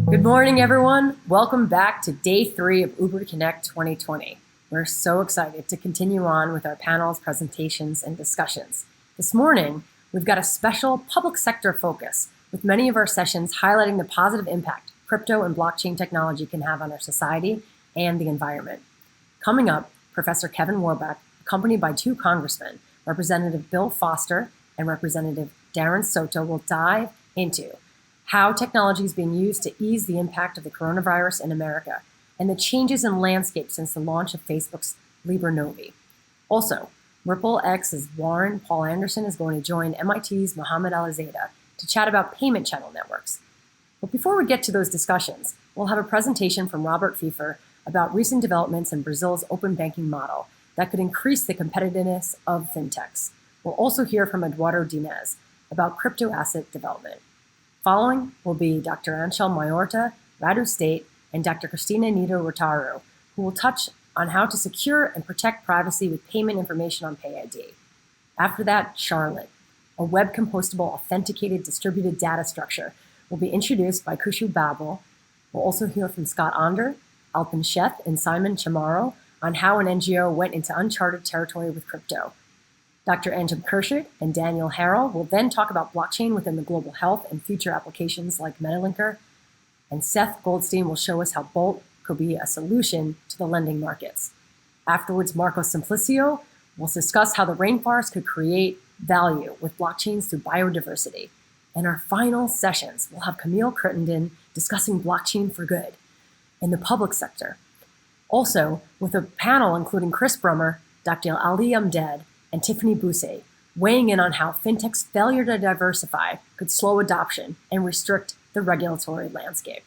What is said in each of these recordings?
Good morning, everyone. Welcome back to day 3 of UBRI Connect 2020. We're so excited to continue on with our panels, presentations, and discussions. This morning, we've got a special public sector focus, with many of our sessions highlighting the positive impact crypto and blockchain technology can have on our society and the environment. Coming up, Professor Kevin Warbeck, accompanied by 2 congressmen, Representative Bill Foster and Representative Darren Soto, will dive into how technology is being used to ease the impact of the coronavirus in America, and the changes in landscape since the launch of Facebook's Libra Novi. Also, Ripple X's Warren Paul Anderson is going to join MIT's Mohamed Alizadeh to chat about payment channel networks. But before we get to those discussions, we'll have a presentation from Robert Pfeiffer about recent developments in Brazil's open banking model that could increase the competitiveness of fintechs. We'll also hear from Eduardo Dinez about crypto asset development. Following will be Dr. Anshel Mayorta, Radu State, and Dr. Cristina Nito Rotaru, who will touch on how to secure and protect privacy with payment information on PayID. After that, Charlotte, a web-compostable authenticated distributed data structure, will be introduced by Kushu Babel. We'll also hear from Scott Onder, Alpin Sheth, and Simon Chamorro on how an NGO went into uncharted territory with crypto. Dr. Anjem Kershid and Daniel Harrell will then talk about blockchain within the global health and future applications like MetaLinker. And Seth Goldstein will show us how Bolt could be a solution to the lending markets. Afterwards, Marco Simplicio will discuss how the rainforest could create value with blockchains through biodiversity. In our final sessions, we'll have Camille Crittenden discussing blockchain for good in the public sector. Also, with a panel including Chris Brummer, Dr. Ali Amded, and Tiffany Bousset, weighing in on how fintech's failure to diversify could slow adoption and restrict the regulatory landscape.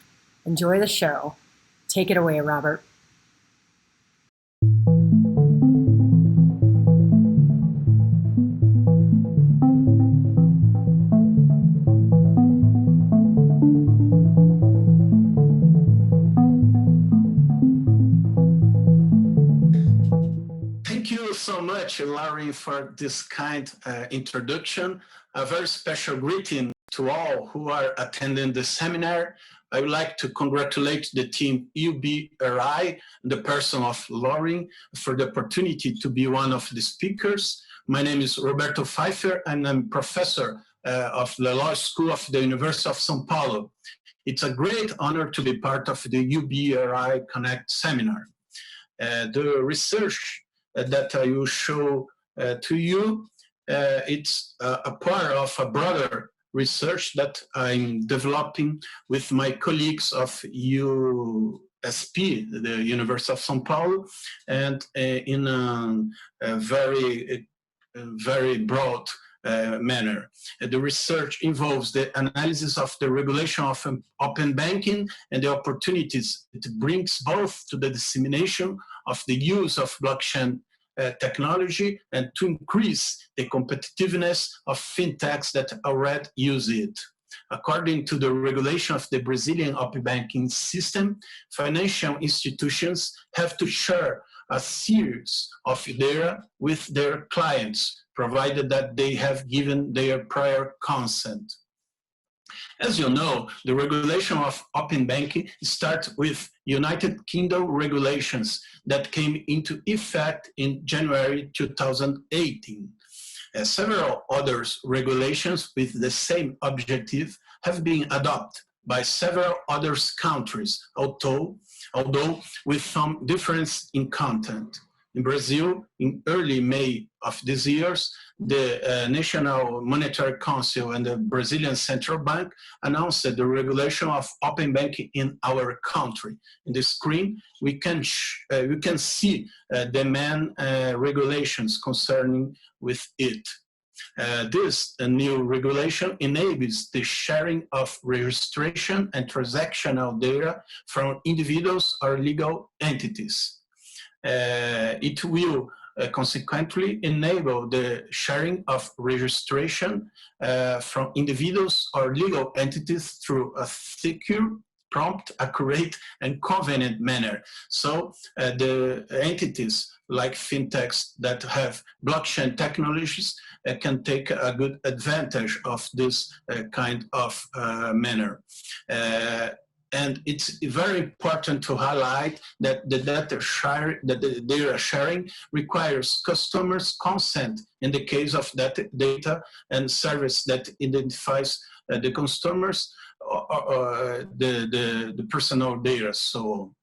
Enjoy the show. Take it away, Robert. so much, Lauren, for this kind introduction. A very special greeting to all who are attending the seminar. I would like to congratulate the team UBRI, the person of Lauren, for the opportunity to be one of the speakers. My name is Roberto Pfeiffer, and I'm professor of the Law School of the University of São Paulo. It's a great honor to be part of the UBRI Connect seminar. The research that I will show to you, it's a part of a broader research that I'm developing with my colleagues of USP, the University of São Paulo, and in a very broad manner. The research involves the analysis of the regulation of open banking and the opportunities it brings both to the dissemination of the use of blockchain technology and to increase the competitiveness of fintechs that already use it. According to the regulation of the Brazilian open banking system, financial institutions have to share a series of data with their clients, provided that they have given their prior consent. As you know, the regulation of open banking starts with United Kingdom regulations that came into effect in January 2018. Several other regulations with the same objective have been adopted by several other countries, although with some difference in content. In Brazil, in early May of this year, the National Monetary Council and the Brazilian Central Bank announced the regulation of open banking in our country. In the screen, we can see the main regulations concerning with it. This new regulation enables the sharing of registration and transactional data from individuals or legal entities. It will consequently enable the sharing of registration from individuals or legal entities through a secure, prompt, accurate, and convenient manner. So the entities like fintechs that have blockchain technologies can take a good advantage of this kind of manner. And it's very important to highlight that the data sharing requires customers' consent in the case of that data and service that identifies the customers or the personal data. So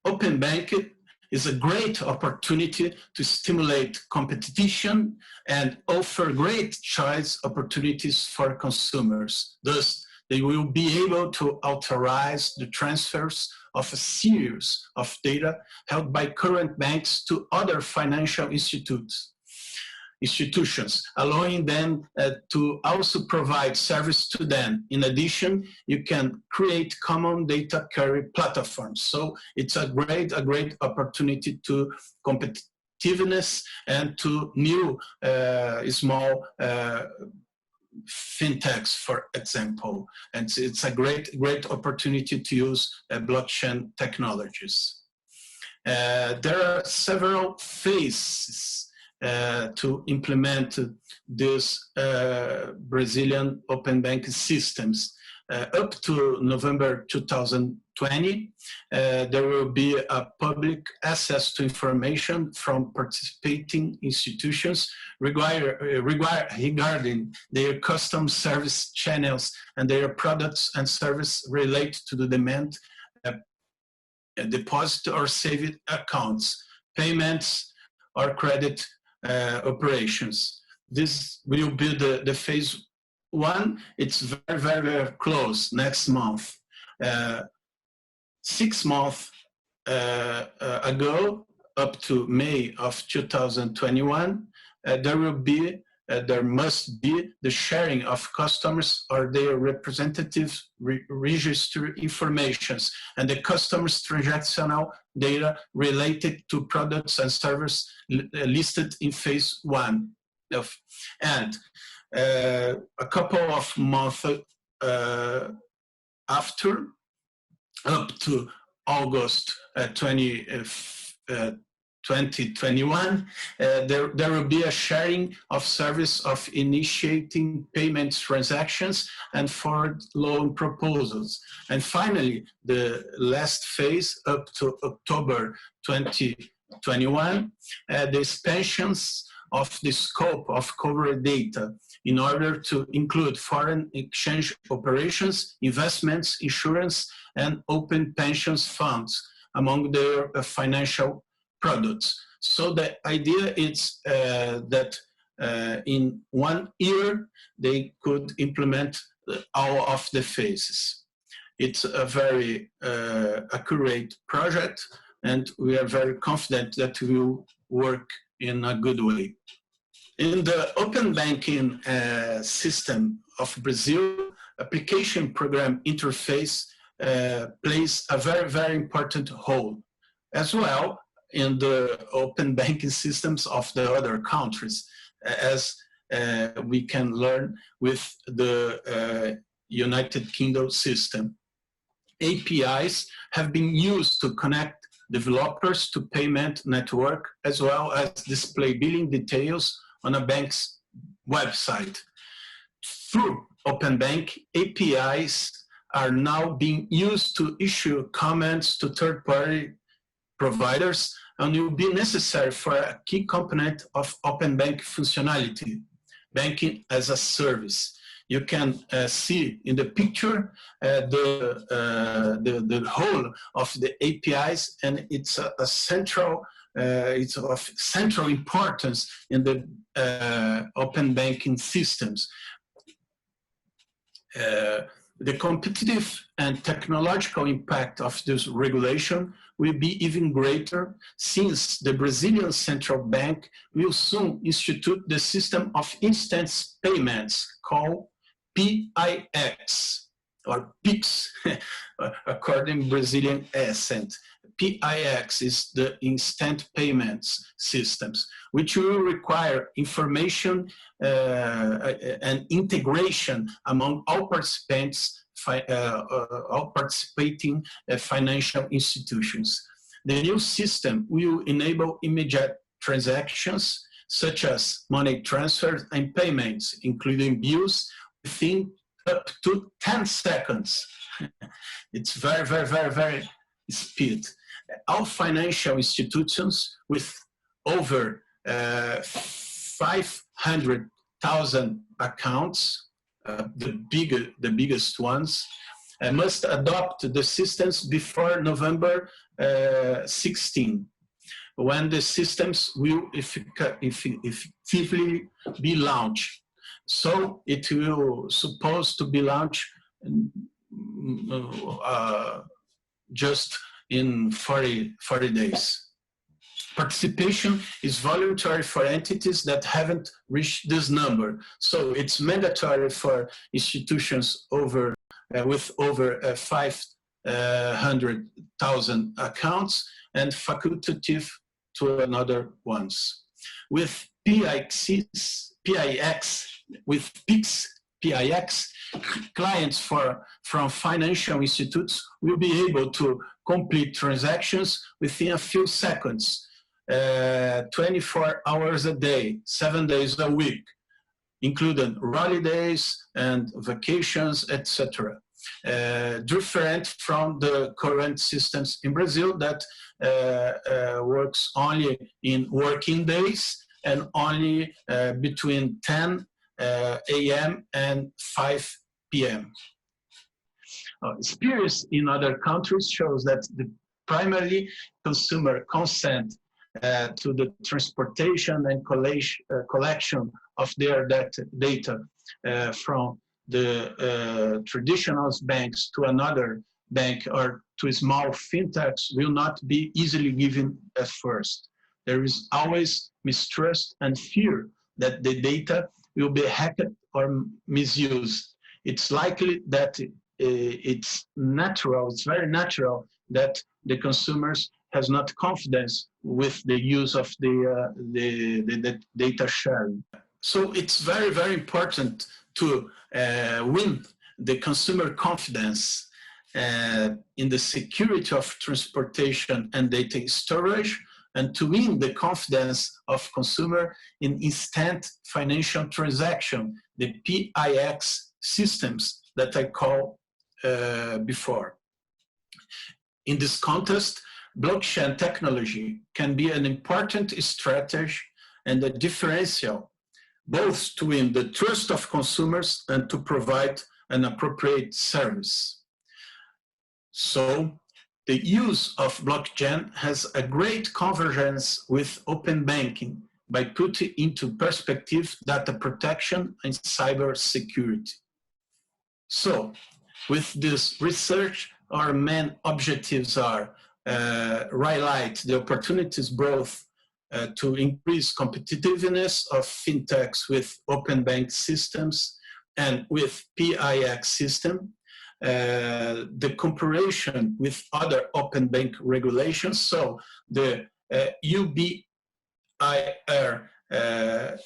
open banking is a great opportunity to stimulate competition and offer great choice opportunities for consumers. Thus, they will be able to authorize the transfers of a series of data held by current banks to other financial institutions, allowing them to also provide service to them. In addition, you can create common data carry platforms. So it's a great opportunity to competitiveness and to new small fintechs, for example. And it's a great opportunity to use blockchain technologies. There are several phases to implement these Brazilian open banking systems. Up to November 2020, there will be a public access to information from participating institutions regarding their custom service channels and their products and service related to the demand, deposit or saved accounts, payments or credit operations. This will be the phase one. It's very close next month. 6 months ago, up to May of 2021, there must be the sharing of customers or their representatives register informations and the customers' transactional data related to products and services listed in phase one. And a couple of months after, up to August 2021, there will be a sharing of service of initiating payments transactions and forward loan proposals. And finally, the last phase up to October 2021, the expansions of the scope of covered data in order to include foreign exchange operations, investments, insurance, and open pensions funds among their financial products. So the idea is that in 1 year, they could implement all of the phases. It's a very accurate project, and we are very confident that it will work in a good way. In the open banking system of Brazil, application program interface plays a very, very important role, as well in the open banking systems of the other countries, as we can learn with the United Kingdom system. APIs have been used to connect developers to payment network, as well as display billing details on a bank's website. Through Open Bank, APIs are now being used to issue comments to third-party providers and will be necessary for a key component of Open Bank functionality, banking as a service. You can see in the picture the whole of the APIs, and it's a central, it's of central importance in the open banking systems. The competitive and technological impact of this regulation will be even greater, since the Brazilian Central Bank will soon institute the system of instant payments called PIX, or PIX, according to Brazilian accent. PIX is the instant payments systems, which will require information and integration among all participants, all participating financial institutions. The new system will enable immediate transactions, such as money transfers and payments, including bills, within up to 10 seconds. It's very, very, very, very speed. All financial institutions with over 500,000 accounts, the biggest ones, must adopt the systems before November 16, when the systems will effectively be launched. So it will supposed to be launched just in 40 days. Participation is voluntary for entities that haven't reached this number. So it's mandatory for institutions over with over 500,000 accounts, and facultative to another ones. With PIX, clients from financial institutes will be able to complete transactions within a few seconds, 24 hours a day, 7 days a week, including holidays and vacations, etc. Different from the current systems in Brazil that works only in working days and only between 10 a.m. and 5 p.m. Experience in other countries shows that the primary consumer consent to the transportation and collection of their data from the traditional banks to another bank or to small fintechs will not be easily given at first. There is always mistrust and fear that the data will be hacked or misused. It's likely that it's very natural that the consumers has not confidence with the use of the data sharing. So it's very, very important to win the consumer confidence in the security of transportation and data storage, and to win the confidence of consumer in instant financial transaction, the PIX systems that I called before. In this context, blockchain technology can be an important strategy and a differential, both to win the trust of consumers and to provide an appropriate service. So, the use of blockchain has a great convergence with open banking by putting into perspective data protection and cyber security. So, with this research, our main objectives are highlight the opportunities both to increase competitiveness of fintechs with open bank systems and with PIX system, the comparison with other open bank regulations. So the UBIR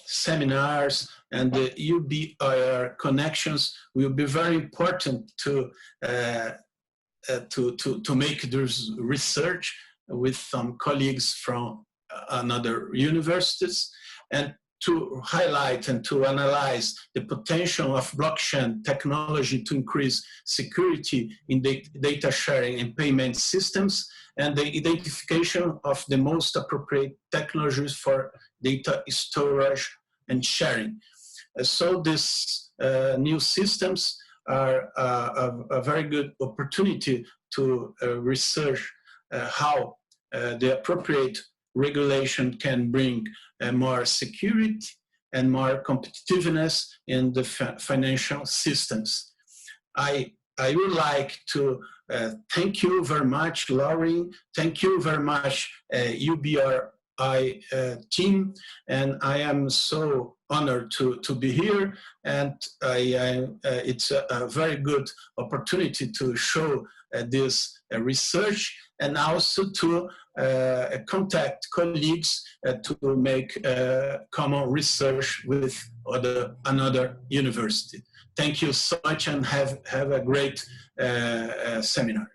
seminars and the UBRI connections will be very important to make this research with some colleagues from another universities, and to highlight and to analyze the potential of blockchain technology to increase security in data sharing and payment systems, and the identification of the most appropriate technologies for data storage and sharing. So these new systems are a very good opportunity to research how the appropriate regulation can bring more security and more competitiveness in the financial systems. I would like to thank you very much, Laurie. Thank you very much, UBRI team. And I am so honored to be here. And it's a very good opportunity to show this research, and also to contact colleagues to make common research with another university. Thank you so much, and have a great seminar.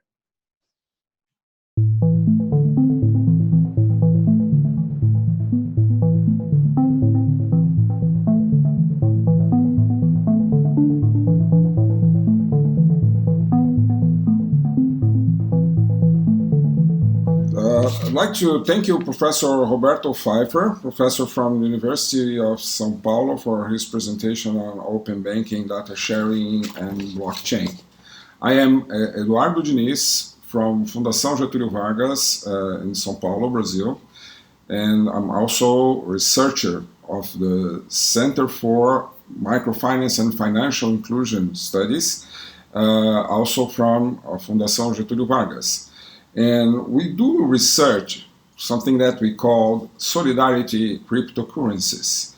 I'd like to thank you, Professor Roberto Pfeiffer, professor from the University of São Paulo, for his presentation on open banking, data sharing, and blockchain. I am Eduardo Diniz from Fundação Getúlio Vargas in São Paulo, Brazil, and I'm also a researcher of the Center for Microfinance and Financial Inclusion Studies, also from Fundação Getúlio Vargas. And we do research something that we call solidarity cryptocurrencies.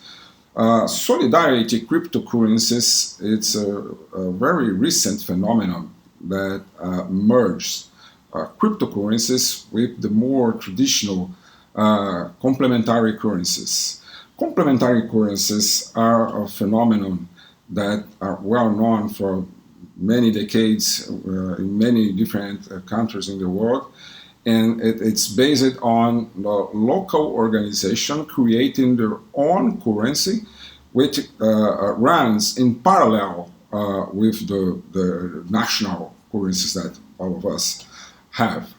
Solidarity cryptocurrencies, it's a very recent phenomenon that merged cryptocurrencies with the more traditional complementary currencies. Complementary currencies are a phenomenon that are well known for many decades in many different countries in the world, and it's based on the local organization creating their own currency, which runs in parallel with the national currencies that all of us have.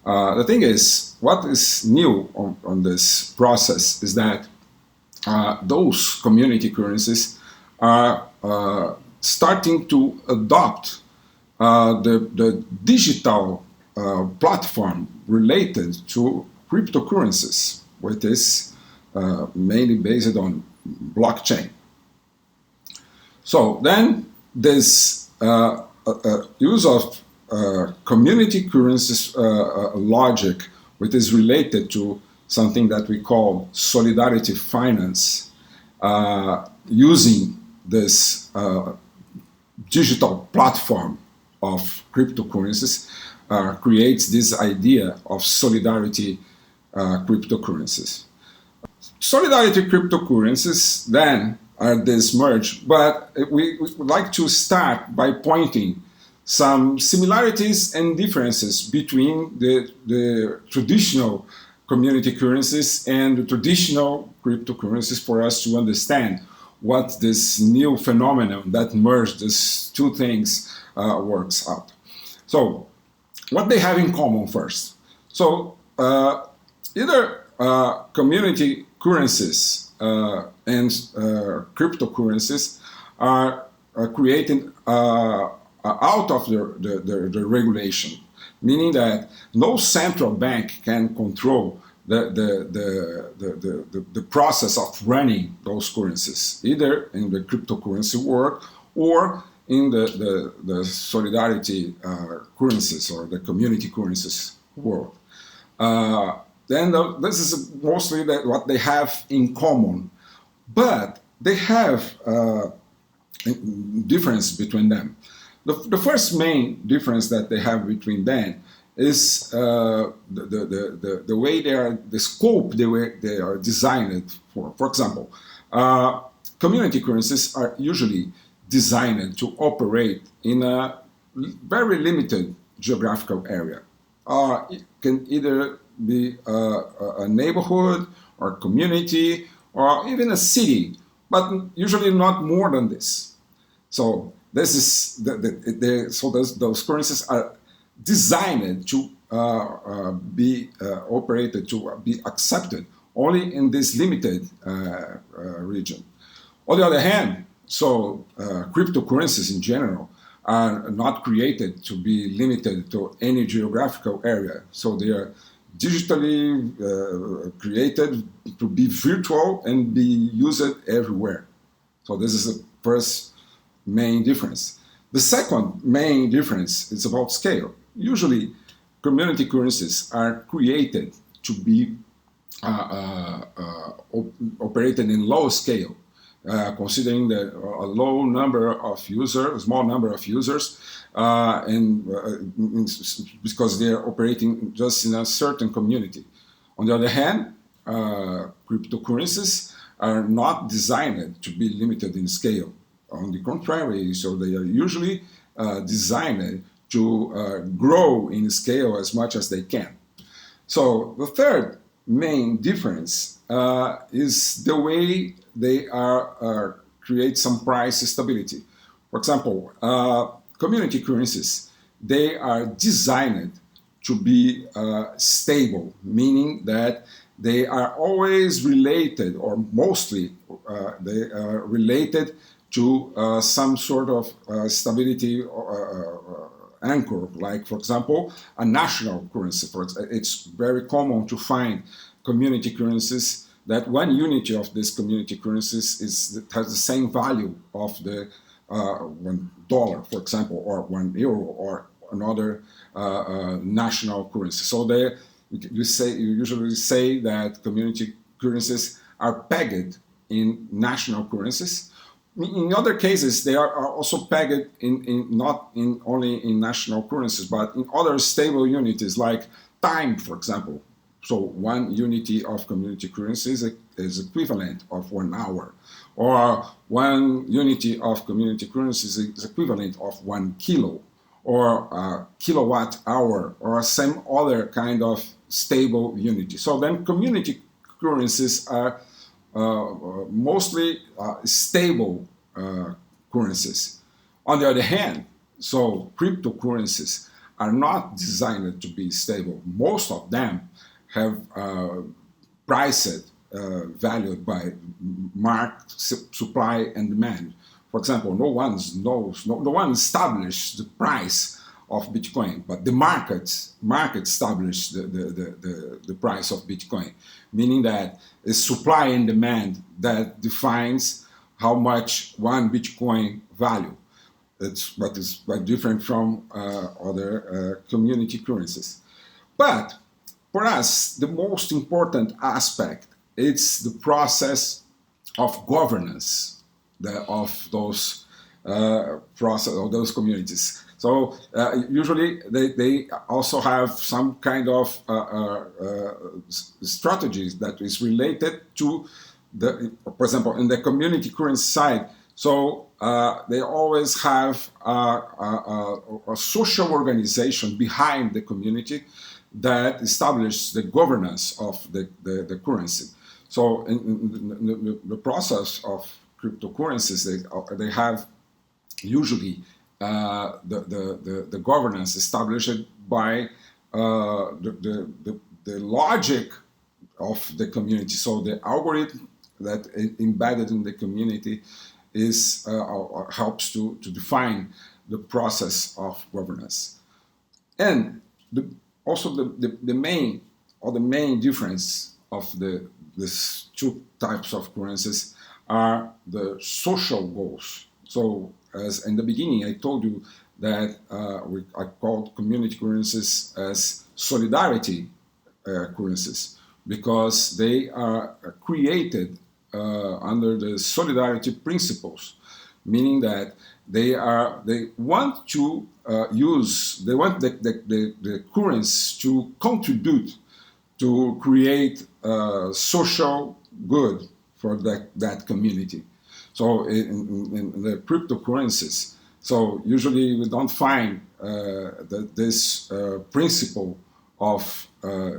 The thing is, what is new on this process is that those community currencies are starting to adopt the digital platform related to cryptocurrencies, which is mainly based on blockchain. So then this use of community currencies logic, which is related to something that we call solidarity finance, using this digital platform of cryptocurrencies, creates this idea of solidarity cryptocurrencies. Solidarity cryptocurrencies then are this merge, but we would like to start by pointing some similarities and differences between the traditional community currencies and the traditional cryptocurrencies for us to understand what this new phenomenon that merged these two things works out. So, what they have in common first. So, either community currencies and cryptocurrencies are created out of the regulation, meaning that no central bank can control the process of running those currencies, either in the cryptocurrency world or in the solidarity currencies or the community currencies world. Then this is mostly what they have in common, but they have difference between them. The first main difference that they have between them is the way the scope, the way they are designed for. For example, community currencies are usually designed to operate in a very limited geographical area. It can either be a neighborhood or community or even a city, but usually not more than this. So this is those currencies are designed to be operated, to be accepted only in this limited region. On the other hand, cryptocurrencies in general are not created to be limited to any geographical area. So they are digitally created to be virtual and be used everywhere. So this is the first main difference. The second main difference is about scale. Usually, community currencies are created to be operated in low scale, considering a low number of users, a small number of users, because they are operating just in a certain community. On the other hand, cryptocurrencies are not designed to be limited in scale. On the contrary, so they are usually designed to grow in scale as much as they can. So the third main difference is the way they create some price stability. For example, community currencies, they are designed to be stable, meaning that they are always related, or mostly they are related to some sort of stability anchor, like, for example, a national currency. It's very common to find community currencies that one unit of these community currencies has the same value of the $1, for example, or €1, or another national currency. So you usually say that community currencies are pegged in national currencies. In other cases, they are also pegged not only in national currencies, but in other stable unities like time, for example. So 1 unity of community currencies is equivalent of 1 hour, or 1 unity of community currencies is equivalent of 1 kilo, or a kilowatt hour, or some other kind of stable unity. So then community currencies are mostly stable currencies. On the other hand, so cryptocurrencies are not designed to be stable. Most of them have priced, valued by market supply and demand. For example, no one established the price of Bitcoin, but the market established the price of Bitcoin, meaning that it's supply and demand that defines how much one Bitcoin value. That's what is quite different from other community currencies. But for us, the most important aspect is the process of governance of those communities. So usually they also have some kind of strategies that is related to for example, in the community currency side. So they always have a social organization behind the community that establish the governance of the currency. So in the process of cryptocurrencies, they have usually the governance established by the logic of the community. So the algorithm that embedded in the community is helps to define the process of governance. And also the main difference of these two types of currencies are the social goals. So as in the beginning, I told you that I called community currencies as solidarity currencies, because they are created under the solidarity principles, meaning that they want to the currency to contribute to create social good for that community. So in the cryptocurrencies, so usually we don't find this principle of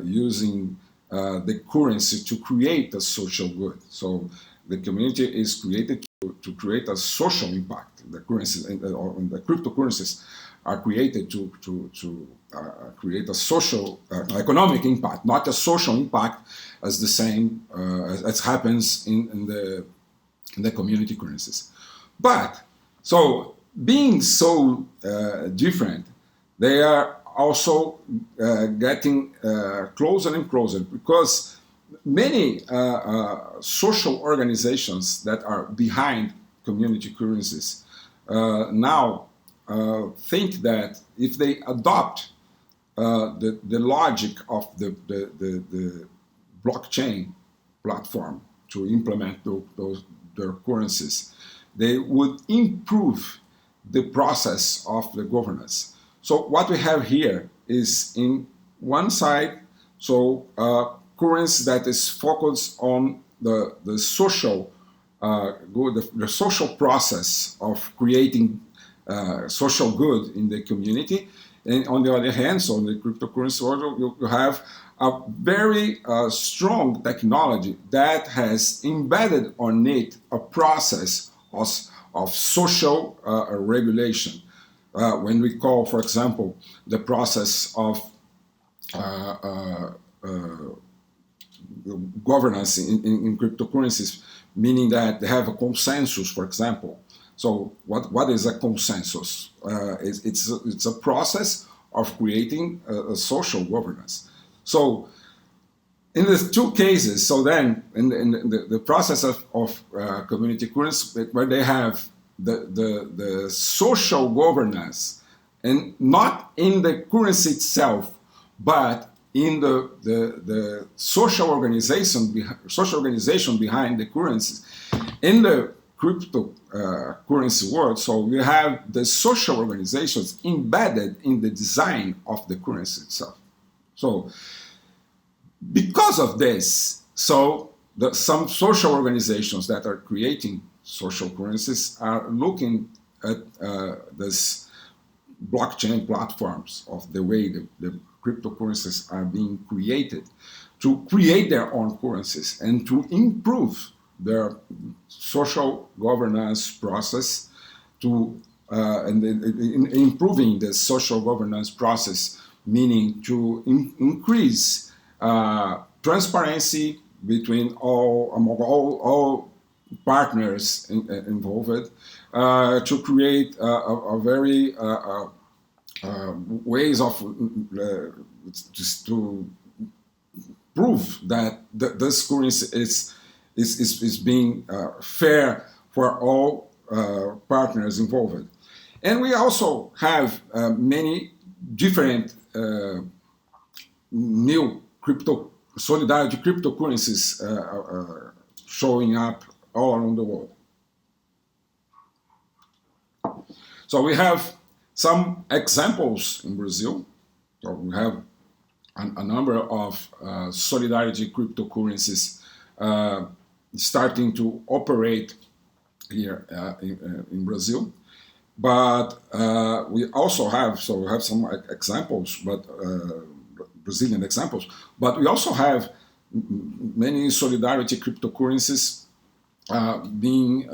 using the currency to create a social good. So the community is created to create a social impact. The currencies and the cryptocurrencies are created to create a social economic impact, not a social impact as the same as happens in the community currencies. But so being so different, they are also getting closer and closer, because many social organizations that are behind community currencies now think that if they adopt the logic of the blockchain platform to implement their currencies, they would improve the process of the governance. So what we have here is, in one side, so currency that is focused on the social good, the social process of creating social good in the community. And on the other hand, so in the cryptocurrency world, you have a very strong technology that has embedded on it a process of social regulation. When we call, for example, the process of governance in cryptocurrencies, meaning that they have a consensus, for example. So what is a consensus? It's a process of creating a social governance. So in the two cases, so then in the process of community currency, where they have the social governance, and not in the currency itself, but in the social organization behind the currency. In the cryptocurrency world, so we have the social organizations embedded in the design of the currency itself. So because of this, so some social organizations that are creating social currencies are looking at this blockchain platforms of the way the cryptocurrencies are being created, to create their own currencies and to improve their social governance process, to improving the social governance process, meaning to increase transparency among all partners involved, to create a very ways of just to prove that this currency is being fair for all partners involved. And we also have many different new solidarity cryptocurrencies showing up all around the world. So we have some examples in Brazil. So we have a number of solidarity cryptocurrencies starting to operate here in Brazil. But we also have some examples, but Brazilian examples, but we also have many solidarity cryptocurrencies being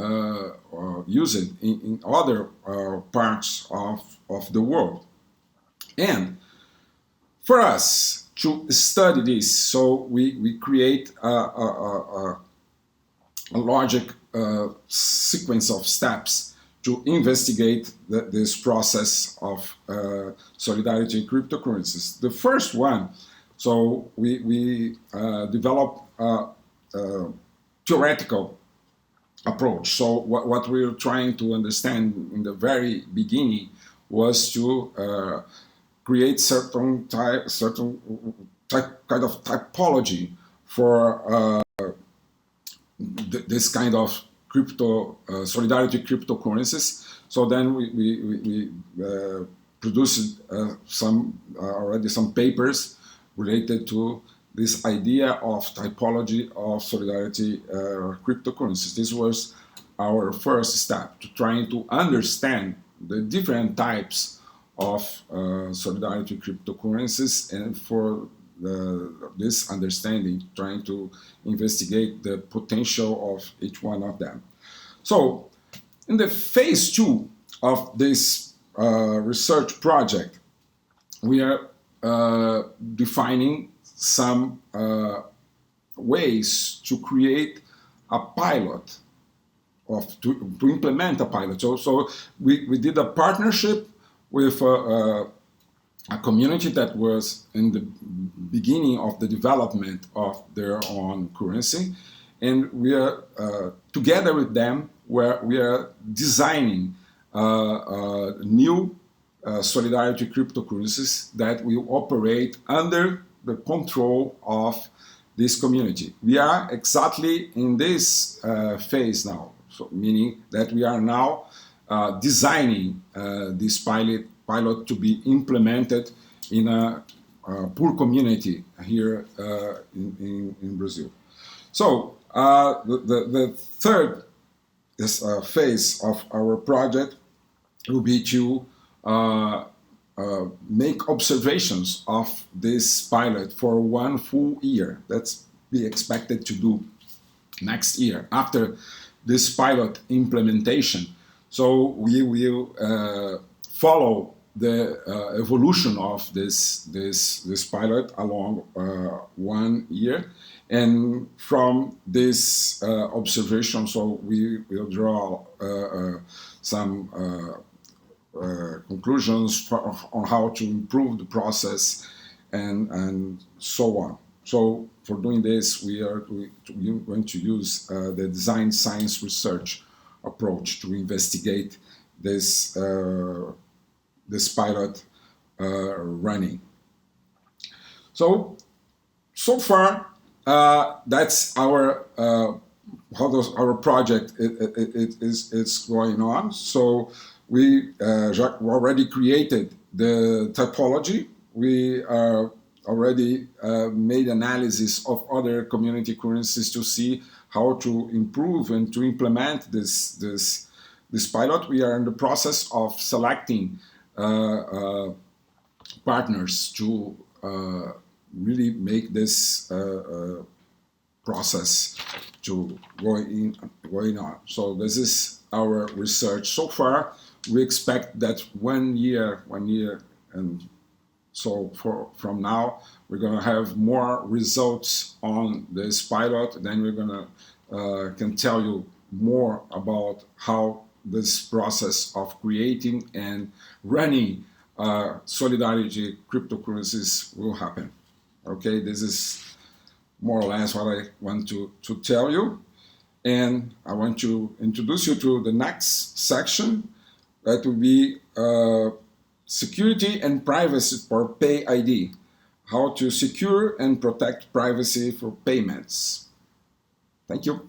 used in other parts of the world. And for us to study this, so we create a logic sequence of steps to investigate this process of solidarity in cryptocurrencies. The first one, so we develop a theoretical approach. So what we were trying to understand in the very beginning was to create certain kind of typology for this kind of solidarity cryptocurrencies. So then we produced already some papers related to this idea of typology of solidarity cryptocurrencies. This was our first step to trying to understand the different types of solidarity cryptocurrencies, and for this understanding, trying to investigate the potential of each one of them. So in the phase 2 of this research project, we are defining some ways to create a pilot, to implement a pilot. So we did a partnership with a community that was in the beginning of the development of their own currency, and we are together with them where we are designing new solidarity cryptocurrencies that will operate under the control of this community. We are exactly in this phase now, so meaning that we are now designing this pilot to be implemented in a poor community here in Brazil. So the third phase of our project will be to make observations of this pilot for 1 full year. That's be expected to do next year after this pilot implementation. So we will follow the evolution of this pilot along 1 year, and from this observation, so we will draw some conclusions on how to improve the process and so on. So for doing this, we are going to use the design science research approach to investigate this pilot running. So far, that's our how our project is going on. So we already created the typology. We already made analysis of other community currencies to see how to improve and to implement this pilot. We are in the process of selecting partners to really make this process to going on. So this is our research so far. We expect that 1 year, and so from now we're going to have more results on this pilot. Then we're going to can tell you more about how this process of creating and running solidarity cryptocurrencies will happen. Okay, this is more or less what I want to tell you. And I want to introduce you to the next section. That will be security and privacy for Pay ID. How to secure and protect privacy for payments. Thank you.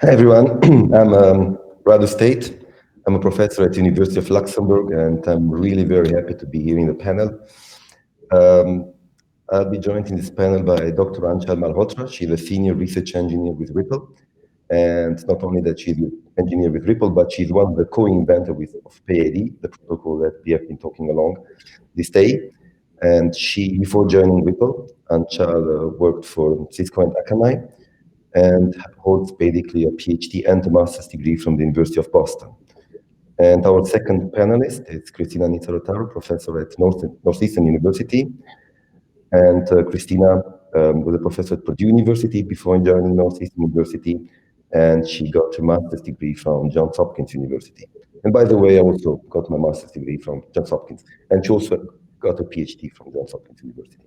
Hi everyone, I'm Radu State. I'm a professor at the University of Luxembourg, and I'm really very happy to be here in the panel. I'll be joined in this panel by Dr. Anchal Malhotra. She's a senior research engineer with Ripple. And not only that she's an engineer with Ripple, but she's one of the co-inventors of PID, the protocol that we have been talking along this day. And she, before joining Ripple, Anchal worked for Cisco and Akamai, and holds basically a PhD and a master's degree from the University of Boston. And our second panelist is Cristina Nizzarotaro, professor at Northeastern University. And Cristina was a professor at Purdue University before joining Northeastern University, and she got her master's degree from Johns Hopkins University. And by the way, I also got my master's degree from Johns Hopkins, and she also got a PhD from Johns Hopkins University.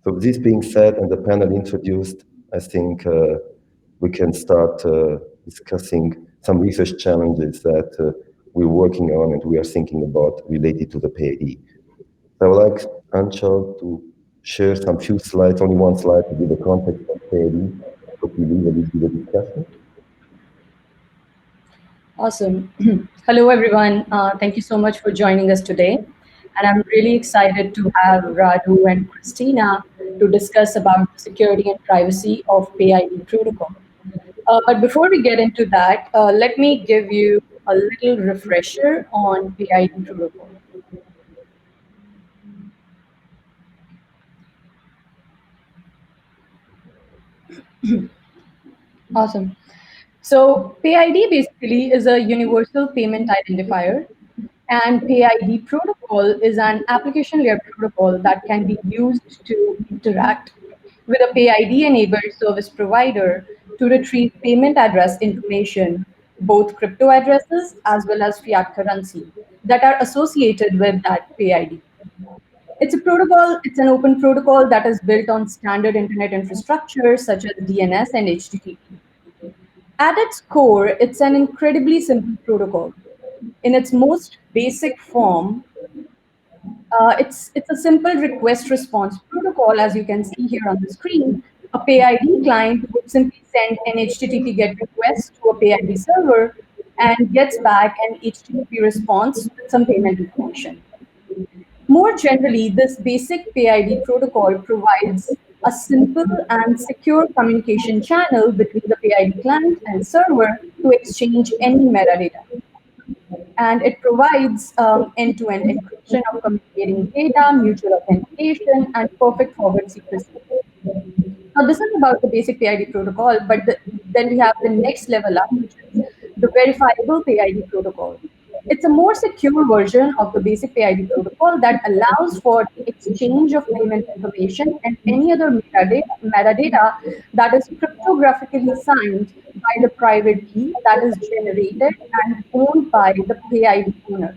So this being said, and the panel introduced, I think we can start discussing some research challenges that we're working on and we are thinking about related to the PID. So I would like Anchal to share some few slides, only one slide to give the context of PID, so we leave a little bit of discussion. Awesome. Hello, everyone. Thank you so much for joining us today. And I'm really excited to have Radu and Cristina to discuss about security and privacy of PID protocol. But before we get into that, let me give you a little refresher on PID protocol. Awesome. So PID basically is a universal payment identifier, and PID protocol is an application layer protocol that can be used to interact with a PID-enabled service provider to retrieve payment address information, both crypto addresses as well as fiat currency that are associated with that PID. It's a protocol, it's an open protocol that is built on standard internet infrastructure such as DNS and HTTP. At its core, it's an incredibly simple protocol. In its most basic form, it's a simple request response protocol, as you can see here on the screen. A PID client would simply send an HTTP GET request to a PID server and gets back an HTTP response with some payment information. More generally, this basic PID protocol provides a simple and secure communication channel between the PID client and server to exchange any metadata. And it provides end-to-end encryption of communicating data, mutual authentication, and perfect forward secrecy. Now, this is about the basic PID protocol, but then we have the next level up, which is the verifiable PID protocol. It's a more secure version of the basic PID protocol that allows for the exchange of payment information and any other metadata that is cryptographically signed by the private key that is generated and owned by the PID owner.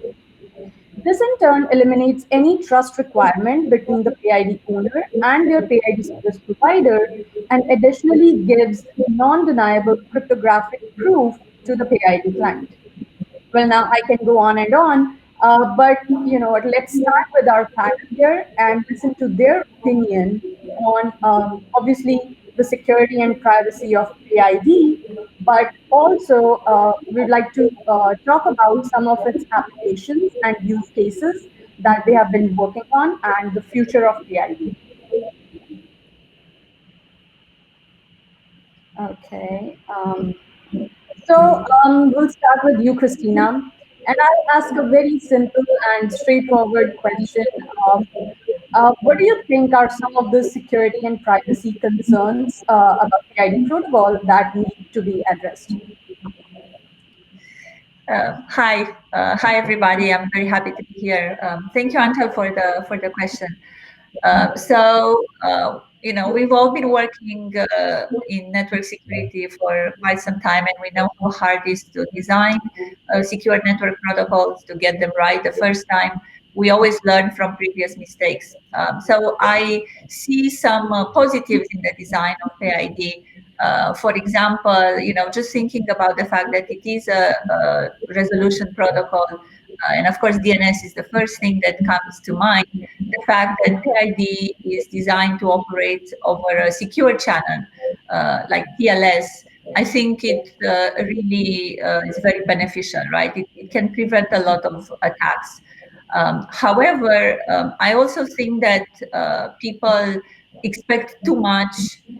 This in turn eliminates any trust requirement between the PID owner and their PID service provider, and additionally gives non-deniable cryptographic proof to the PID client. Well, now I can go on and on, but you know what? Let's start with our panel here and listen to their opinion on obviously the security and privacy of PID, but also we'd like to talk about some of its applications and use cases that they have been working on and the future of PID. Okay. So we'll start with you, Cristina, and I'll ask a very simple and straightforward question of what do you think are some of the security and privacy concerns about the PID protocol that need to be addressed? Hi everybody. I'm very happy to be here. Thank you, Antal, for the question. You know, we've all been working in network security for quite some time, and we know how hard it is to design secure network protocols, to get them right the first time. We always learn from previous mistakes. So I see some positives in the design of PID. For example, you know, just thinking about the fact that it is a resolution protocol, and of course, DNS is the first thing that comes to mind. The fact that PID is designed to operate over a secure channel, like TLS, I think it really is very beneficial, right? It can prevent a lot of attacks. However, I also think that people expect too much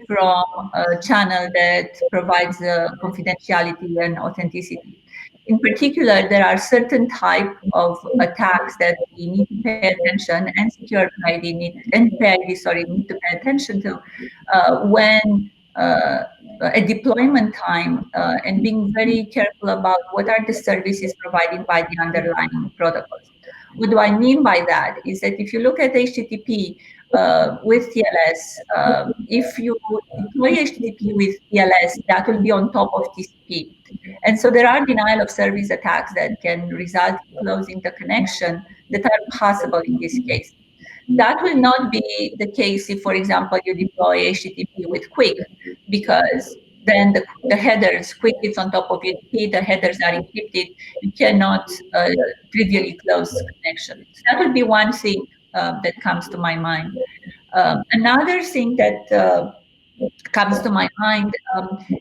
from a channel that provides confidentiality and authenticity. In particular, there are certain type of attacks that we need to pay attention, and secure PID need to pay attention to when a deployment time and being very careful about what are the services provided by the underlying protocols. What do I mean by that is that if you look at HTTP with TLS, if you deploy HTTP with TLS, that will be on top of TCP. And so there are denial of service attacks that can result in closing the connection that are possible in this case. That will not be the case if, for example, you deploy HTTP with Quick, because then the headers, Quick is on top of UDP, the headers are encrypted, you cannot trivially close connection. So that would be one thing that comes to my mind. Another thing that comes to my mind,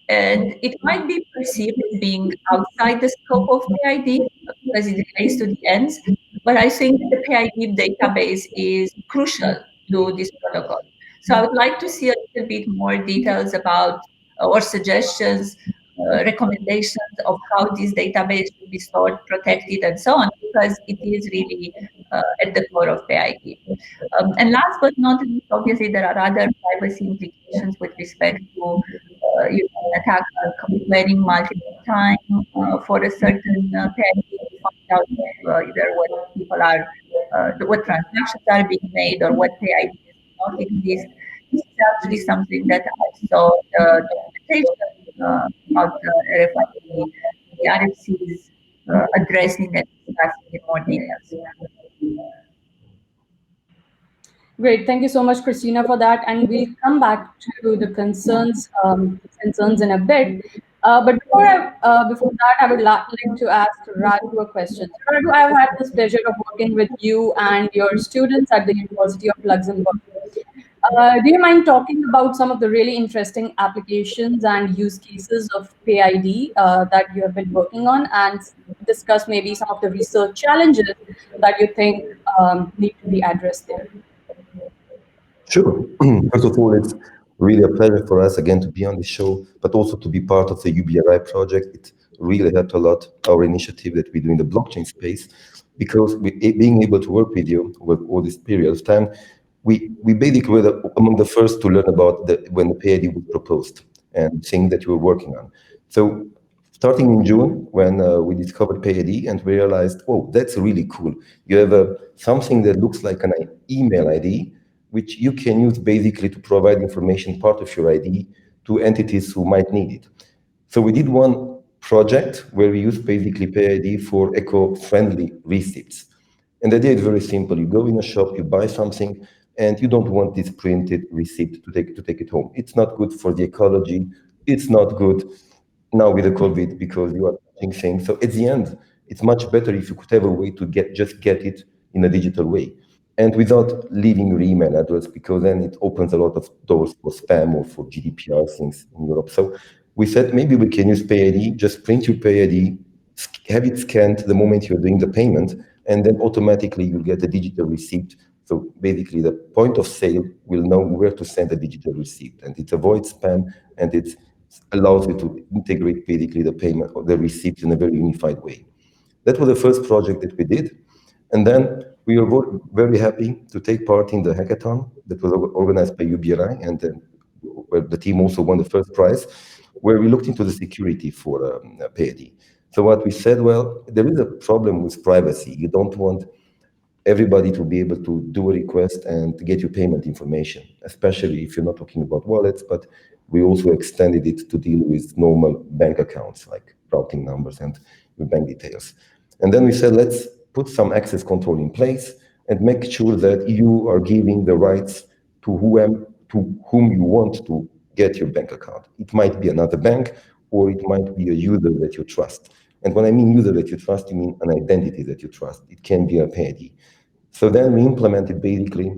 and it might be perceived as being outside the scope of PID because it relates to the ends, but I think the PID database is crucial to this protocol. So I would like to see a little bit more details about or suggestions, recommendations of how this database should be stored, protected, and so on, because it is really at the core of PID. And last but not least, obviously, there are other privacy implications with respect to an attack complaining multiple times for a certain PID to find out either what people are, what transactions are being made or what PID does not exist. This is actually something that I saw documentation about RFID, the RFCs addressing and discussing in more details. Great. Thank you so much, Christina, for that. And we'll come back to the concerns in a bit. But before that, I would like to ask Raju a question. Raju, I've had this pleasure of working with you and your students at the University of Luxembourg. Do you mind talking about some of the really interesting applications and use cases of PID that you have been working on, and discuss maybe some of the research challenges that you think need to be addressed there? Sure. First of all, it's really a pleasure for us again to be on the show, but also to be part of the UBRI project. It really helped a lot our initiative that we do in the blockchain space, because being able to work with you with all this period of time, we basically were among the first to learn about when the PID was proposed and things that we were working on. So starting in June, when we discovered PID and we realized, oh, that's really cool. You have something that looks like an email ID, which you can use basically to provide information, part of your ID, to entities who might need it. So we did one project where we use basically PID for eco-friendly receipts. And the idea is very simple. You go in a shop, you buy something, and you don't want this printed receipt to take it home. It's not good for the ecology. It's not good now with the COVID because you are touching things. So at the end, it's much better if you could have a way to just get it in a digital way, and without leaving your email address, because then it opens a lot of doors for spam or for GDPR things in Europe. So we said maybe we can use PID, just print your PID, have it scanned the moment you're doing the payment, and then automatically you'll get a digital receipt. So basically the point of sale will know where to send a digital receipt, and it avoids spam, and it allows you to integrate basically the payment or the receipt in a very unified way. That was the first project that we did. And then we were very happy to take part in the hackathon that was organized by UBRI, and then where the team also won the first prize, where we looked into the security for PID. So what we said, well, there is a problem with privacy. You don't want everybody to be able to do a request and get your payment information, especially if you're not talking about wallets, but we also extended it to deal with normal bank accounts, like routing numbers and bank details. And then we said, let's put some access control in place and make sure that you are giving the rights to whom you want to get your bank account. It might be another bank, or it might be a user that you trust. And when I mean user that you trust, you mean an identity that you trust. It can be a PID. So then we implemented basically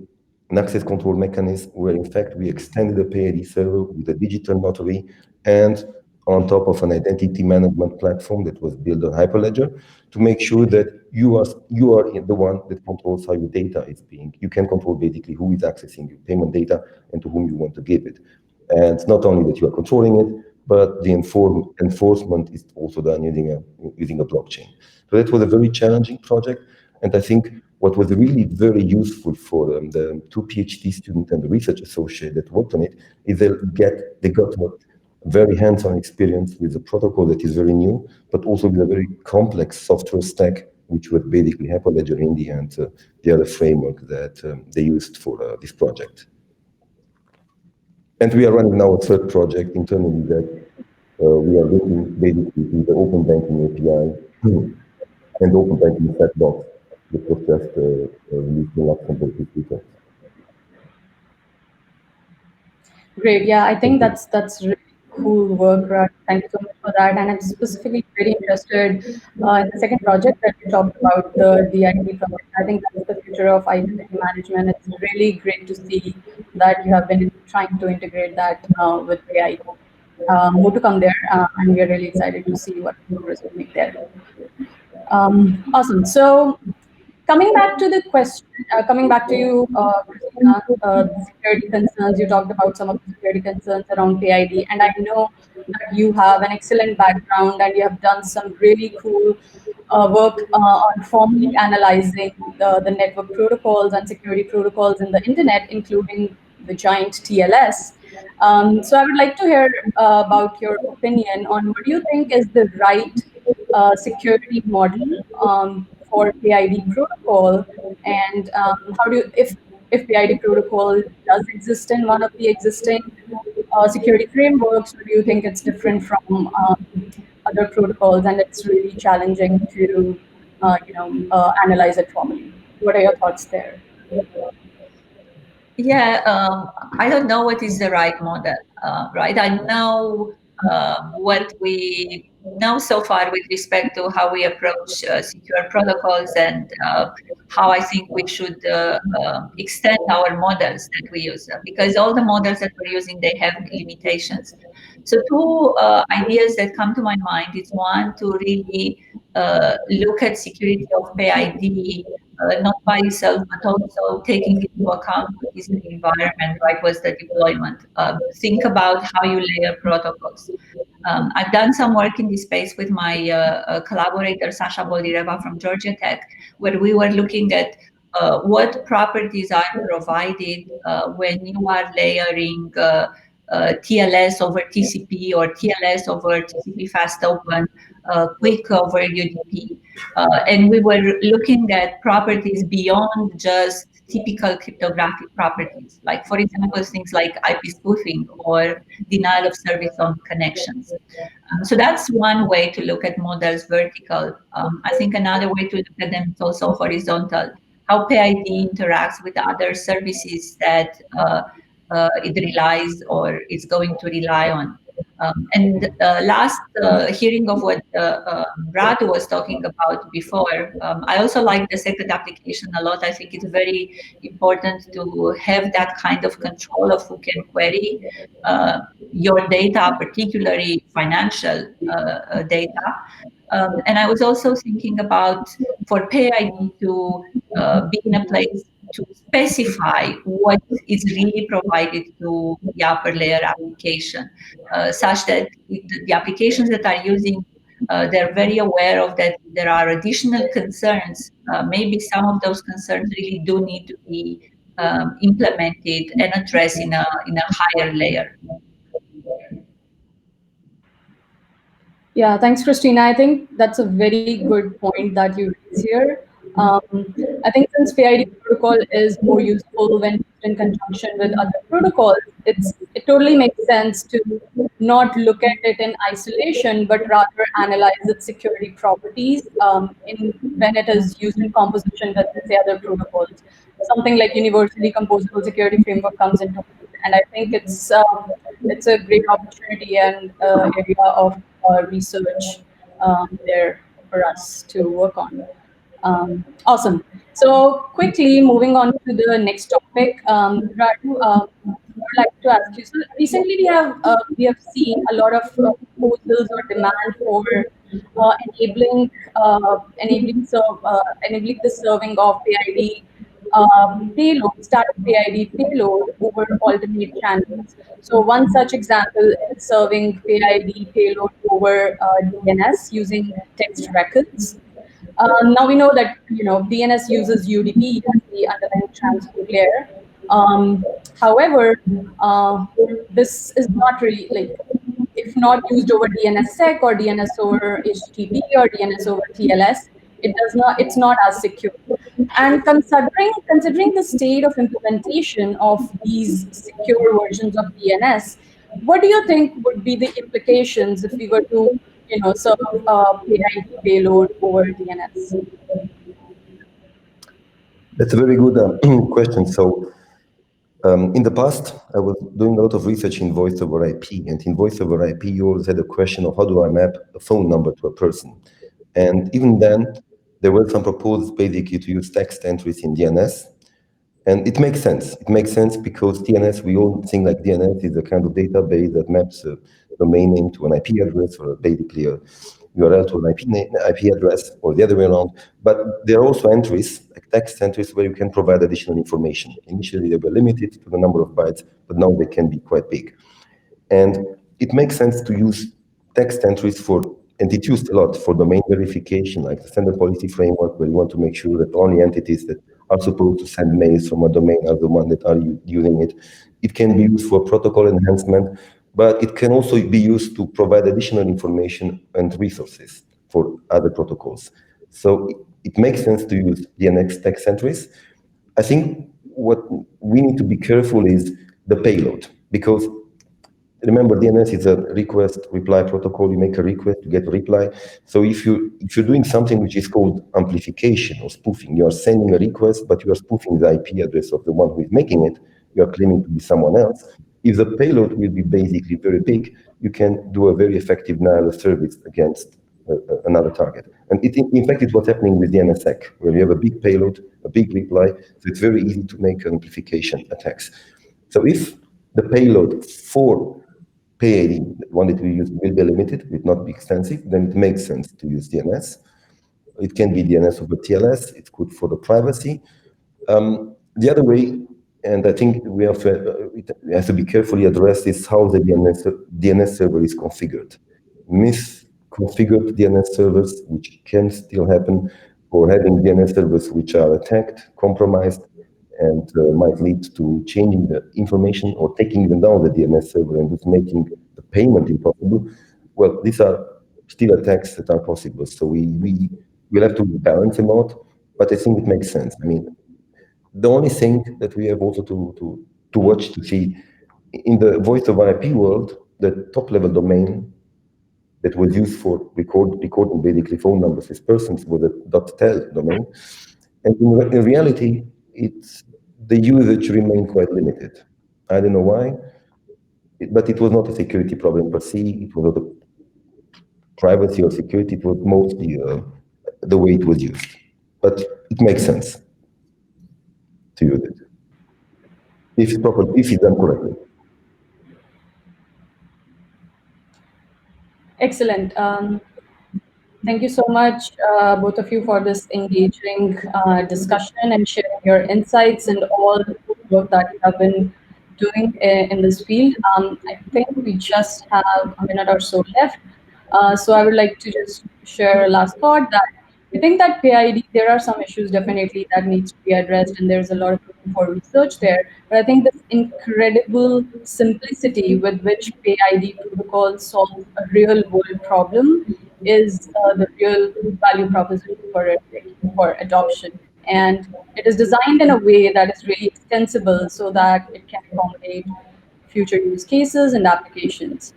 an access control mechanism where in fact we extended the PID server with a digital notary and on top of an identity management platform that was built on Hyperledger to make sure that you are the one that controls how your data is being. You can control basically who is accessing your payment data and to whom you want to give it. And not only that you are controlling it, but the enforcement is also done using a blockchain. So that was a very challenging project. And I think what was really very useful for the two PhD students and the research associate that worked on it is they got very hands-on experience with a protocol that is very new, but also with a very complex software stack, which was basically Hyperledger Indy and the other framework that they used for this project. And we are running now a third project internally that we are looking basically to the open banking API and open banking sandbox that was just released in Luxembourg this weekend. Great. Yeah, I think that's really cool work, Raj. Thank you so much for that. And I'm specifically very interested in the second project that you talked about, the DID project. I think that's the future of identity management. It's really great to see that you have been trying to integrate that with AI. More to come there, and we are really excited to see what progress we make there. Awesome. So coming back to the question, coming back to you, Christina, the security concerns, you talked about some of the security concerns around PID, and I know that you have an excellent background and you have done some really cool work on formally analyzing the network protocols and security protocols in the internet, including the giant TLS. So I would like to hear about your opinion on what do you think is the right security model for PID protocol, and how do you, if PID protocol does exist in one of the existing security frameworks, or do you think it's different from other protocols and it's really challenging to analyze it formally? What are your thoughts there? Yeah, I don't know what is the right model, right? I know what we know so far with respect to how we approach secure protocols and how I think we should extend our models that we use, because all the models that we're using, they have limitations. So two ideas that come to my mind is one, to really look at security of PID not by itself, but also taking into account what is the environment, right? What's the deployment? Think about how you layer protocols. I've done some work in this space with my collaborator, Sasha Boldireva from Georgia Tech, where we were looking at what properties are provided when you are layering TLS over TCP or TLS over TCP fast open, quick over UDP. And we were looking at properties beyond just typical cryptographic properties, like, for example, things like IP spoofing or denial of service on connections. So that's one way to look at models vertical. I think another way to look at them is also horizontal, how PID interacts with other services that it relies or is going to rely on. And last hearing of what Brad was talking about before, I also like the second application a lot. I think it's very important to have that kind of control of who can query your data, particularly financial data. And I was also thinking about for PID to be in a place to specify what is really provided to the upper layer application, such that the applications that are using, they're very aware of that there are additional concerns. Maybe some of those concerns really do need to be implemented and addressed in a higher layer. Yeah, thanks, Christina. I think that's a very good point that you raise here. I think since PID protocol is more useful when used in conjunction with other protocols, it totally makes sense to not look at it in isolation, but rather analyze its security properties when it is used in composition with, say, other protocols. Something like universally composable security framework comes into play, and I think it's a great opportunity and area of research there for us to work on. Awesome. So quickly moving on to the next topic, Radu, I would like to ask you. So recently we have seen a lot of proposals or demand for enabling the serving of PID payload, static PID payload over alternate channels. So one such example is serving PID payload over DNS using text records. Now we know that DNS uses UDP as the underlying transport layer. However, this is not really like, if not used over DNSSEC or DNS over HTTP or DNS over TLS, it's not as secure. And considering the state of implementation of these secure versions of DNS, what do you think would be the implications if we were to serve PID payload over DNS? That's a very good question. So in the past, I was doing a lot of research in voice over IP, and in voice over IP, you always had a question of how do I map a phone number to a person? And even then, there were some proposals basically to use text entries in DNS. And it makes sense. It makes sense because DNS, we all think like DNS is a kind of database that maps a domain name to an IP address, or basically a URL to an IP address, or the other way around. But there are also entries, like text entries, where you can provide additional information. Initially, they were limited to the number of bytes, but now they can be quite big. And it makes sense to use text entries and it's used a lot for domain verification, like the standard policy framework, where you want to make sure that only entities that are supposed to send mails from a domain are the ones that are using it. It can be used for protocol enhancement, but it can also be used to provide additional information and resources for other protocols. So it makes sense to use DNS text entries. I think what we need to be careful is the payload, because remember, DNS is a request-reply protocol. You make a request, you get a reply. So if you're doing something which is called amplification or spoofing, you are sending a request, but you are spoofing the IP address of the one who is making it. You are claiming to be someone else. If the payload will be basically very big, you can do a very effective denial of service against another target. And in fact, it's what's happening with DNSSEC, where you have a big payload, a big reply. So it's very easy to make amplification attacks. So if the payload for PID, the one that we use, will be limited, will not be extensive, then it makes sense to use DNS. It can be DNS over TLS. It's good for the privacy. The other way, and I think we have to be carefully addressed, is how the DNS server is configured. Misconfigured DNS servers, which can still happen, or having DNS servers which are attacked, compromised, and might lead to changing the information or taking even down the DNS server and just making the payment impossible. Well, these are still attacks that are possible. So we'll have to balance them out, but I think it makes sense. I mean, the only thing that we have also to watch to see in the voice over IP world, the top level domain that was used for recording basically phone numbers with persons was a .tel domain. And in reality, the usage remained quite limited. I don't know why, but it was not a security problem per se. It was not a privacy or security. It was mostly the way it was used. But it makes sense to use it if it's done correctly. Excellent. Thank you so much, both of you, for this engaging discussion and sharing your insights and all the work that you have been doing in this field. I think we just have a minute or so left. So I would like to just share a last thought that I think that PID, there are some issues definitely that needs to be addressed, and there's a lot of room for research there. But I think this incredible simplicity with which PID protocol solves a real world problem is the real value proposition for adoption. And it is designed in a way that is really extensible so that it can accommodate future use cases and applications.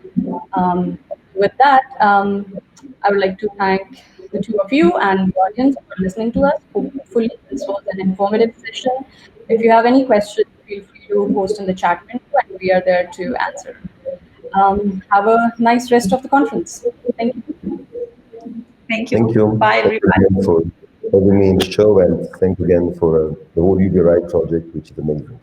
With that, I would like to thank the two of you and the audience for listening to us. Hopefully, this was an informative session. If you have any questions, feel free to post in the chat window, and we are there to answer. Have a nice rest of the conference. Thank you. Thank you. Bye, everybody. having me in the show, and thank you again for the whole UBRI project, which is amazing.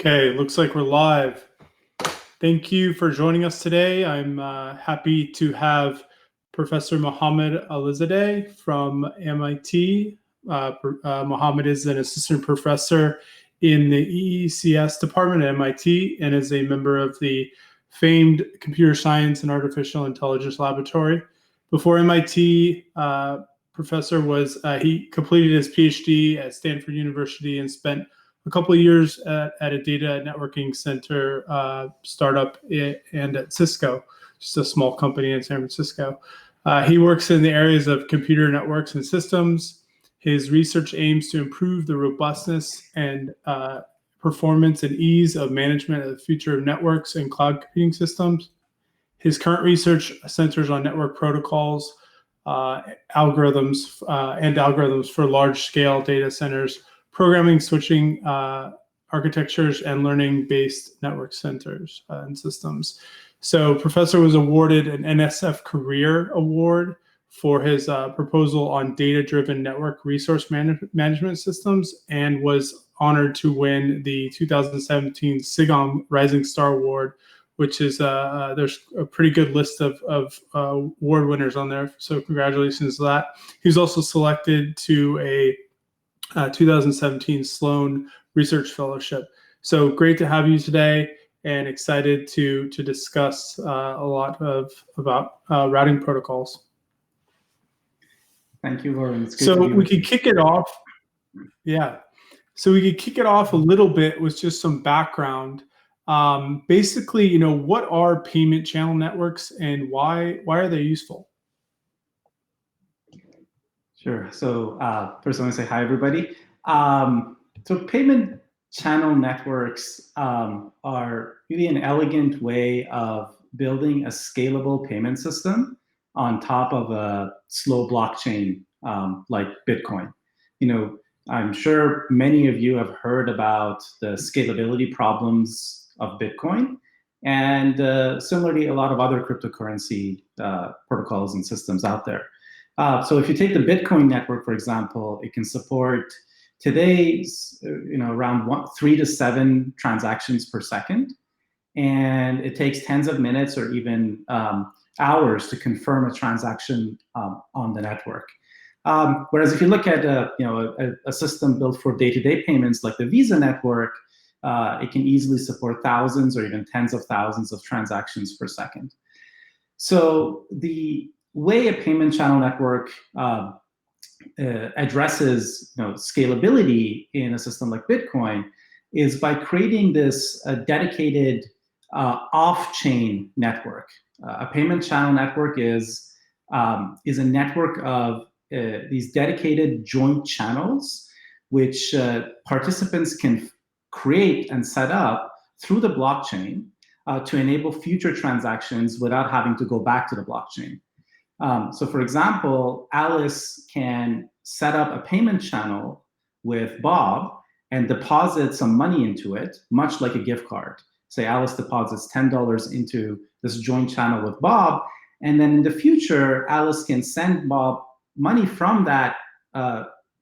Okay, looks like we're live. Thank you for joining us today. I'm happy to have Professor Mohammed Alizadeh from MIT. Mohammed is an assistant professor in the EECS department at MIT and is a member of the famed Computer Science and Artificial Intelligence Laboratory. Before MIT, Professor he completed his PhD at Stanford University and spent a couple of years at a data networking center startup and at Cisco, just a small company in San Francisco. He works in the areas of computer networks and systems. His research aims to improve the robustness and performance and ease of management of the future of networks and cloud computing systems. His current research centers on network protocols, algorithms for large-scale data centers, programming, switching architectures, and learning-based network centers and systems. So Professor was awarded an NSF Career Award for his proposal on data-driven network resource management systems, and was honored to win the 2017 SIGOM Rising Star Award, which is there's a pretty good list of award winners on there. So congratulations to that. He was also selected to a 2017 Sloan Research Fellowship. So great to have you today, and excited to discuss a lot about routing protocols. Thank you, Lauren. So we could kick it off. Yeah. So we could kick it off a little bit with just some background. Basically, what are payment channel networks and why are they useful? Sure. So first I want to say hi, everybody. So payment channel networks are really an elegant way of building a scalable payment system on top of a slow blockchain like Bitcoin. I'm sure many of you have heard about the scalability problems of Bitcoin, and similarly, a lot of other cryptocurrency protocols and systems out there. So if you take the Bitcoin network, for example, it can support today's around 3 to 7 transactions per second, and it takes tens of minutes or even hours to confirm a transaction on the network. Whereas if you look at a system built for day-to-day payments like the Visa network, it can easily support thousands or even tens of thousands of transactions per second. So the way a payment channel network addresses scalability in a system like Bitcoin is by creating this dedicated off-chain network. A payment channel network is a network of these dedicated joint channels which participants can create and set up through the blockchain to enable future transactions without having to go back to the blockchain. So for example, Alice can set up a payment channel with Bob and deposit some money into it, much like a gift card. Say Alice deposits $10 into this joint channel with Bob, and then in the future, Alice can send Bob money from that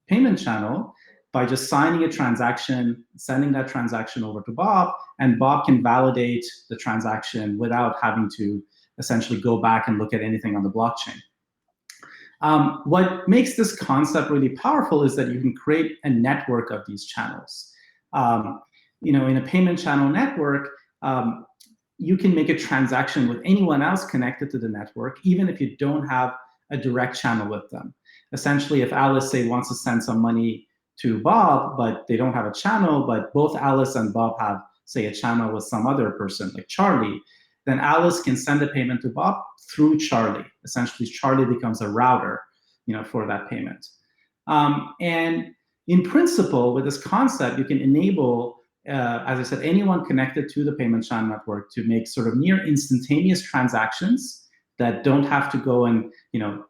payment channel by just signing a transaction, sending that transaction over to Bob, and Bob can validate the transaction without having to essentially go back and look at anything on the blockchain. What makes this concept really powerful is that you can create a network of these channels. In a payment channel network, you can make a transaction with anyone else connected to the network, even if you don't have a direct channel with them. Essentially, if Alice, say, wants to send some money to Bob, but they don't have a channel, but both Alice and Bob have say, a channel with some other person, like Charlie, then Alice can send a payment to Bob through Charlie. Essentially, Charlie becomes a router, for that payment. And in principle, with this concept, you can enable, as I said, anyone connected to the payment channel network to make sort of near instantaneous transactions that don't have to go and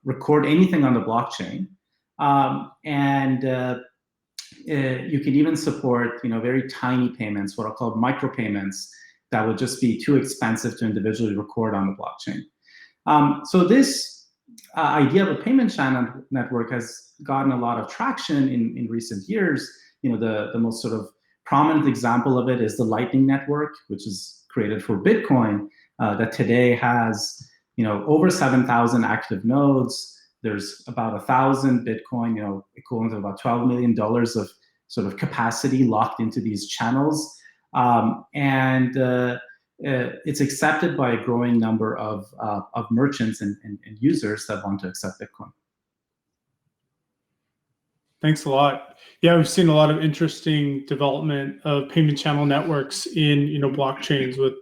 record anything on the blockchain. You can even support very tiny payments, what are called micropayments, that would just be too expensive to individually record on the blockchain. So this idea of a payment channel network has gotten a lot of traction in recent years. The most sort of prominent example of it is the Lightning Network, which is created for Bitcoin, that today has over 7,000 active nodes. There's about 1,000 Bitcoin, equivalent to about $12 million of sort of capacity locked into these channels. It's accepted by a growing number of merchants and users that want to accept Bitcoin. Thanks a lot. Yeah, we've seen a lot of interesting development of payment channel networks in blockchains with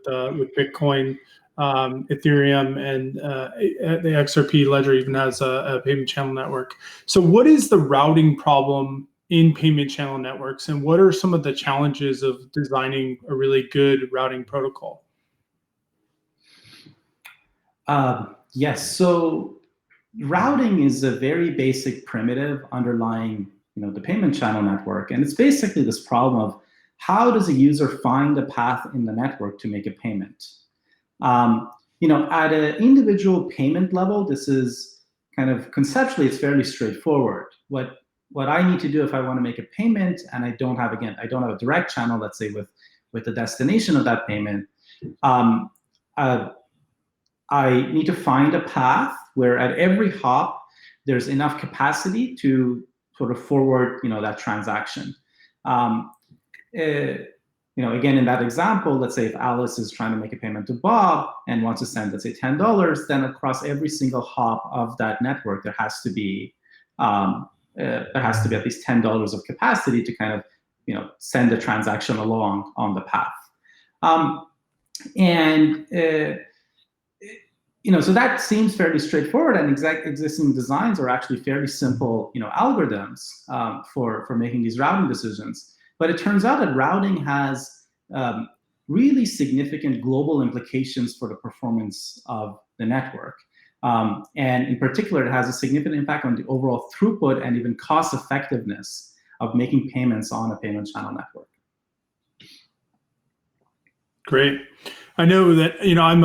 Bitcoin, Ethereum, and the XRP ledger even has a payment channel network. So what is the routing problem in payment channel networks, and what are some of the challenges of designing a really good routing protocol? Yes, so routing is a very basic primitive underlying the payment channel network, and it's basically this problem of how does a user find a path in the network to make a payment. At an individual payment level, this is kind of conceptually it's fairly straightforward. What I need to do if I want to make a payment and I don't have a direct channel, let's say with the destination of that payment, I need to find a path where at every hop there's enough capacity to sort of forward that transaction. Again, in that example, let's say if Alice is trying to make a payment to Bob and wants to send, let's say, $10, then across every single hop of that network, there has to be at least $10 of capacity to kind of send the transaction along on the path. So that seems fairly straightforward, and existing designs are actually fairly simple, algorithms for making these routing decisions. But it turns out that routing has really significant global implications for the performance of the network. And in particular, it has a significant impact on the overall throughput and even cost effectiveness of making payments on a payment channel network. Great. I know that I'm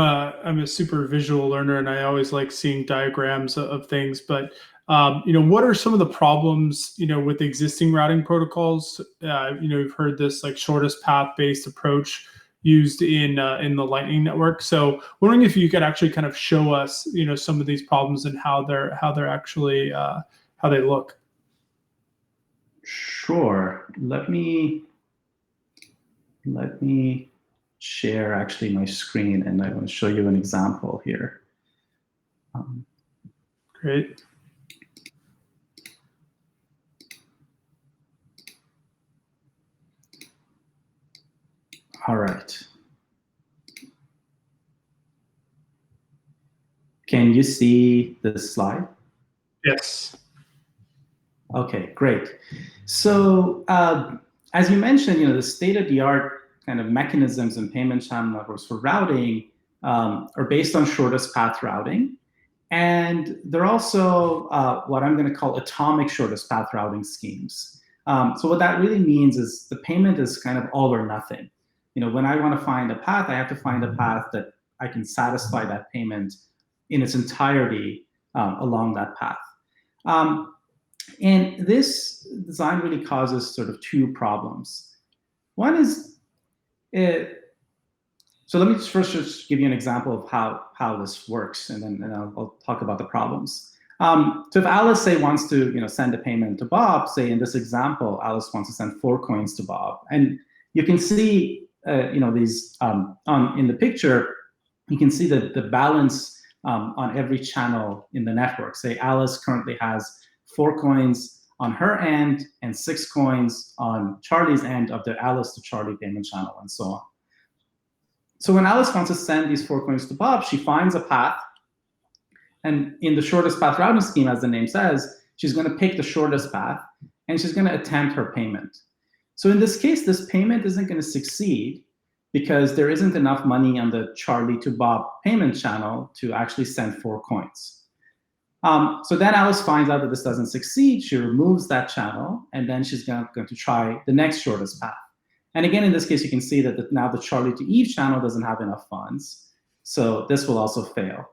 a super visual learner, and I always like seeing diagrams of things. But what are some of the problems with existing routing protocols? We've heard this like shortest path based approach used in the Lightning Network. So wondering if you could actually kind of show us some of these problems and how they're actually how they look. Sure. Let me share actually my screen, and I want to show you an example here. Great. All right. Can you see this slide? Yes. Okay, great. So as you mentioned, the state-of-the-art kind of mechanisms and payment channel networks for routing are based on shortest path routing. And they're also what I'm going to call atomic shortest path routing schemes. So what that really means is the payment is kind of all or nothing. When I want to find a path, I have to find a path that I can satisfy that payment in its entirety along that path. And this design really causes sort of two problems. One is, so let me first give you an example of how this works, and then I'll talk about the problems. So if Alice, say, wants to send a payment to Bob, say in this example, Alice wants to send 4 coins to Bob, and you can see these in the picture, you can see the balance on every channel in the network. Say Alice currently has 4 coins on her end and 6 coins on Charlie's end of the Alice to Charlie payment channel, and so So when Alice wants to send these 4 coins to Bob, she finds a path. And in the shortest path routing scheme, as the name says, she's going to pick the shortest path, and she's going to attempt her payment. So in this case, this payment isn't going to succeed because there isn't enough money on the Charlie to Bob payment channel to actually send 4 coins. So then Alice finds out that this doesn't succeed. She removes that channel, and then she's going to try the next shortest path. And again, in this case, you can see that now the Charlie to Eve channel doesn't have enough funds. So this will also fail.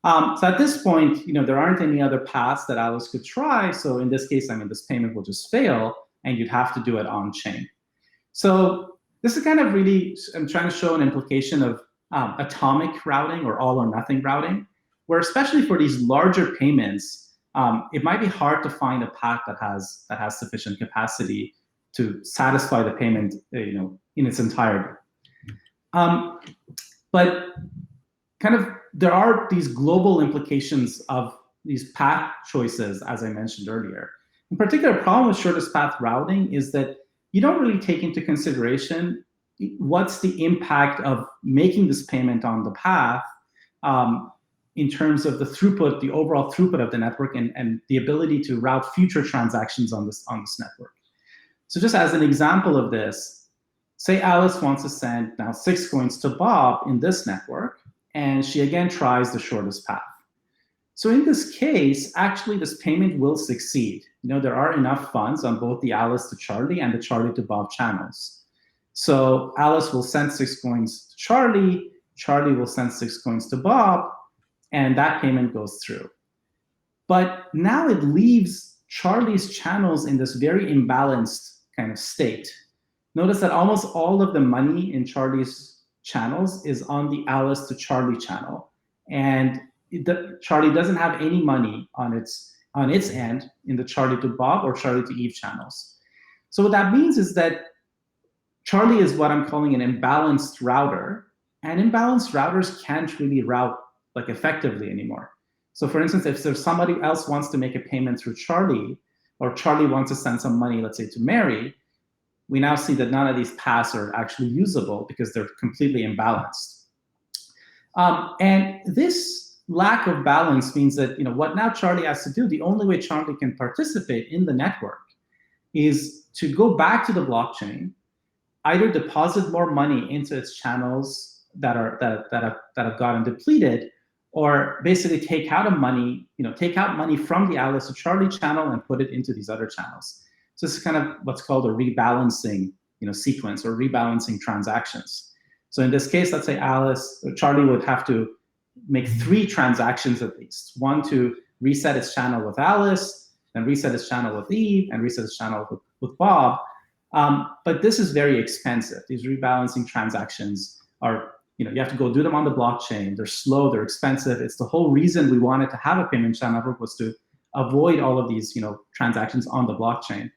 So at this point, there aren't any other paths that Alice could try. So in this case, this payment will just fail, and you'd have to do it on chain. So this is kind of really, I'm trying to show an implication of atomic routing or all or nothing routing, where especially for these larger payments, it might be hard to find a path that has sufficient capacity to satisfy the payment, in its entirety. But kind of there are these global implications of these path choices, as I mentioned earlier. In particular, a problem with shortest path routing is that you don't really take into consideration what's the impact of making this payment on the path in terms of the throughput, the overall throughput of the network, and the ability to route future transactions on this network. So just as an example of this, say Alice wants to send now 6 coins to Bob in this network, and she again tries the shortest path. So in this case, actually this payment will succeed. There are enough funds on both the Alice to Charlie and the Charlie to Bob channels. So Alice will send 6 coins to Charlie, Charlie will send 6 coins to Bob, and that payment goes through. But now it leaves Charlie's channels in this very imbalanced kind of state. Notice that almost all of the money in Charlie's channels is on the Alice to Charlie channel, and Charlie doesn't have any money on its end in the Charlie to Bob or Charlie to Eve channels. So what that means is that Charlie is what I'm calling an imbalanced router, and imbalanced routers can't really route effectively anymore. So for instance, if there's somebody else wants to make a payment through Charlie, or Charlie wants to send some money, let's say to Mary, we now see that none of these paths are actually usable because they're completely imbalanced. And this lack of balance means that what now Charlie has to do, the only way Charlie can participate in the network is to go back to the blockchain, either deposit more money into its channels that have gotten depleted, or basically take out money from the Alice to Charlie channel and put it into these other channels. So this is kind of what's called a rebalancing sequence or rebalancing transactions. So in this case, let's say Charlie would have to make 3 transactions at least. One to reset its channel with Alice, then reset its channel with Eve, and reset its channel with Bob. But this is very expensive. These rebalancing transactions are, you have to go do them on the blockchain. They're slow, they're expensive. It's the whole reason we wanted to have a payment channel network was to avoid all of these, transactions on the blockchain.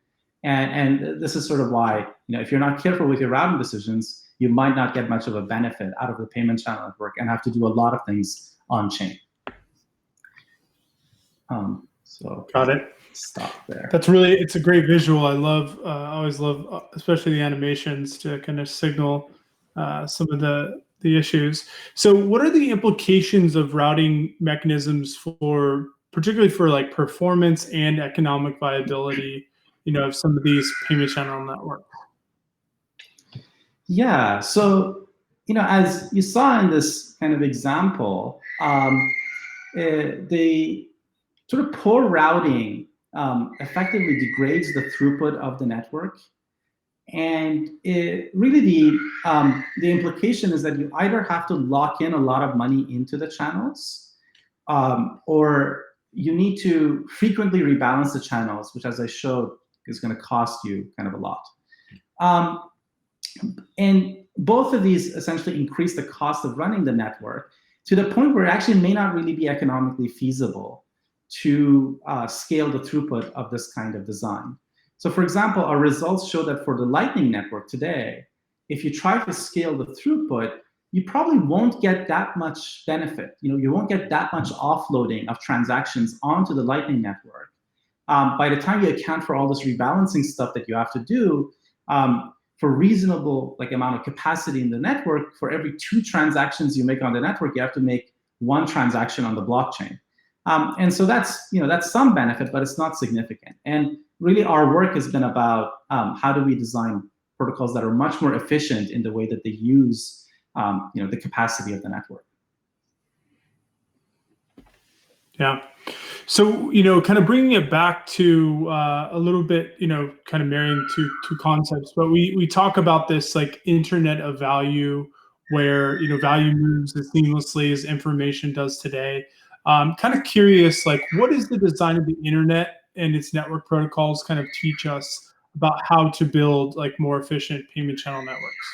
And this is sort of why, if you're not careful with your routing decisions, you might not get much of a benefit out of the payment channel network and have to do a lot of things on chain. So got it. Stop there. It's a great visual. I always love, especially the animations to kind of signal some of the issues. So what are the implications of routing mechanisms particularly for performance and economic viability, of some of these payment channel networks? Yeah, so, as you saw in this kind of example, the sort of poor routing effectively degrades the throughput of the network. And really the implication is that you either have to lock in a lot of money into the channels, or you need to frequently rebalance the channels, which, as I showed, is going to cost you kind of a lot. And both of these essentially increase the cost of running the network to the point where it actually may not really be economically feasible to scale the throughput of this kind of design. So for example, our results show that for the Lightning Network today, if you try to scale the throughput, you probably won't get that much benefit. You won't get that much offloading of transactions onto the Lightning Network. By the time you account for all this rebalancing stuff that you have to do, for reasonable amount of capacity in the network, for every 2 transactions you make on the network, you have to make 1 transaction on the blockchain. And so that's some benefit, but it's not significant. And really, our work has been about how do we design protocols that are much more efficient in the way that they use the capacity of the network. Yeah. So, kind of bringing it back to a little bit, kind of marrying two concepts, but we talk about this like internet of value, where, value moves as seamlessly as information does today. Kind of curious, like, what is the design of the internet and its network protocols kind of teach us about how to build like more efficient payment channel networks?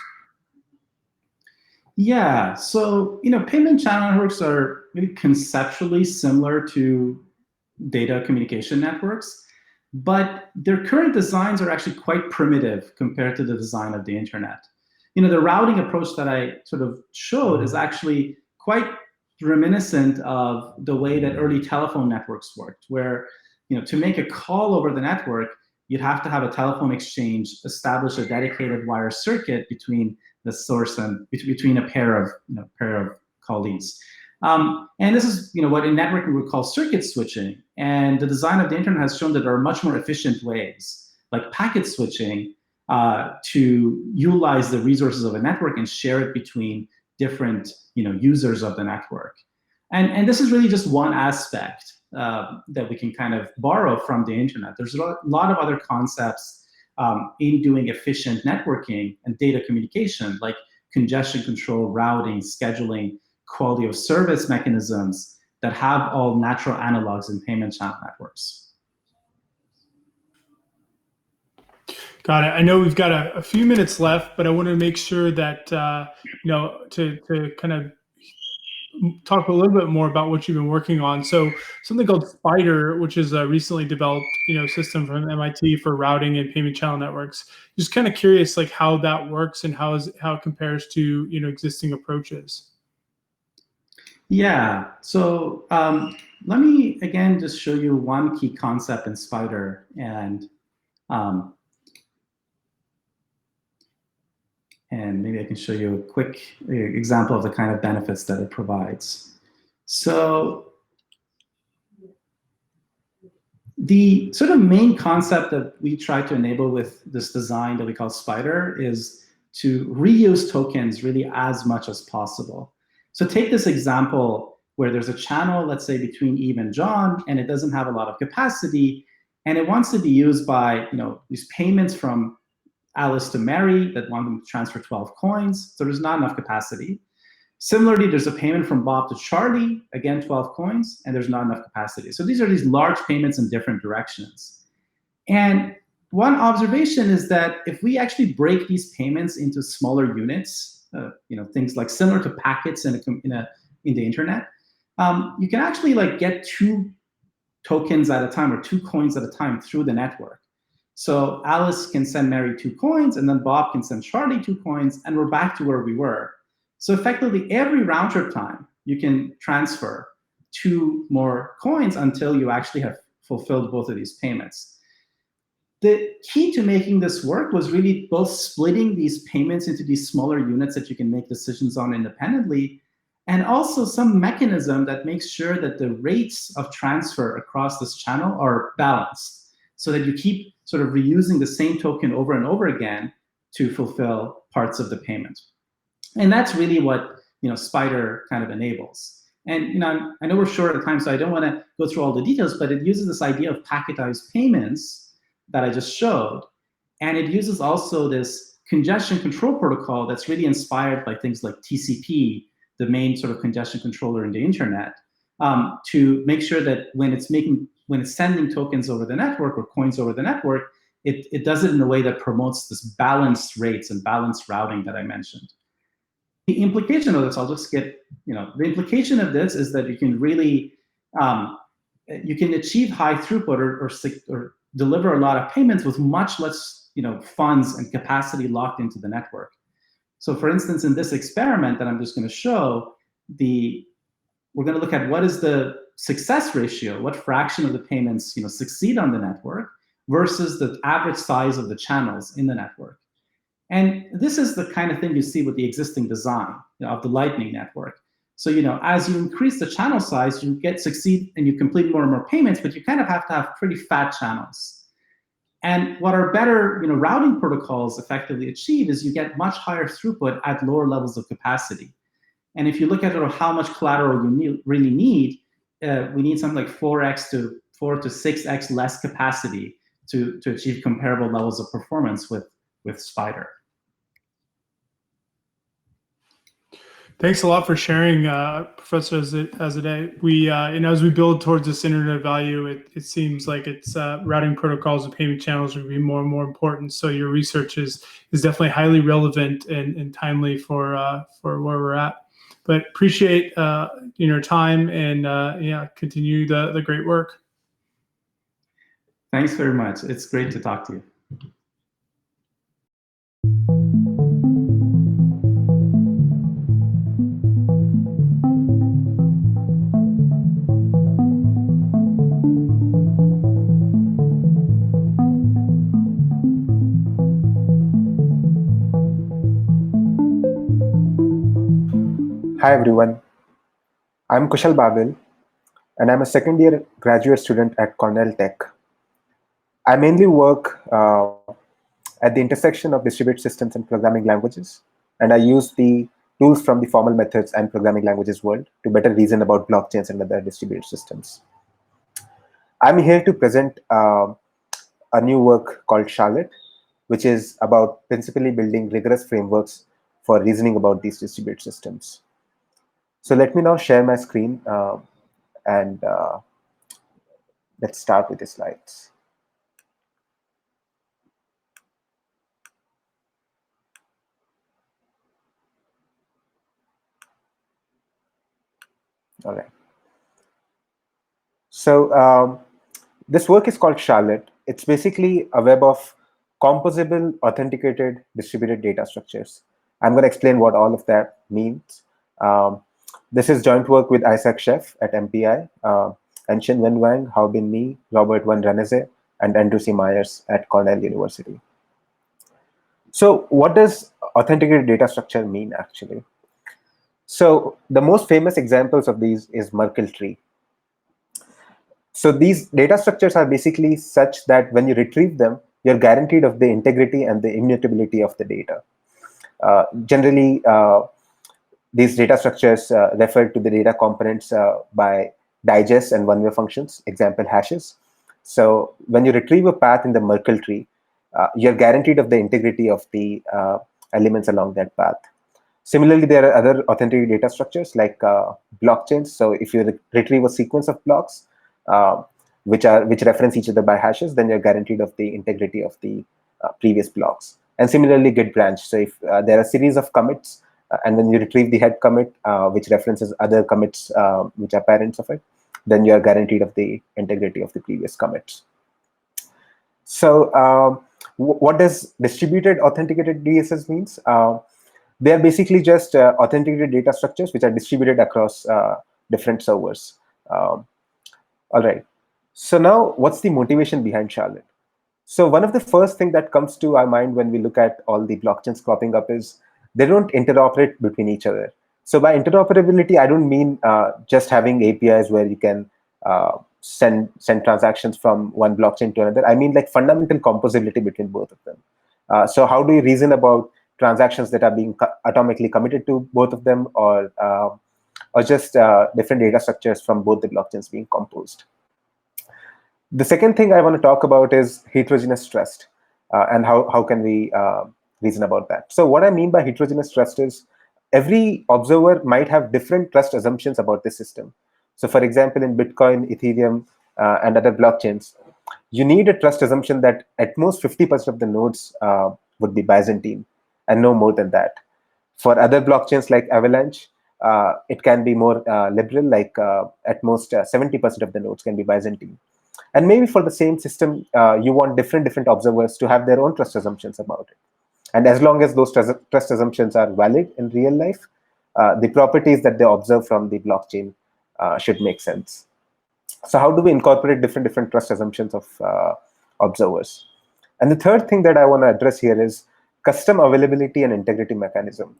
Yeah, so payment channel networks are really conceptually similar to data communication networks, but their current designs are actually quite primitive compared to the design of the internet. The routing approach that I sort of showed is actually quite reminiscent of the way that early telephone networks worked, where to make a call over the network, you'd have to have a telephone exchange, establish a dedicated wire circuit between the source and between a pair of callees. And this is what in networking we would call circuit switching. And the design of the internet has shown that there are much more efficient ways, like packet switching, to utilize the resources of a network and share it between different users of the network. And this is really just one aspect that we can kind of borrow from the internet. There's a lot of other concepts in doing efficient networking and data communication, like congestion control, routing, scheduling, quality of service mechanisms that have all natural analogs in payment channel networks. Got it. I know we've got a few minutes left, but I want to make sure that, to kind of talk a little bit more about what you've been working on. So something called Spider, which is a recently developed, system from MIT for routing and payment channel networks. Just kind of curious, like how that works and how it compares to, existing approaches. Yeah. So let me again just show you one key concept in Spider, and maybe I can show you a quick example of the kind of benefits that it provides. So the sort of main concept that we try to enable with this design that we call Spider is to reuse tokens really as much as possible. So take this example where there's a channel, let's say, between Eve and John, and it doesn't have a lot of capacity, and it wants to be used by these payments from Alice to Mary that want them to transfer 12 coins, so there's not enough capacity. Similarly, there's a payment from Bob to Charlie, again 12 coins, and there's not enough capacity. So these are these large payments in different directions. And one observation is that if we actually break these payments into smaller units, things like similar to packets in the internet, you can actually get 2 tokens at a time or 2 coins at a time through the network. So Alice can send Mary 2 coins, and then Bob can send Charlie 2 coins, and we're back to where we were. So effectively, every round trip time, you can transfer 2 more coins until you actually have fulfilled both of these payments. The key to making this work was really both splitting these payments into these smaller units that you can make decisions on independently, and also some mechanism that makes sure that the rates of transfer across this channel are balanced, so that you keep sort of reusing the same token over and over again to fulfill parts of the payment. And that's really what Spider kind of enables. And I know we're short of time, so I don't want to go through all the details, but it uses this idea of packetized payments that I just showed. And it uses also this congestion control protocol that's really inspired by things like TCP, the main sort of congestion controller in the internet, to make sure that when it's sending tokens over the network or coins over the network, it does it in a way that promotes this balanced rates and balanced routing that I mentioned. The implication of this, I'll just get, the implication of this is that you can really, you can achieve high throughput or deliver a lot of payments with much less, funds and capacity locked into the network. So for instance, in this experiment that I'm just going to show, we're going to look at what is the success ratio, what fraction of the payments succeed on the network versus the average size of the channels in the network. And this is the kind of thing you see with the existing design of the Lightning Network. So, as you increase the channel size, you succeed and you complete more and more payments, but you kind of have to have pretty fat channels. And what our better routing protocols effectively achieve is you get much higher throughput at lower levels of capacity. And if you look at how much collateral you really need, we need something like 4 to 6x less capacity to achieve comparable levels of performance with Spider. Thanks a lot for sharing, Professor Azadeh. As we build towards this internet value, it seems like it's routing protocols and payment channels will be more and more important. So your research is definitely highly relevant and timely for where we're at. But appreciate your time and continue the great work. Thanks very much. It's great to talk to you. Hi everyone, I'm Kushal Babil and I'm a second year graduate student at Cornell Tech. I mainly work at the intersection of distributed systems and programming languages, and I use the tools from the formal methods and programming languages world to better reason about blockchains and other distributed systems. I'm here to present a new work called Charlotte, which is about principally building rigorous frameworks for reasoning about these distributed systems. So let me now share my screen and let's start with the slides. All right. So this work is called Charlotte. It's basically a web of composable, authenticated, distributed data structures. I'm going to explain what all of that means. This is joint work with Isaac Sheff at MPI, Anshin Wen Wang, Haobin Ni, Robert Van Reneze, and Andrew C. Myers at Cornell University. So what does authenticated data structure mean, actually? So the most famous examples of these is Merkle tree. So these data structures are basically such that when you retrieve them, you're guaranteed of the integrity and the immutability of the data. Generally, these data structures refer to the data components by digest and one-way functions, example hashes. So when you retrieve a path in the Merkle tree, you're guaranteed of the integrity of the elements along that path. Similarly, there are other authenticated data structures like blockchains. So if you retrieve a sequence of blocks which reference each other by hashes, then you're guaranteed of the integrity of the previous blocks. And similarly, Git branch. So if there are a series of commits, and when you retrieve the head commit, which references other commits which are parents of it, then you are guaranteed of the integrity of the previous commits. So what does distributed authenticated DSS means? They are basically just authenticated data structures which are distributed across different servers. All right. So now, what's the motivation behind Charlotte? So one of the first things that comes to our mind when we look at all the blockchains cropping up is they don't interoperate between each other. So by interoperability, I don't mean just having APIs where you can send transactions from one blockchain to another. I mean like fundamental composability between both of them. So how do you reason about transactions that are being atomically committed to both of them, or just different data structures from both the blockchains being composed? The second thing I want to talk about is heterogeneous trust, and how can we reason about that. So what I mean by heterogeneous trust is every observer might have different trust assumptions about the system. So for example, in Bitcoin, Ethereum, and other blockchains, you need a trust assumption that at most 50% of the nodes would be Byzantine, and no more than that. For other blockchains like Avalanche, it can be more liberal, like at most 70% of the nodes can be Byzantine. And maybe for the same system, you want different observers to have their own trust assumptions about it. And as long as those trust assumptions are valid in real life, the properties that they observe from the blockchain should make sense. So how do we incorporate different trust assumptions of observers? And the third thing that I want to address here is custom availability and integrity mechanism.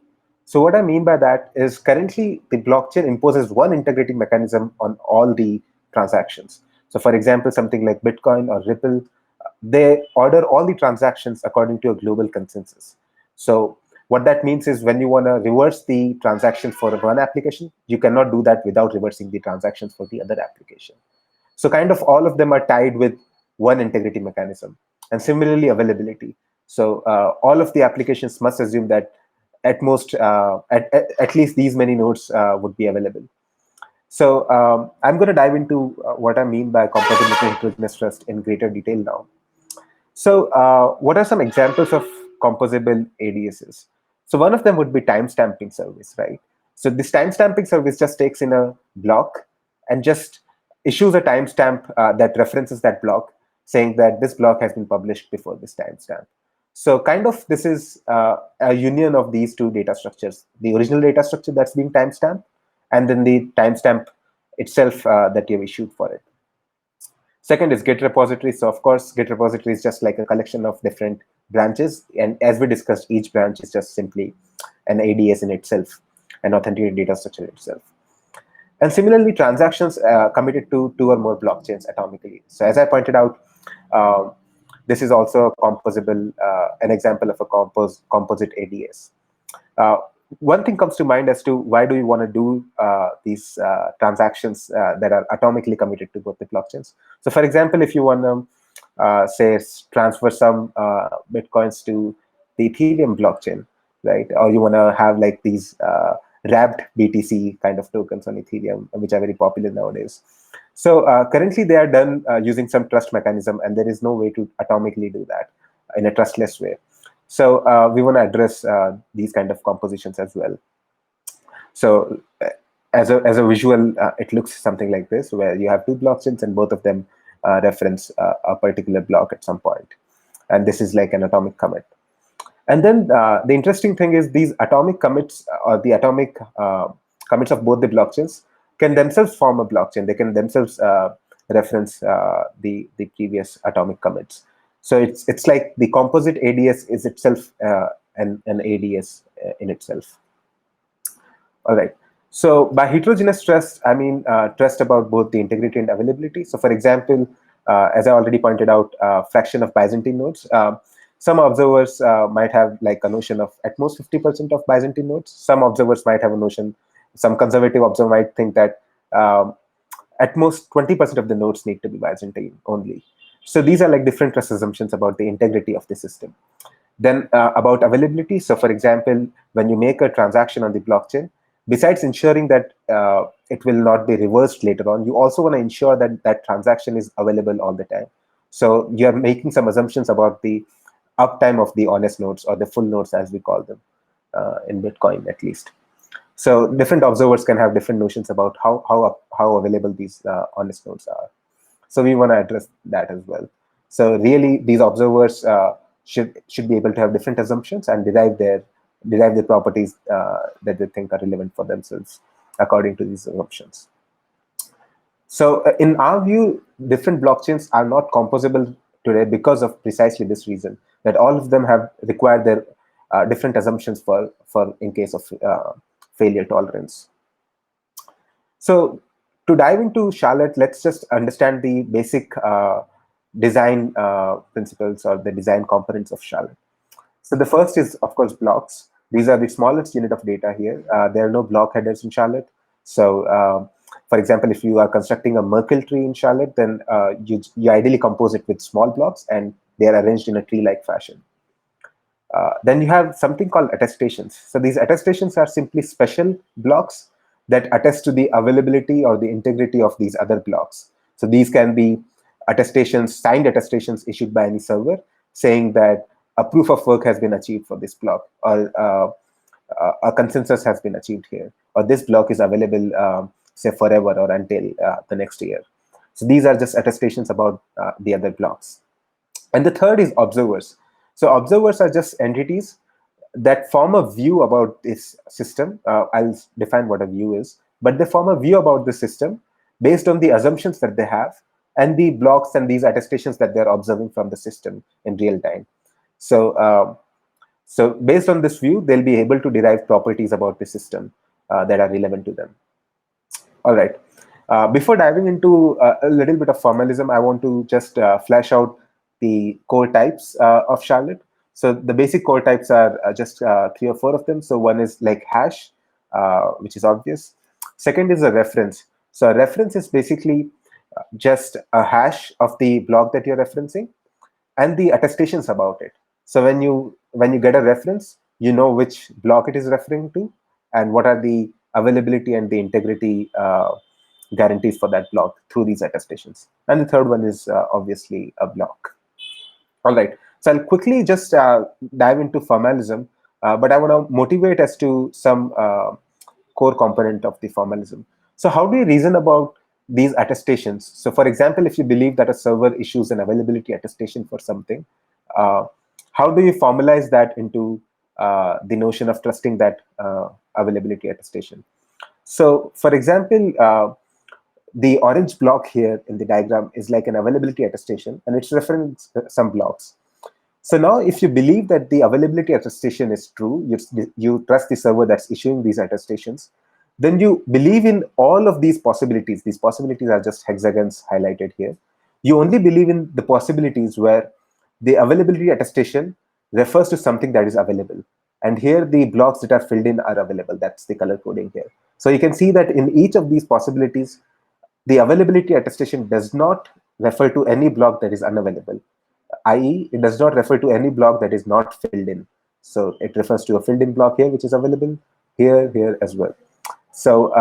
So what I mean by that is currently the blockchain imposes one integrity mechanism on all the transactions. So for example, something like Bitcoin or Ripple, they order all the transactions according to a global consensus. So what that means is when you want to reverse the transaction for one application, you cannot do that without reversing the transactions for the other application. So kind of all of them are tied with one integrity mechanism. And similarly, availability. So all of the applications must assume that at most, at least these many nodes would be available. So I'm going to dive into what I mean by composability and heterogeneous trust in greater detail now. So what are some examples of composable ADSs? So one of them would be timestamping service, right? So this timestamping service just takes in a block and just issues a timestamp that references that block, saying that this block has been published before this timestamp. So kind of this is a union of these two data structures, the original data structure that's being timestamped, and then the timestamp itself that you've issued for it. Second is Git repository. So of course, Git repository is just like a collection of different branches. And as we discussed, each branch is just simply an ADS in itself, an authenticated data structure itself. And similarly, transactions committed to two or more blockchains atomically. So as I pointed out, this is also a composable, an example of a composite ADS. One thing comes to mind as to why do you want to do these transactions that are atomically committed to both the blockchains. So for example, if you want to, say, transfer some Bitcoins to the Ethereum blockchain, right? Or you want to have like these wrapped BTC kind of tokens on Ethereum, which are very popular nowadays. So currently they are done using some trust mechanism, and there is no way to atomically do that in a trustless way. So we want to address these kind of compositions as well. So as a visual, it looks something like this, where you have two blockchains and both of them reference a particular block at some point. And this is like an atomic commit. And then the interesting thing is these atomic commits, or the atomic commits of both the blockchains, can themselves form a blockchain. They can themselves reference the previous atomic commits. So it's like the composite ADS is itself an ADS in itself. All right. So by heterogeneous trust, I mean trust about both the integrity and availability. So for example, as I already pointed out, fraction of Byzantine nodes. Some observers might have like a notion of at most 50% of Byzantine nodes. Some observers might have a notion, some conservative observer might think that at most 20% of the nodes need to be Byzantine only. So these are like different trust assumptions about the integrity of the system. Then about availability. So for example, when you make a transaction on the blockchain, besides ensuring that it will not be reversed later on, you also want to ensure that that transaction is available all the time. So you're making some assumptions about the uptime of the honest nodes, or the full nodes as we call them in Bitcoin at least. So different observers can have different notions about how available these honest nodes are. So we want to address that as well. So really, these observers should be able to have different assumptions and derive the properties that they think are relevant for themselves according to these assumptions. So in our view, different blockchains are not composable today because of precisely this reason, that all of them have required their different assumptions for in case of failure tolerance. So to dive into Charlotte, let's just understand the basic design principles or the design components of Charlotte. So the first is, of course, blocks. These are the smallest unit of data here. There are no block headers in Charlotte. So for example, if you are constructing a Merkle tree in Charlotte, then you ideally compose it with small blocks, and they are arranged in a tree-like fashion. Then you have something called attestations. So these attestations are simply special blocks that attest to the availability or the integrity of these other blocks. So these can be attestations, signed attestations issued by any server, saying that a proof of work has been achieved for this block, or a consensus has been achieved here, or this block is available, say, forever or until the next year. So these are just attestations about the other blocks. And the third is observers. So observers are just entities that form a view about this system. I'll define what a view is, but they form a view about the system based on the assumptions that they have and the blocks and these attestations that they're observing from the system in real time. So So based on this view, they'll be able to derive properties about the system that are relevant to them. All right. Before diving into a little bit of formalism, I want to just flesh out the core types of Charlotte. So the basic core types are just 3 or 4 of them. So one is like hash, which is obvious. Second is a reference. So a reference is basically just a hash of the block that you're referencing and the attestations about it. So when you get a reference, you know which block it is referring to and what are the availability and the integrity guarantees for that block through these attestations. And the third one is obviously a block. All right. So I'll quickly just dive into formalism, but I want to motivate us to some core component of the formalism. So how do you reason about these attestations? So for example, if you believe that a server issues an availability attestation for something, how do you formalize that into the notion of trusting that availability attestation? So for example, the orange block here in the diagram is like an availability attestation, and it's referring some blocks. So now if you believe that the availability attestation is true, you trust the server that's issuing these attestations, then you believe in all of these possibilities. These possibilities are just hexagons highlighted here. You only believe in the possibilities where the availability attestation refers to something that is available. And here the blocks that are filled in are available. That's the color coding here. So you can see that in each of these possibilities, the availability attestation does not refer to any block that is unavailable, i.e., it does not refer to any block that is not filled in. So it refers to a filled in block here, which is available, here as well. So,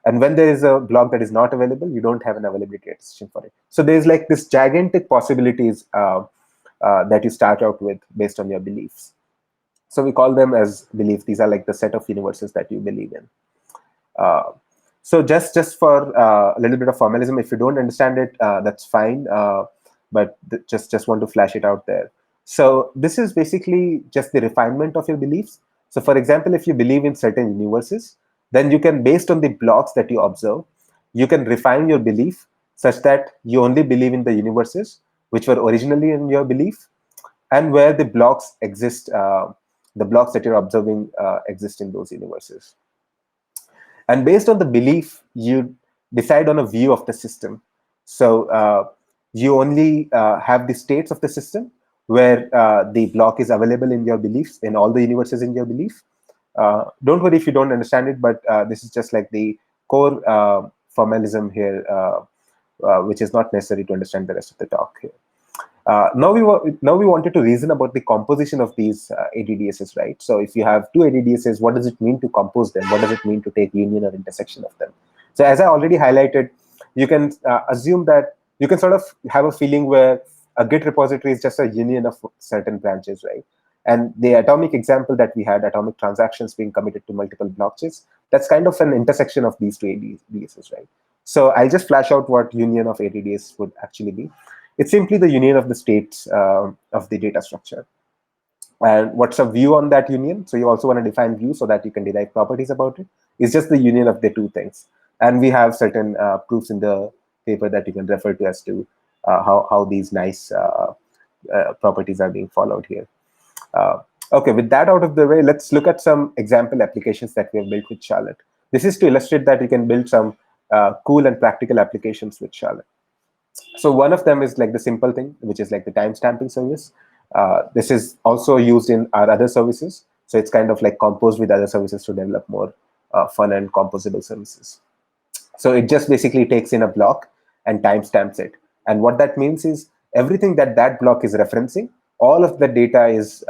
and when there is a block that is not available, you don't have an availability attestation for it. So there's like this gigantic possibilities that you start out with based on your beliefs. So we call them as beliefs. These are like the set of universes that you believe in. So just for a little bit of formalism, if you don't understand it, that's fine. But just want to flash it out there. So this is basically just the refinement of your beliefs. So for example, if you believe in certain universes, then you can, based on the blocks that you observe, you can refine your belief such that you only believe in the universes which were originally in your belief and where the blocks exist, the blocks that you're observing exist in those universes. And based on the belief, you decide on a view of the system. So you only have the states of the system where the block is available in your beliefs, in all the universes in your belief. Don't worry if you don't understand it, but this is just like the core formalism here, which is not necessary to understand the rest of the talk here. Now we wanted to reason about the composition of these ADDSs, right? So if you have two ADDSs, what does it mean to compose them? What does it mean to take union or intersection of them? So as I already highlighted, you can assume that you can sort of have a feeling where a Git repository is just a union of certain branches, right? And the atomic example that we had, atomic transactions being committed to multiple blockchains, that's kind of an intersection of these two ADDSs, right? So I'll just flash out what union of ADDS would actually be. It's simply the union of the states of the data structure. And what's a view on that union? So you also want to define view so that you can derive properties about it. It's just the union of the two things. And we have certain proofs in the paper that you can refer to as to how these nice properties are being followed here. Okay, with that out of the way, let's look at some example applications that we have built with Charlotte. This is to illustrate that you can build some cool and practical applications with Charlotte. So one of them is like the simple thing, which is like the timestamping service. This is also used in our other services. So it's kind of like composed with other services to develop more fun and composable services. So it just basically takes in a block and timestamps it. And what that means is everything that that block is referencing, all of the data is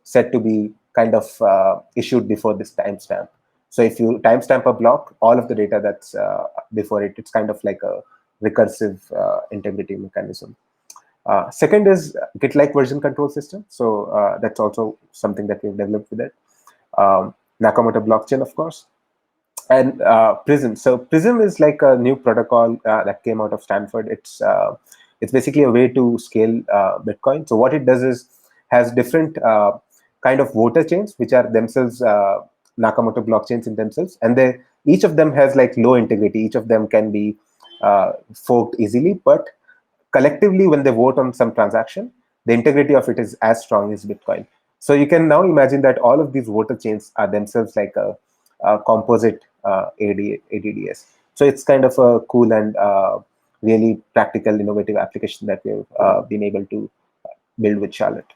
set to be kind of issued before this timestamp. So if you timestamp a block, all of the data that's before it, it's kind of like a recursive integrity mechanism. Second is Git-like version control system. So that's also something that we've developed with it. Nakamoto blockchain, of course. And Prism. So Prism is like a new protocol that came out of Stanford. It's basically a way to scale Bitcoin. So what it does is has different kind of voter chains, which are themselves Nakamoto blockchains in themselves. And each of them has like low integrity. Each of them can be forked easily, but collectively when they vote on some transaction, the integrity of it is as strong as Bitcoin. So you can now imagine that all of these voter chains are themselves like a composite ADDS. So it's kind of a cool and really practical, innovative application that we've been able to build with Charlotte.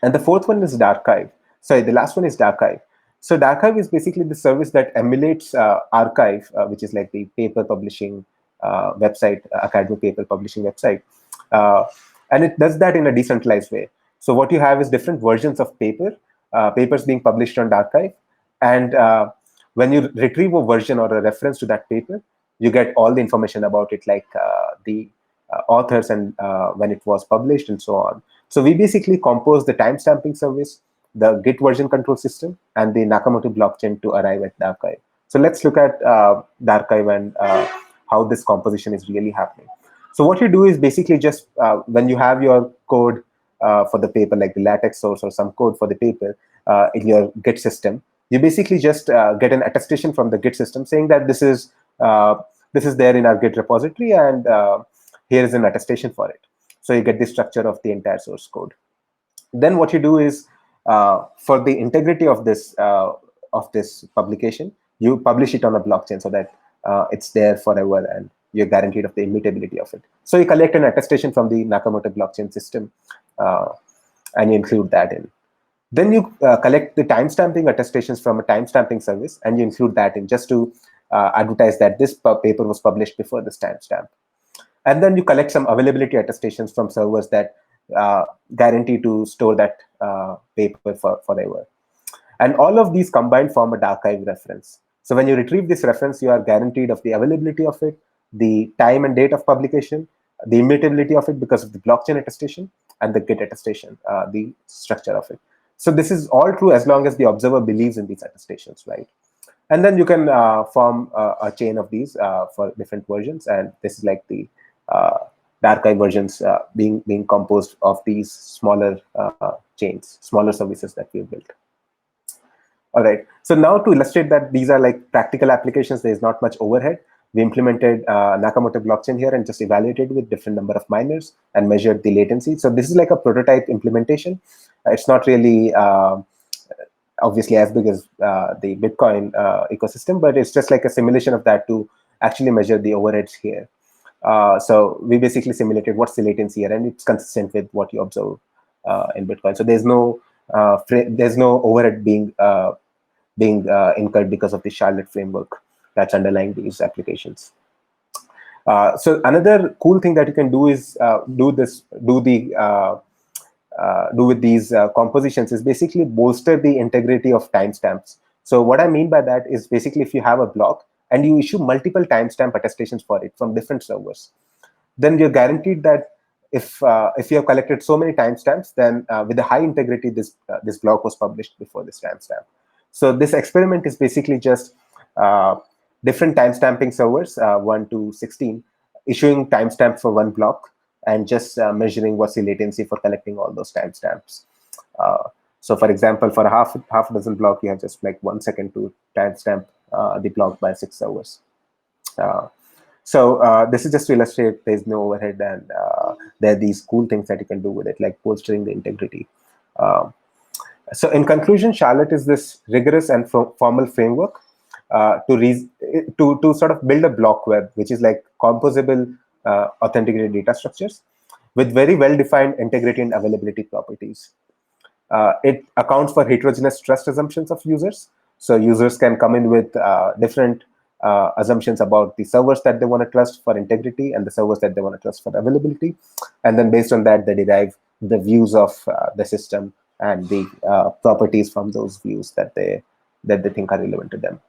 And the fourth one is Darkive. Sorry, the last one is Darkive. So Darkive is basically the service that emulates Archive, which is like the paper publishing website, academic paper publishing website. And it does that in a decentralized way. So what you have is different versions of papers being published on Darkive. And when you retrieve a version or a reference to that paper, you get all the information about it, like the authors and when it was published and so on. So we basically compose the timestamping service, the Git version control system, and the Nakamoto blockchain to arrive at Darkive. So let's look at Darkive and how this composition is really happening. So what you do is basically just when you have your code for the paper, like the LaTeX source or some code for the paper in your Git system, you basically just get an attestation from the Git system saying that this is there in our Git repository, and here is an attestation for it. So you get the structure of the entire source code. Then what you do is, for the integrity of this publication, you publish it on a blockchain so that it's there forever and you're guaranteed of the immutability of it. So you collect an attestation from the Nakamoto blockchain system and you include that in. Then you collect the timestamping attestations from a timestamping service and you include that in, just to advertise that this paper was published before this timestamp. And then you collect some availability attestations from servers that guarantee to store that paper forever. And all of these combined form a Darkive reference. So when you retrieve this reference, you are guaranteed of the availability of it, the time and date of publication, the immutability of it because of the blockchain attestation, and the Git attestation, the structure of it. So this is all true as long as the observer believes in these attestations, right? And then you can form a chain of these for different versions. And this is like the Darkive versions being composed of these smaller chains, smaller services that we've built. All right. So now to illustrate that these are like practical applications, there is not much overhead. We implemented Nakamoto blockchain here and just evaluated with different number of miners and measured the latency. So this is like a prototype implementation. It's not really obviously as big as the Bitcoin ecosystem, but it's just like a simulation of that to actually measure the overheads here. So we basically simulated what's the latency here, and it's consistent with what you observe in Bitcoin. So there's no overhead being incurred because of the Charlotte framework that's underlying these applications. So another cool thing that you can do is do with these compositions is basically bolster the integrity of timestamps. So what I mean by that is basically if you have a block and you issue multiple timestamp attestations for it from different servers, then you're guaranteed that if you have collected so many timestamps, then with a high integrity, this block was published before this timestamp. So this experiment is basically just different timestamping servers, 1 to 16, issuing timestamp for one block and just measuring what's the latency for collecting all those timestamps. So for example, for a half a dozen block, you have just like 1 second to timestamp the block by 6 servers. So this is just to illustrate there's no overhead, and there are these cool things that you can do with it, like bolstering the integrity. So in conclusion, Charlotte is this rigorous and formal framework to sort of build a block web, which is like composable authenticated data structures with very well-defined integrity and availability properties. It accounts for heterogeneous trust assumptions of users. So users can come in with different assumptions about the servers that they want to trust for integrity and the servers that they want to trust for availability. And then based on that, they derive the views of the system and the properties from those views that they think are relevant to them.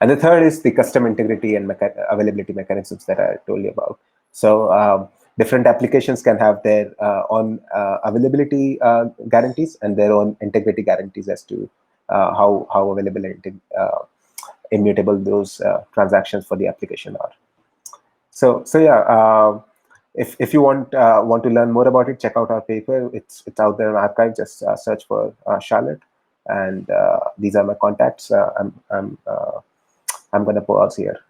And the third is the custom integrity and availability mechanisms that I told you about. So different applications can have their own availability guarantees and their own integrity guarantees as to how available and immutable those transactions for the application are. So yeah, if you want to learn more about it, check out our paper. It's out there in archive. Just search for Charlotte, and these are my contacts. I'm going to pause here.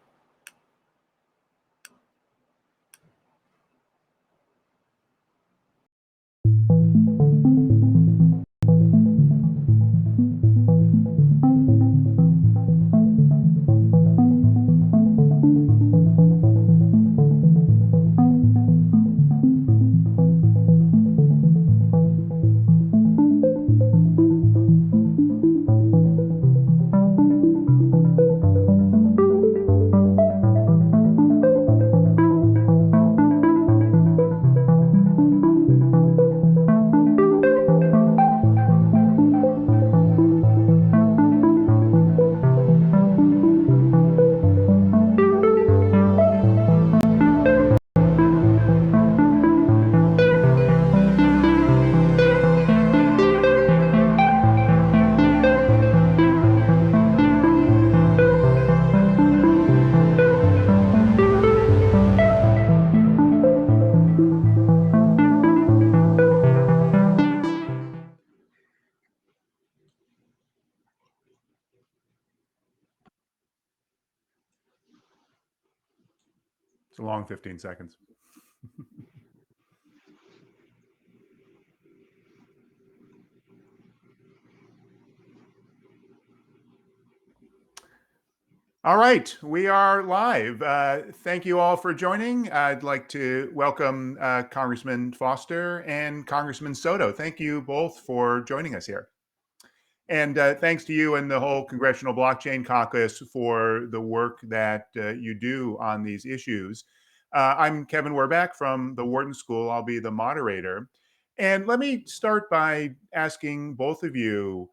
It's a long 15 seconds. All right, we are live. Thank you all for joining. I'd like to welcome Congressman Foster and Congressman Soto. Thank you both for joining us here. And thanks to you and the whole Congressional Blockchain Caucus for the work that you do on these issues. I'm Kevin Werbeck from the Wharton School. I'll be the moderator. And let me start by asking both of you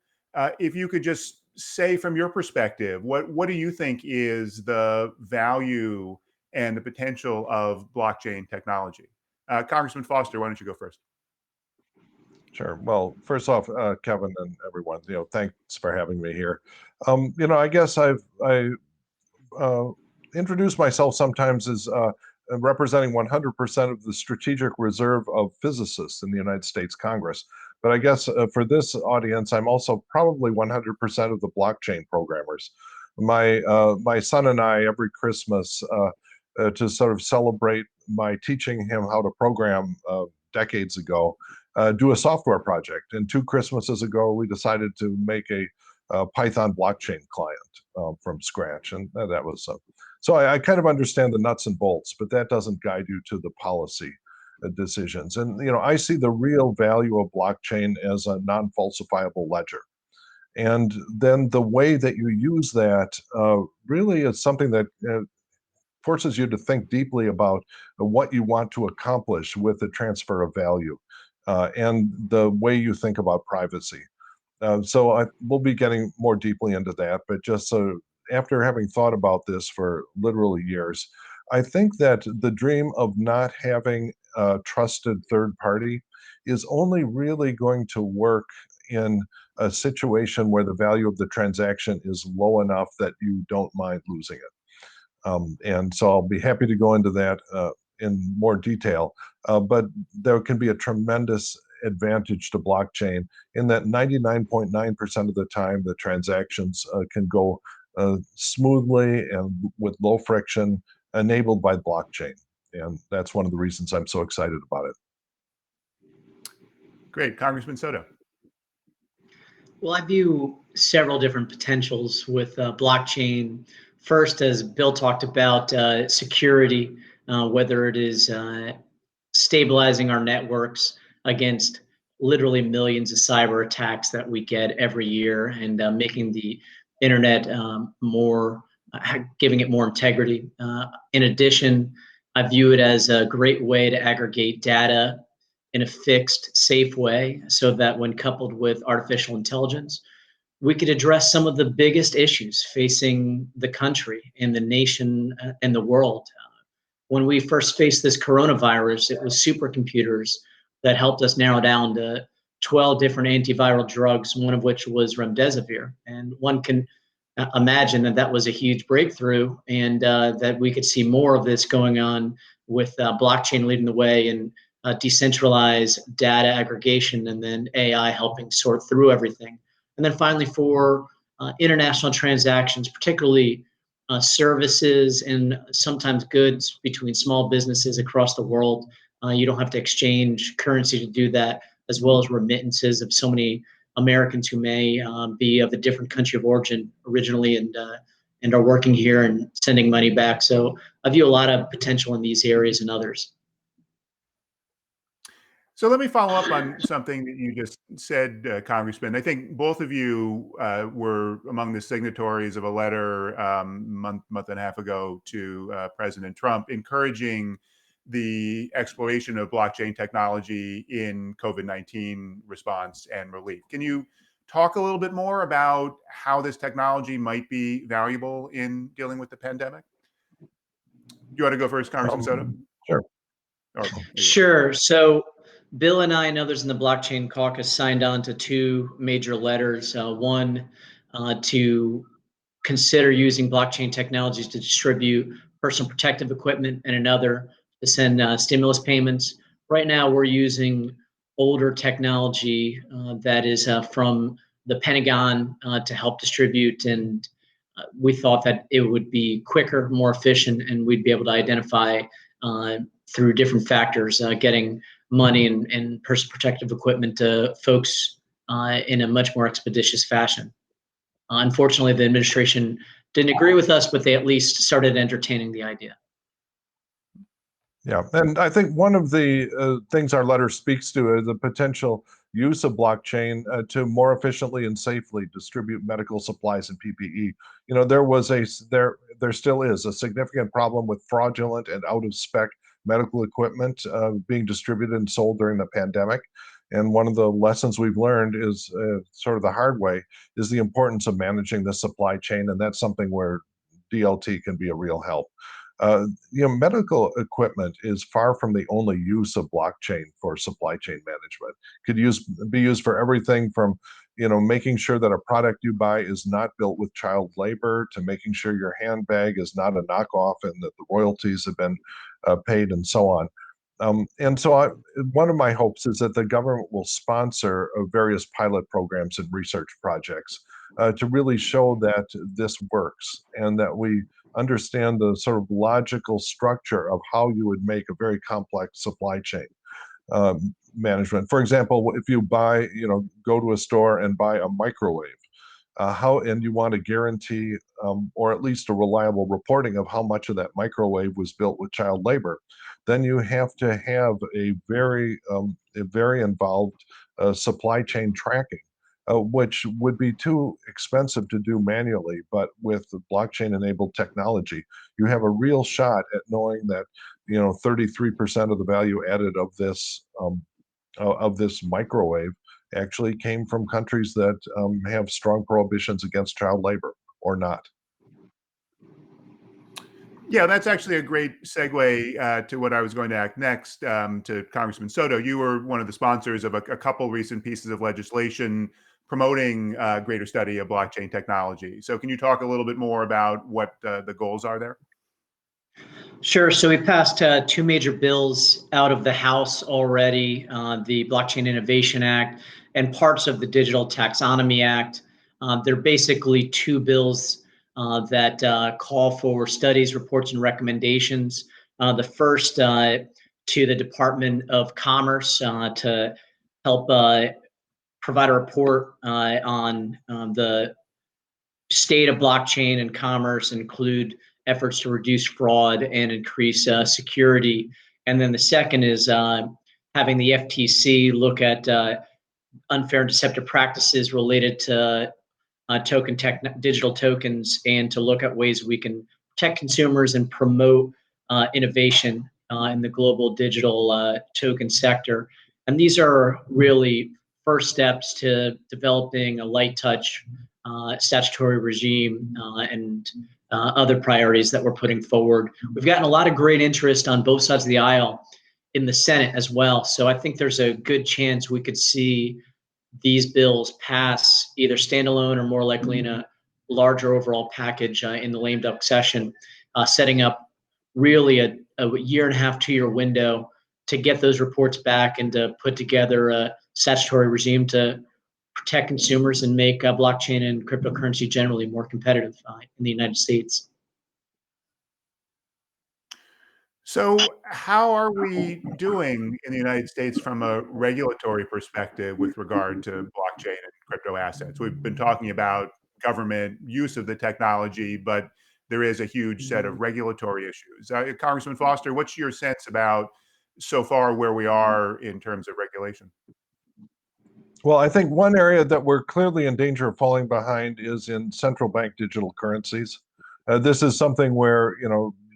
if you could just say from your perspective, what do you think is the value and the potential of blockchain technology? Congressman Foster, why don't you go first? Sure. Well, first off, Kevin and everyone, thanks for having me here. I guess I introduce myself sometimes as representing 100% of the strategic reserve of physicists in the United States Congress. But I guess for this audience, I'm also probably 100% of the blockchain programmers. My son and I, every Christmas, to sort of celebrate my teaching him how to program decades ago, do a software project. And 2 Christmases ago, we decided to make a Python blockchain client from scratch. And that was so I kind of understand the nuts and bolts, but that doesn't guide you to the policy decisions. And, I see the real value of blockchain as a non-falsifiable ledger. And then the way that you use that really is something that forces you to think deeply about what you want to accomplish with the transfer of value and the way you think about privacy. So we'll be getting more deeply into that, but just so after having thought about this for literally years, I think that the dream of not having a trusted third party is only really going to work in a situation where the value of the transaction is low enough that you don't mind losing it. And so I'll be happy to go into that in more detail, but there can be a tremendous advantage to blockchain in that 99.9% of the time the transactions can go smoothly and with low friction, enabled by blockchain. And that's one of the reasons I'm so excited about it. Great. Congressman Soto. Well, I view several different potentials with blockchain. First, as Bill talked about, security, whether it is stabilizing our networks against literally millions of cyber attacks that we get every year, and making the internet giving it more integrity. In addition, I view it as a great way to aggregate data in a fixed, safe way, so that when coupled with artificial intelligence, we could address some of the biggest issues facing the country and the nation and the world. When we first faced this coronavirus, it was supercomputers that helped us narrow down to 12 different antiviral drugs, one of which was remdesivir. And one can imagine that that was a huge breakthrough, and that we could see more of this going on with blockchain leading the way, and decentralized data aggregation, and then AI helping sort through everything. And then finally, for international transactions, particularly services and sometimes goods between small businesses across the world, you don't have to exchange currency to do that, as well as remittances of so many Americans who may be of a different country of origin originally, and are working here and sending money back. So I view a lot of potential in these areas and others. So let me follow up on something that you just said, Congressman. I think both of you were among the signatories of a letter month and a half ago to President Trump, encouraging the exploration of blockchain technology in COVID-19 response and relief. Can you talk a little bit more about how this technology might be valuable in dealing with the pandemic? Do you want to go first, Congressman Soto? Sure. Sure. So Bill and I and others in the Blockchain Caucus signed on to 2 major letters. One to consider using blockchain technologies to distribute personal protective equipment, and another to send stimulus payments. Right now, we're using older technology that is from the Pentagon to help distribute and we thought that it would be quicker, more efficient, and we'd be able to identify through different factors, getting money and personal protective equipment to folks in a much more expeditious fashion. Unfortunately, the administration didn't agree with us, but they at least started entertaining the idea. Yeah, and I think one of the things our letter speaks to is the potential use of blockchain to more efficiently and safely distribute medical supplies and PPE. You know, there still is a significant problem with fraudulent and out of spec medical equipment being distributed and sold during the pandemic. And one of the lessons we've learned is sort of the hard way is the importance of managing the supply chain, and that's something where DLT can be a real help. Medical equipment is far from the only use of blockchain for supply chain management. Could be used for everything from, making sure that a product you buy is not built with child labor, to making sure your handbag is not a knockoff and that the royalties have been paid, and so on. One of my hopes is that the government will sponsor various pilot programs and research projects to really show that this works, and that we understand the sort of logical structure of how you would make a very complex supply chain management. For example, if you go to a store and buy a microwave, and you want to guarantee or at least a reliable reporting of how much of that microwave was built with child labor, then you have to have a very involved supply chain tracking, which would be too expensive to do manually. But with the blockchain-enabled technology, you have a real shot at knowing that 33% of the value added of this microwave actually came from countries that have strong prohibitions against child labor or not. Yeah, that's actually a great segue to what I was going to ask next, to Congressman Soto. You were one of the sponsors of a couple recent pieces of legislation promoting greater study of blockchain technology. So can you talk a little bit more about what the goals are there? Sure. So we passed two major bills out of the House already, the Blockchain Innovation Act and parts of the Digital Taxonomy Act. They're basically two bills that call for studies, reports, and recommendations. The first to the Department of Commerce to help provide a report on the state of blockchain and commerce, include efforts to reduce fraud and increase security. And then the second is having the FTC look at unfair and deceptive practices related to digital tokens, and to look at ways we can protect consumers and promote innovation in the global digital token sector. And these are really first steps to developing a light touch statutory regime and other priorities that we're putting forward. We've gotten a lot of great interest on both sides of the aisle in the Senate as well. So I think there's a good chance we could see these bills pass either standalone or more likely in a larger overall package in the lame duck session, setting up really a year and a half, 2-year window to get those reports back and to put together a statutory regime to protect consumers and make blockchain and cryptocurrency generally more competitive in the United States. So how are we doing in the United States from a regulatory perspective with regard to blockchain and crypto assets? We've been talking about government use of the technology, but there is a huge set of regulatory issues. Congressman Foster, what's your sense about so far where we are in terms of regulation? Well, I think one area that we're clearly in danger of falling behind is in central bank digital currencies. This is something where,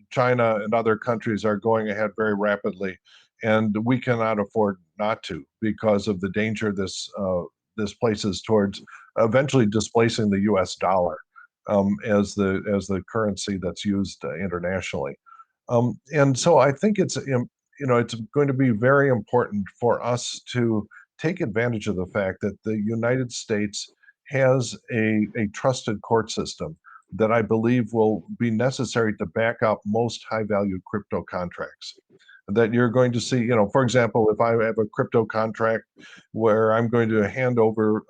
China and other countries are going ahead very rapidly, and we cannot afford not to, because of the danger this places towards eventually displacing the U.S. dollar as the currency that's used internationally. And so I think it's going to be very important for us to take advantage of the fact that the United States has a trusted court system that I believe will be necessary to back up most high-value crypto contracts. That you're going to see, for example, if I have a crypto contract where I'm going to hand over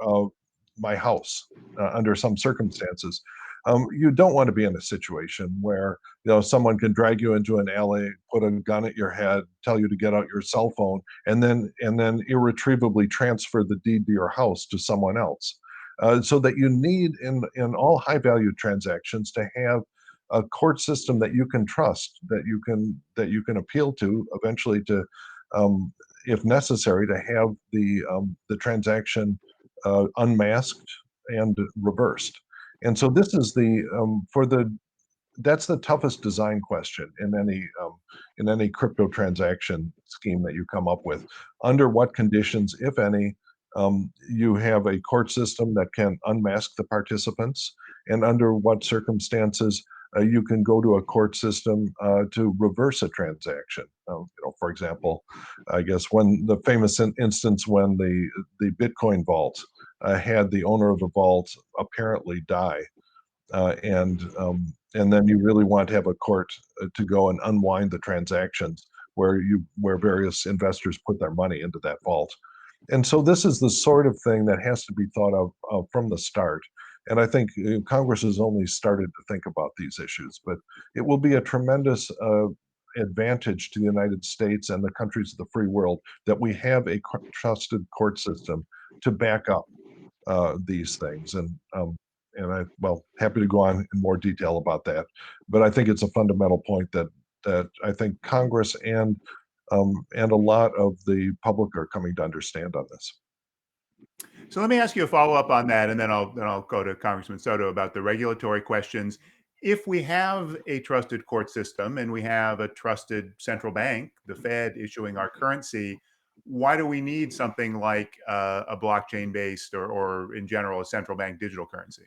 my house under some circumstances, You don't want to be in a situation where someone can drag you into an alley, put a gun at your head, tell you to get out your cell phone, and then irretrievably transfer the deed to your house to someone else. So that you need in all high value transactions to have a court system that you can trust, that you can appeal to eventually to, if necessary, to have the transaction unmasked and reversed. And so this is that's the toughest design question in any crypto transaction scheme that you come up with. Under what conditions, if any, you have a court system that can unmask the participants, and under what circumstances you can go to a court system to reverse a transaction. For example, I guess when the famous instance when the Bitcoin vault had the owner of the vault apparently die, and then you really want to have a court to go and unwind the transactions where various investors put their money into that vault. And so this is the sort of thing that has to be thought of from the start. And I think Congress has only started to think about these issues, but it will be a tremendous advantage to the United States and the countries of the free world that we have a trusted court system to back up these things. And happy to go on in more detail about that. But I think it's a fundamental point that I think Congress and a lot of the public are coming to understand on this. So let me ask you a follow-up on that, and then I'll go to Congressman Soto about the regulatory questions. If we have a trusted court system and we have a trusted central bank, the Fed, issuing our currency, why do we need something like a blockchain-based or in general a central bank digital currency?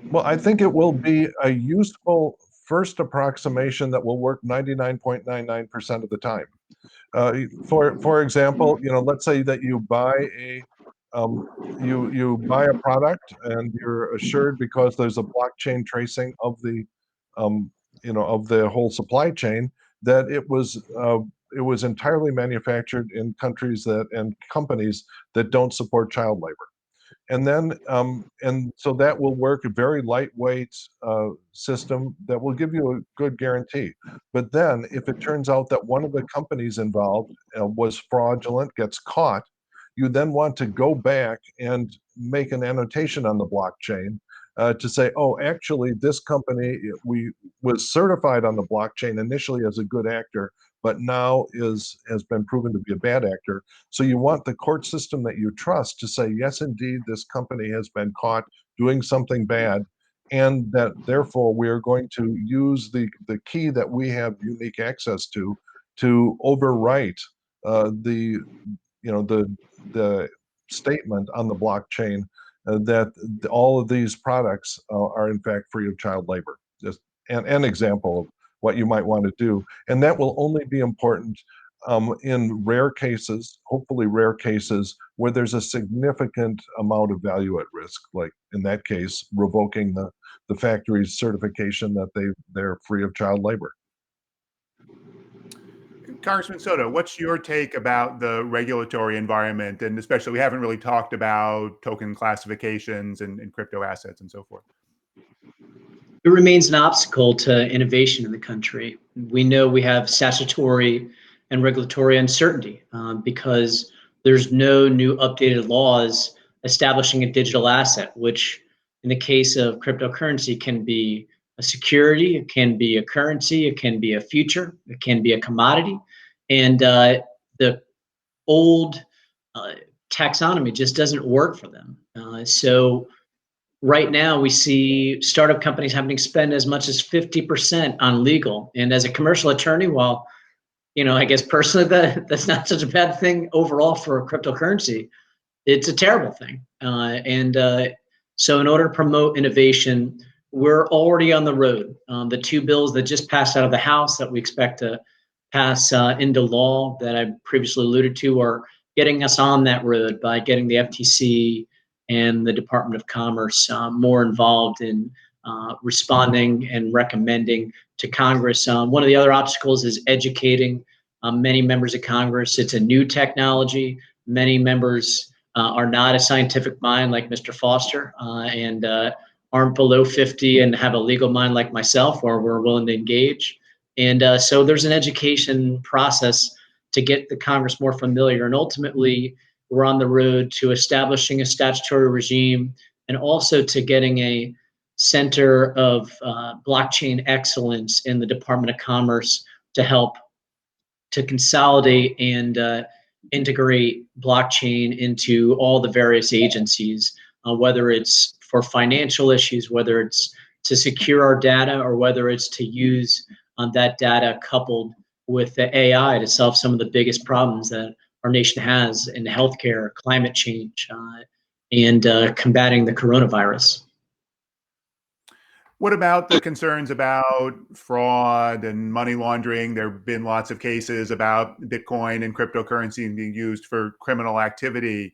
Well, I think it will be a useful first approximation that will work 99.99% of the time. For example, let's say that you buy you buy a product and you're assured, because there's a blockchain tracing of the of the whole supply chain, that it was entirely manufactured in countries and companies that don't support child labor. And then, and so that will work, a very lightweight system that will give you a good guarantee. But then if it turns out that one of the companies involved was fraudulent, gets caught, you then want to go back and make an annotation on the blockchain to say, oh, actually this company was certified on the blockchain initially as a good actor, but now has been proven to be a bad actor. So you want the court system that you trust to say, yes, indeed, this company has been caught doing something bad, and that therefore we are going to use the key that we have unique access to overwrite the statement on the blockchain that all of these products are in fact free of child labor. Just an example of what you might want to do. And that will only be important in rare cases, hopefully rare cases, where there's a significant amount of value at risk, like in that case, revoking the factory's certification that they're free of child labor. Congressman Soto, what's your take about the regulatory environment? And especially, we haven't really talked about token classifications and crypto assets and so forth. It remains an obstacle to innovation in the country. We know we have statutory and regulatory uncertainty because there's no new updated laws establishing a digital asset, which in the case of cryptocurrency can be a security, it can be a currency, it can be a future, it can be a commodity. And the old taxonomy just doesn't work for them. So right now we see startup companies having to spend as much as 50% on legal. And as a commercial attorney, while I guess personally that's not such a bad thing overall for a cryptocurrency, it's a terrible thing. So in order to promote innovation, we're already on the road. The two bills that just passed out of the House that we expect to pass into law that I previously alluded to are getting us on that road by getting the FTC and the Department of Commerce more involved in responding and recommending to Congress. One of the other obstacles is educating many members of Congress. It's a new technology. Many members are not a scientific mind like Mr. Foster and aren't below 50 and have a legal mind like myself, or we're willing to engage. And so there's an education process to get the Congress more familiar. And ultimately, we're on the road to establishing a statutory regime and also to getting a center of blockchain excellence in the Department of Commerce to help to consolidate and integrate blockchain into all the various agencies, whether it's for financial issues, whether it's to secure our data, or whether it's to use that data coupled with the AI to solve some of the biggest problems that our nation has in healthcare, climate change, and combating the coronavirus. What about the concerns about fraud and money laundering? There have been lots of cases about Bitcoin and cryptocurrency being used for criminal activity.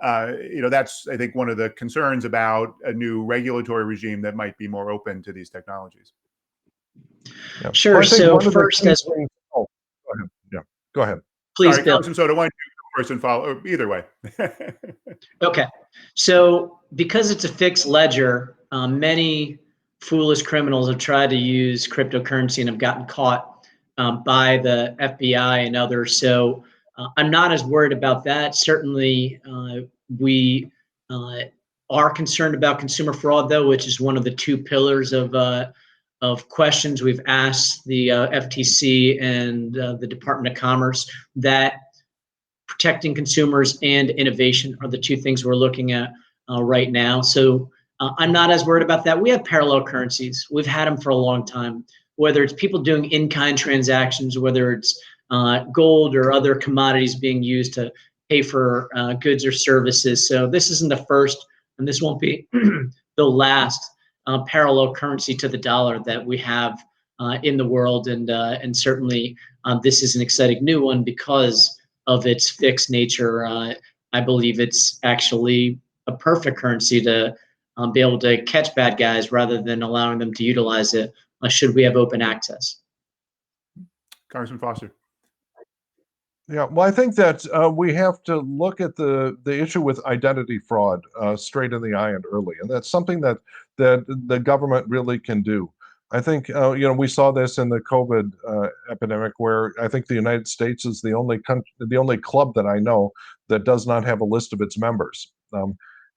That's, I think, one of the concerns about a new regulatory regime that might be more open to these technologies. Yeah. Sure. Well, So first, go ahead. Yeah, go ahead. Please, Sorry, Bill. Congressman Soto, why don't you go first and follow, or either way. Okay. So because it's a fixed ledger, many foolish criminals have tried to use cryptocurrency and have gotten caught by the FBI and others. So I'm not as worried about that. Certainly, we are concerned about consumer fraud, though, which is one of the two pillars of questions we've asked the FTC and the Department of Commerce. That protecting consumers and innovation are the two things we're looking at right now. So I'm not as worried about that. We have parallel currencies. We've had them for a long time, whether it's people doing in-kind transactions, whether it's gold or other commodities being used to pay for goods or services. So this isn't the first, and this won't be the last parallel currency to the dollar that we have in the world. And certainly this is an exciting new one because of its fixed nature. I believe it's actually a perfect currency to be able to catch bad guys rather than allowing them to utilize it should we have open access. Congressman Foster. Yeah, well, I think that we have to look at the issue with identity fraud straight in the eye and early, and that's something that the government really can do. I think we saw this in the COVID epidemic, where I think the United States is the only country, the only club that I know that does not have a list of its members.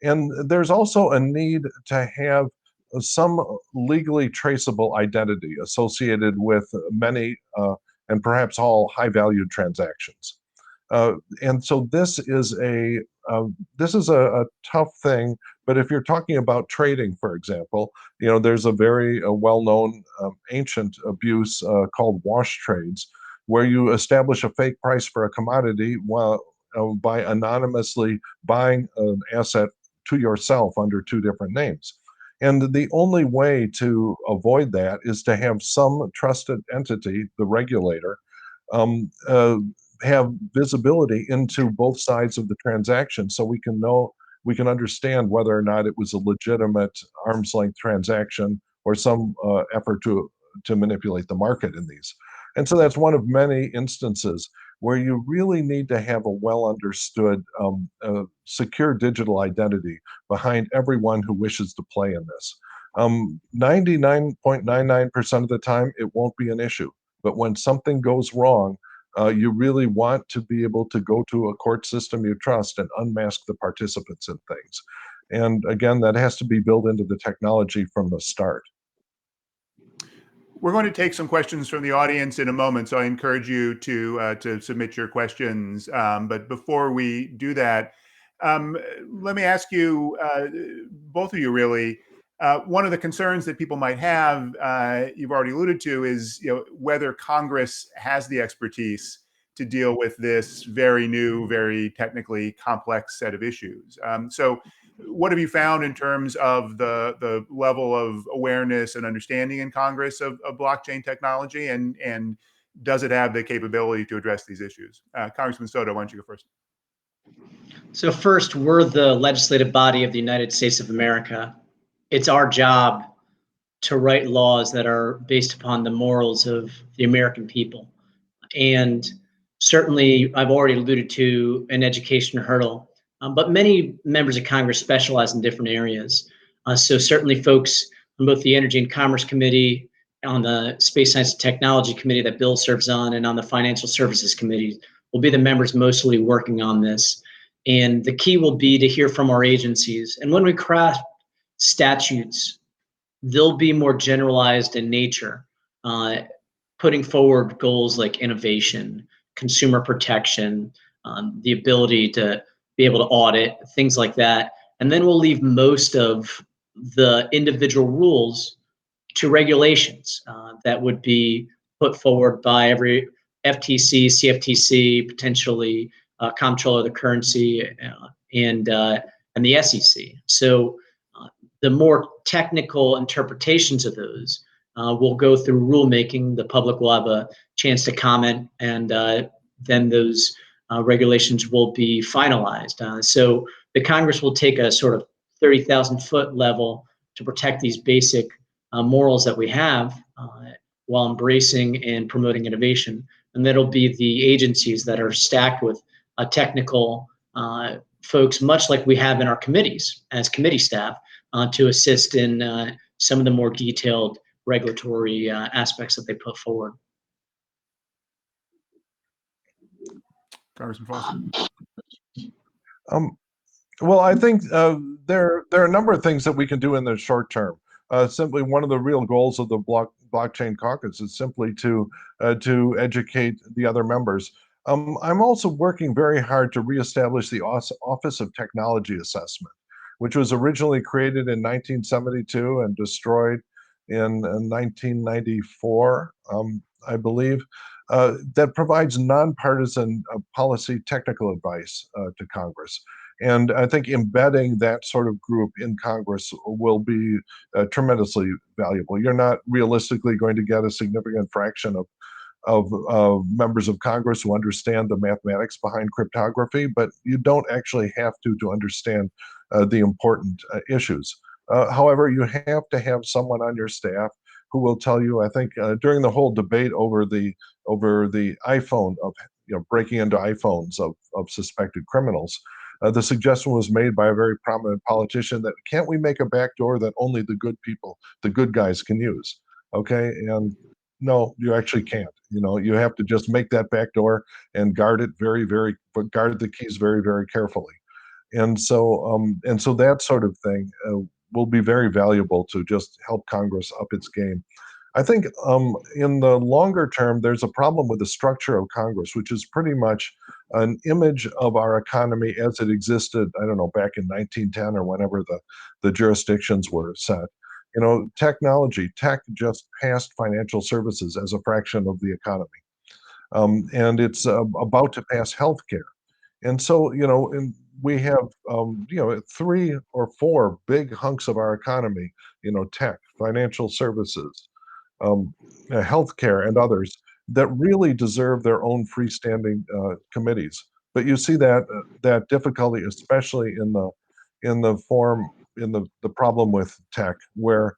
And there's also a need to have some legally traceable identity associated with many and perhaps all high-valued transactions. And so this is a tough thing. But if you're talking about trading, for example, there's a very well-known ancient abuse called wash trades, where you establish a fake price for a commodity by anonymously buying an asset to yourself under two different names. And the only way to avoid that is to have some trusted entity, the regulator, have visibility into both sides of the transaction, so we can understand whether or not it was a legitimate arm's length transaction or some effort to manipulate the market in these. And so that's one of many instances where you really need to have a well understood secure digital identity behind everyone who wishes to play in this. 99.99% of the time, it won't be an issue. But when something goes wrong, you really want to be able to go to a court system you trust and unmask the participants in things. And again, that has to be built into the technology from the start. We're going to take some questions from the audience in a moment, so I encourage you to submit your questions. But before we do that, let me ask you, both of you really, one of the concerns that people might have, you've already alluded to, is whether Congress has the expertise to deal with this very new, very technically complex set of issues. So what have you found in terms of the level of awareness and understanding in Congress of blockchain technology, and does it have the capability to address these issues? Congressman Soto, why don't you go first? So first, we're the legislative body of the United States of America. It's our job to write laws that are based upon the morals of the American people. And certainly, I've already alluded to an education hurdle, but many members of Congress specialize in different areas. So certainly folks on both the Energy and Commerce Committee, on the Space Science and Technology Committee that Bill serves on, and on the Financial Services Committee will be the members mostly working on this. And the key will be to hear from our agencies. And when we craft statutes, they'll be more generalized in nature, putting forward goals like innovation, consumer protection, the ability to be able to audit, things like that. And then we'll leave most of the individual rules to regulations that would be put forward by every FTC, CFTC, potentially Comptroller of the Currency, and the SEC. So the more technical interpretations of those will go through rulemaking. The public will have a chance to comment, and then those regulations will be finalized. So the Congress will take a sort of 30,000-foot level to protect these basic morals that we have while embracing and promoting innovation. And that'll be the agencies that are stacked with technical folks, much like we have in our committees as committee staff, to assist in some of the more detailed regulatory aspects that they put forward. Congressman Foster. Well, I think there are a number of things that we can do in the short term. Simply, one of the real goals of the blockchain caucus is simply to educate the other members. I'm also working very hard to reestablish the Office of Technology Assessment, which was originally created in 1972 and destroyed in 1994, I believe, that provides nonpartisan policy technical advice to Congress. And I think embedding that sort of group in Congress will be tremendously valuable. You're not realistically going to get a significant fraction of members of Congress who understand the mathematics behind cryptography, but you don't actually have to understand the important issues. However, you have to have someone on your staff who will tell you. I think during the whole debate over the iPhone of breaking into iPhones of suspected criminals, the suggestion was made by a very prominent politician that can't we make a backdoor that only the good people, the good guys, can use? Okay, and no, you actually can't. You have to just make that backdoor and guard it guard the keys very, very carefully. And so that sort of thing will be very valuable to just help Congress up its game. I think in the longer term, there's a problem with the structure of Congress, which is pretty much an image of our economy as it existed, I don't know, back in 1910 or whenever the jurisdictions were set. Tech just passed financial services as a fraction of the economy. And it's about to pass healthcare. And so, we have, 3 or 4 big hunks of our economy, tech, financial services, healthcare, and others that really deserve their own freestanding committees. But you see that difficulty, especially in the problem with tech, where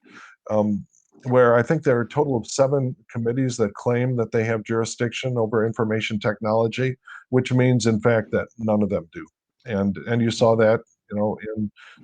I think there are a total of 7 committees that claim that they have jurisdiction over information technology, which means, in fact, that none of them do. And you saw that,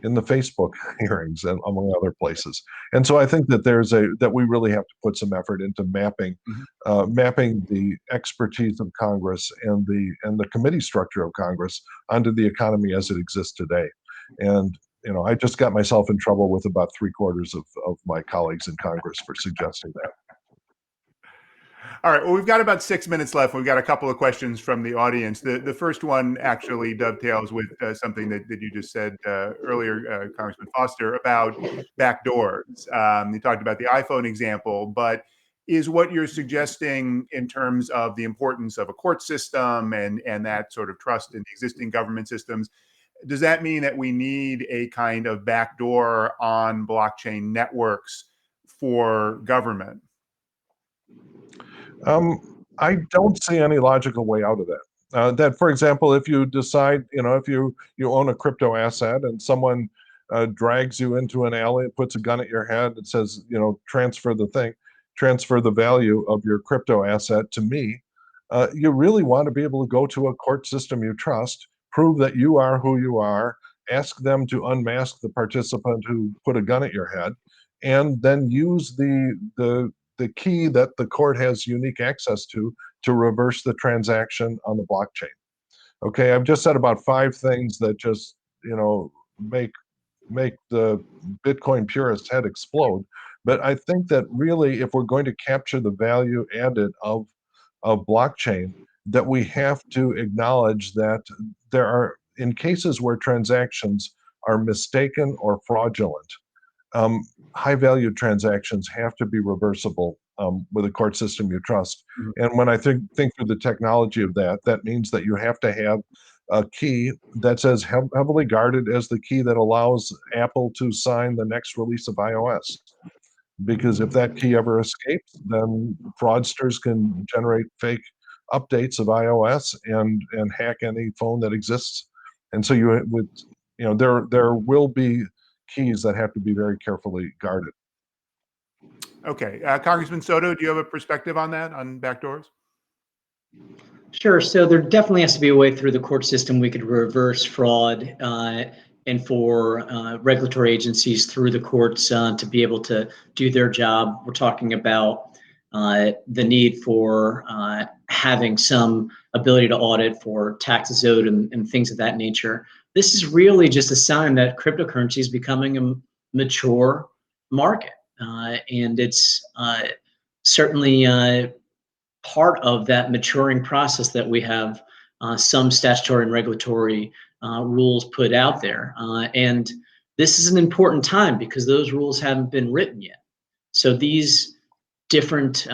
in the Facebook hearings and among other places. And so I think that that we really have to put some effort into mapping the expertise of Congress and the committee structure of Congress onto the economy as it exists today. And I just got myself in trouble with about 3/4 of my colleagues in Congress for suggesting that. All right, well, we've got about 6 minutes left. We've got a couple of questions from the audience. The first one actually dovetails with something that you just said earlier, Congressman Foster, about backdoors. You talked about the iPhone example, but is what you're suggesting in terms of the importance of a court system and that sort of trust in the existing government systems, does that mean that we need a kind of backdoor on blockchain networks for government? I don't see any logical way out of that. That, for example, if you decide, if you own a crypto asset and someone drags you into an alley, puts a gun at your head and says, transfer the value of your crypto asset to me, you really want to be able to go to a court system you trust, prove that you are who you are, ask them to unmask the participant who put a gun at your head, and then use the key that the court has unique access to reverse the transaction on the blockchain. Okay, I've just said about 5 things that just, make the Bitcoin purist head explode. But I think that really, if we're going to capture the value added of blockchain, that we have to acknowledge that there are, in cases where transactions are mistaken or fraudulent, high value transactions have to be reversible with a court system you trust. And when I think through the technology of that, that means that you have to have a key that's as heavily guarded as the key that allows Apple to sign the next release of iOS. Because if that key ever escapes, then fraudsters can generate fake updates of iOS and hack any phone that exists. And so there will be keys that have to be very carefully guarded. Okay, Congressman Soto, do you have a perspective on that, on backdoors? Sure. So there definitely has to be a way through the court system we could reverse fraud, and for regulatory agencies through the courts to be able to do their job. We're talking about the need for having some ability to audit for taxes owed and things of that nature. This is really just a sign that cryptocurrency is becoming a mature market, and it's certainly part of that maturing process that we have some statutory and regulatory rules put out there. And this is an important time because those rules haven't been written yet. So these different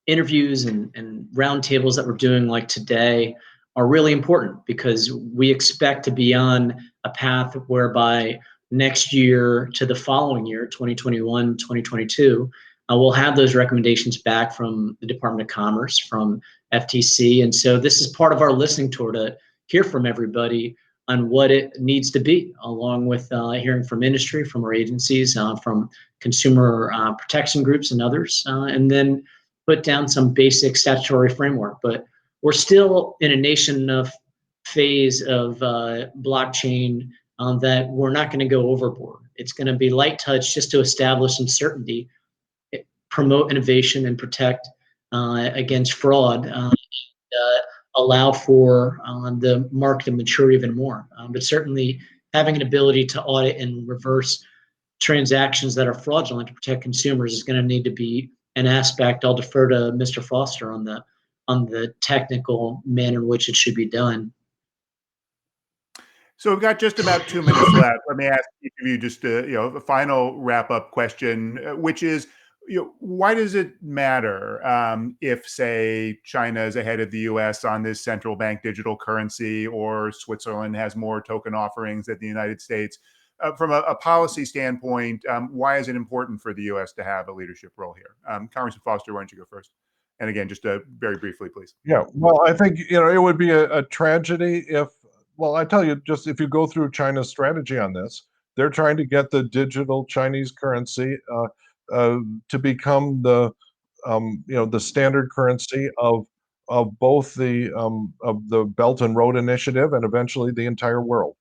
interviews and roundtables that we're doing like today are really important because we expect to be on a path whereby next year to the following year, 2021, 2022, we'll have those recommendations back from the Department of Commerce, from FTC. And so this is part of our listening tour to hear from everybody on what it needs to be, along with hearing from industry, from our agencies, from consumer protection groups and others, and then put down some basic statutory framework. But we're still in a nation of phase of blockchain that we're not going to go overboard. It's going to be light touch just to establish some certainty, promote innovation, and protect against fraud, allow for the market to mature even more. But certainly having an ability to audit and reverse transactions that are fraudulent to protect consumers is going to need to be an aspect. I'll defer to Mr. Foster on the technical manner in which it should be done. So we've got just about 2 minutes left. Let me ask each of you just a final wrap-up question, which is, why does it matter if, say, China is ahead of the U.S. on this central bank digital currency, or Switzerland has more token offerings than the United States? From a policy standpoint, why is it important for the U.S. to have a leadership role here? Congressman Foster, why don't you go first? And again, just very briefly, please. Yeah, well, I think it would be a tragedy if, well, I tell you, just if you go through China's strategy on this, they're trying to get the digital Chinese currency to become the standard currency of both the Belt and Road Initiative and eventually the entire world.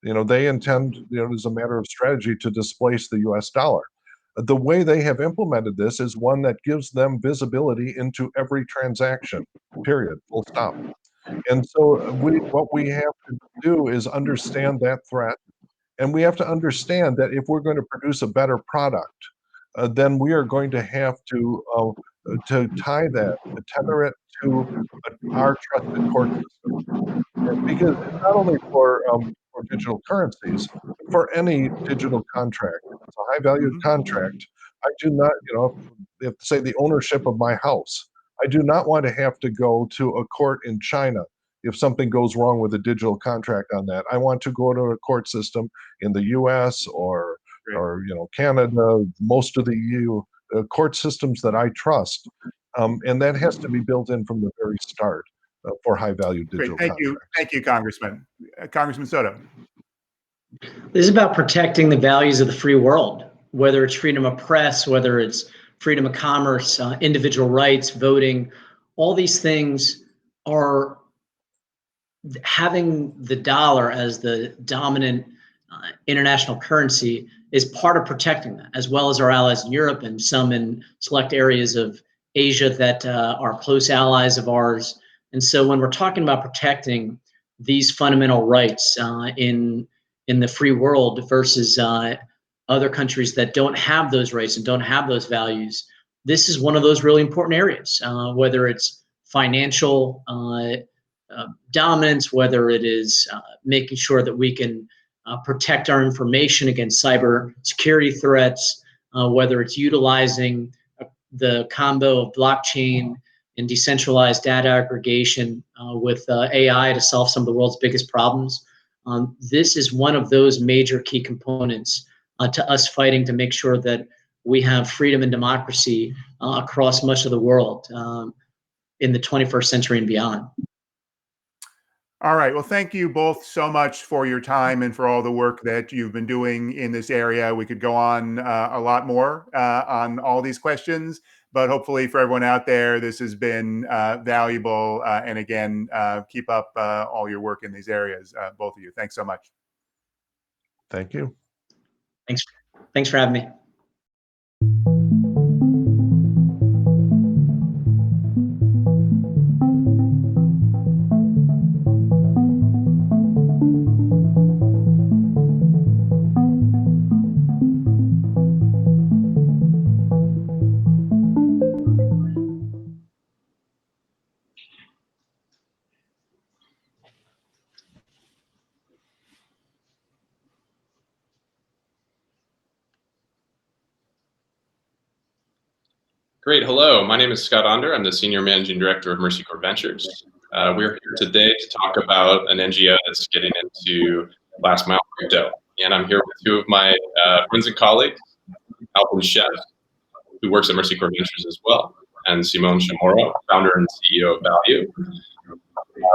They intend, as a matter of strategy, to displace the U.S. dollar. The way they have implemented this is one that gives them visibility into every transaction, period, full stop. And so what we have to do is understand that threat, and we have to understand that if we're going to produce a better product, then we are going to have to tether it to our trusted court system. Because it's not only for digital currencies, but for any digital contract. If it's a high-valued contract, I do not, if say the ownership of my house, I do not want to have to go to a court in China if something goes wrong with a digital contract on that. I want to go to a court system in the U.S. or Canada, most of the EU, court systems that I trust, and that has to be built in from the very start for high-value digital contracts. Thank you, Congressman. Congressman Soto. This is about protecting the values of the free world, whether it's freedom of press, whether it's freedom of commerce, individual rights, voting. All these things are having the dollar as the dominant international currency is part of protecting that, as well as our allies in Europe and some in select areas of Asia that are close allies of ours. And so when we're talking about protecting these fundamental rights in the free world versus other countries that don't have those rights and don't have those values, this is one of those really important areas, whether it's financial dominance, whether it is making sure that we can protect our information against cyber security threats, whether it's utilizing the combo of blockchain and decentralized data aggregation with AI to solve some of the world's biggest problems. This is one of those major key components to us fighting to make sure that we have freedom and democracy across much of the world in the 21st century and beyond. All right. Well, thank you both so much for your time and for all the work that you've been doing in this area. We could go on a lot more on all these questions, but hopefully for everyone out there, this has been valuable. And again, keep up all your work in these areas, both of you. Thanks so much. Thank you. Thanks for having me. Great. Hello, my name is Scott Onder. I'm the Senior Managing Director of Mercy Corps Ventures. We're here today to talk about an NGO that's getting into last mile crypto. And I'm here with two of my friends and colleagues, Alvin Chef, who works at Mercy Corps Ventures as well, and Simone Chamorro, founder and CEO of Value,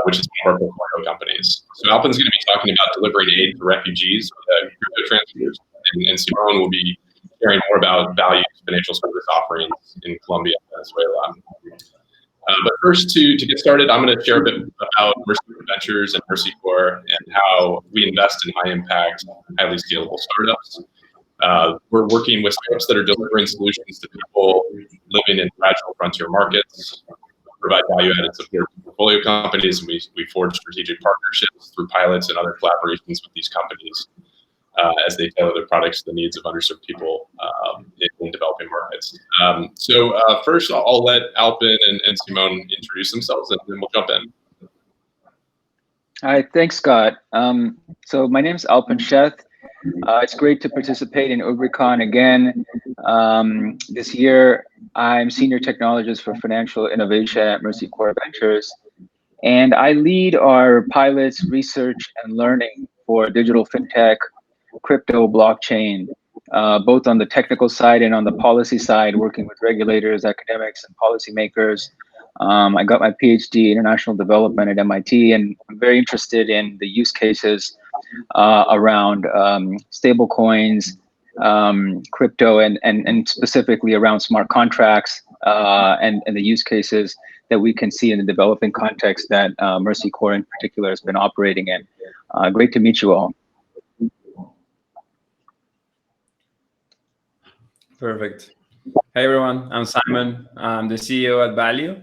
which is one of our portfolio companies. So Alvin's going to be talking about delivering aid to refugees via crypto transfers, and Simone will be sharing more about Value's financial service offerings in Colombia and Venezuela. But first, to get started, I'm going to share a bit about Mercy Corps Ventures and Mercy Corps and how we invest in high-impact, highly scalable startups. We're working with startups that are delivering solutions to people living in fragile frontier markets, provide value-added support to portfolio companies, and we forge strategic partnerships through pilots and other collaborations with these companies as they tailor their products to the needs of underserved people in developing markets. So first, I'll let Alpin and Simone introduce themselves, and then we'll jump in. Hi, thanks, Scott. So my name is Alpin Sheth. It's great to participate in UBRI again. This year, I'm Senior Technologist for Financial Innovation at Mercy Corps Ventures, and I lead our pilots, research, and learning for digital fintech, crypto, blockchain, both on the technical side and on the policy side, working with regulators, academics, and policymakers. I got my PhD in international development at MIT, and I'm very interested in the use cases around stable coins, crypto, and specifically around smart contracts and the use cases that we can see in the developing context that Mercy Corps in particular has been operating in. Great to meet you all. Perfect. Hey everyone, I'm Simon. I'm the CEO at Value.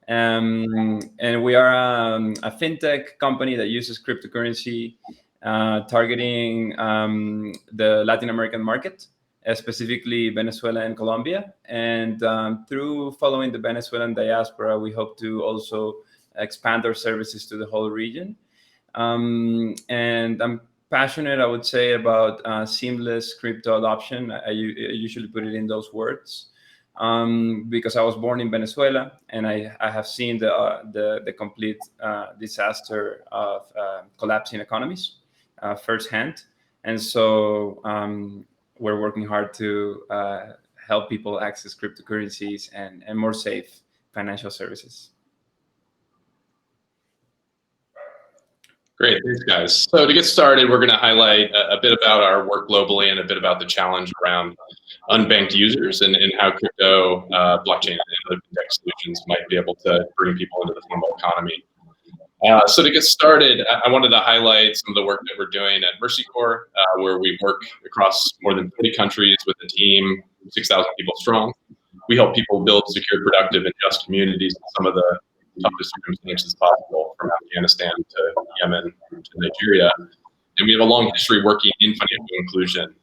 And we are a fintech company that uses cryptocurrency targeting the Latin American market, specifically Venezuela and Colombia. And through following the Venezuelan diaspora, we hope to also expand our services to the whole region. And I'm passionate, I would say, about seamless crypto adoption. I usually put it in those words because I was born in Venezuela and I have seen the complete disaster of collapsing economies firsthand. And so we're working hard to help people access cryptocurrencies and more safe financial services. Great, thanks guys. So to get started, we're going to highlight a bit about our work globally and a bit about the challenge around unbanked users and how crypto, blockchain, and other tech solutions might be able to bring people into the formal economy. So to get started, I wanted to highlight some of the work that we're doing at Mercy Corps, where we work across more than 40 countries with a team, 6,000 people strong. We help people build secure, productive, and just communities in some of the toughest circumstances possible, from Afghanistan to Yemen to Nigeria. And we have a long history working in financial inclusion.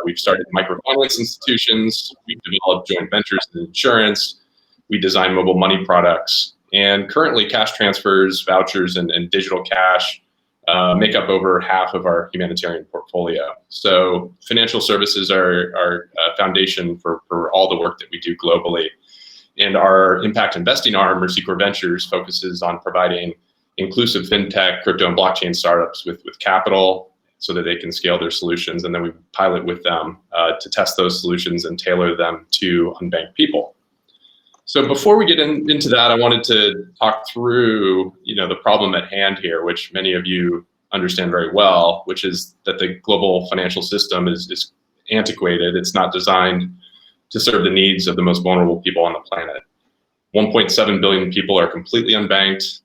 We've started microfinance institutions, we've developed joint ventures in insurance, we design mobile money products, and currently cash transfers, vouchers, and digital cash make up over half of our humanitarian portfolio. So financial services are a foundation for all the work that we do globally. And our impact investing arm, Mercy Corps Ventures, focuses on providing inclusive fintech, crypto, and blockchain startups with capital so that they can scale their solutions. And then we pilot with them to test those solutions and tailor them to unbanked people. So before we get into that, I wanted to talk through, the problem at hand here, which many of you understand very well, which is that the global financial system is antiquated. It's not designed to serve the needs of the most vulnerable people on the planet. 1.7 billion people are completely unbanked.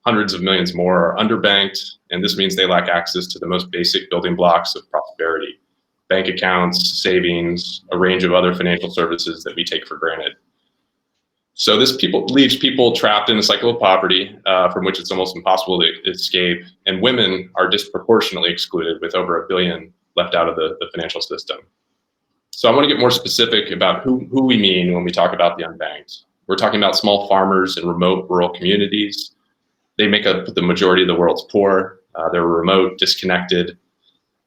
Hundreds of millions more are underbanked, and this means they lack access to the most basic building blocks of prosperity: bank accounts, savings, a range of other financial services that we take for granted. So this leaves people trapped in a cycle of poverty from which it's almost impossible to escape, and women are disproportionately excluded, with over 1 billion left out of the financial system. So I want to get more specific about who we mean when we talk about the unbanked. We're talking about small farmers in remote rural communities. They make up the majority of the world's poor. They're remote, disconnected,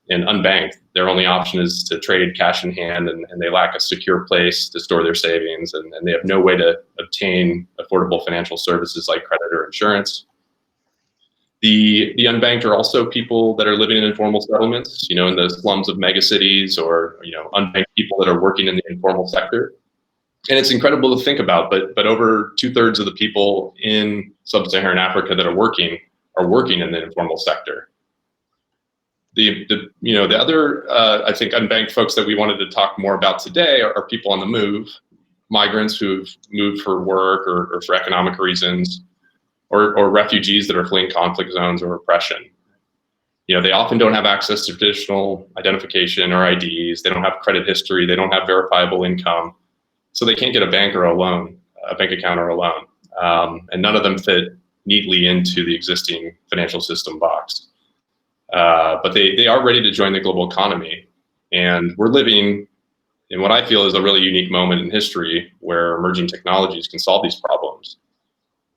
and unbanked. Their only option is to trade cash in hand, and they lack a secure place to store their savings, and they have no way to obtain affordable financial services like credit or insurance. The unbanked are also people that are living in informal settlements, in the slums of megacities, or unbanked people that are working in the informal sector. And it's incredible to think about, but over 2/3 of the people in sub-Saharan Africa that are working in the informal sector. The other I think unbanked folks that we wanted to talk more about today are people on the move, migrants who've moved for work or for economic reasons, or refugees that are fleeing conflict zones or oppression. They often don't have access to traditional identification or IDs. They don't have credit history. They don't have verifiable income. So they can't get a bank account or a loan. And none of them fit neatly into the existing financial system box. But they are ready to join the global economy. And we're living in what I feel is a really unique moment in history where emerging technologies can solve these problems.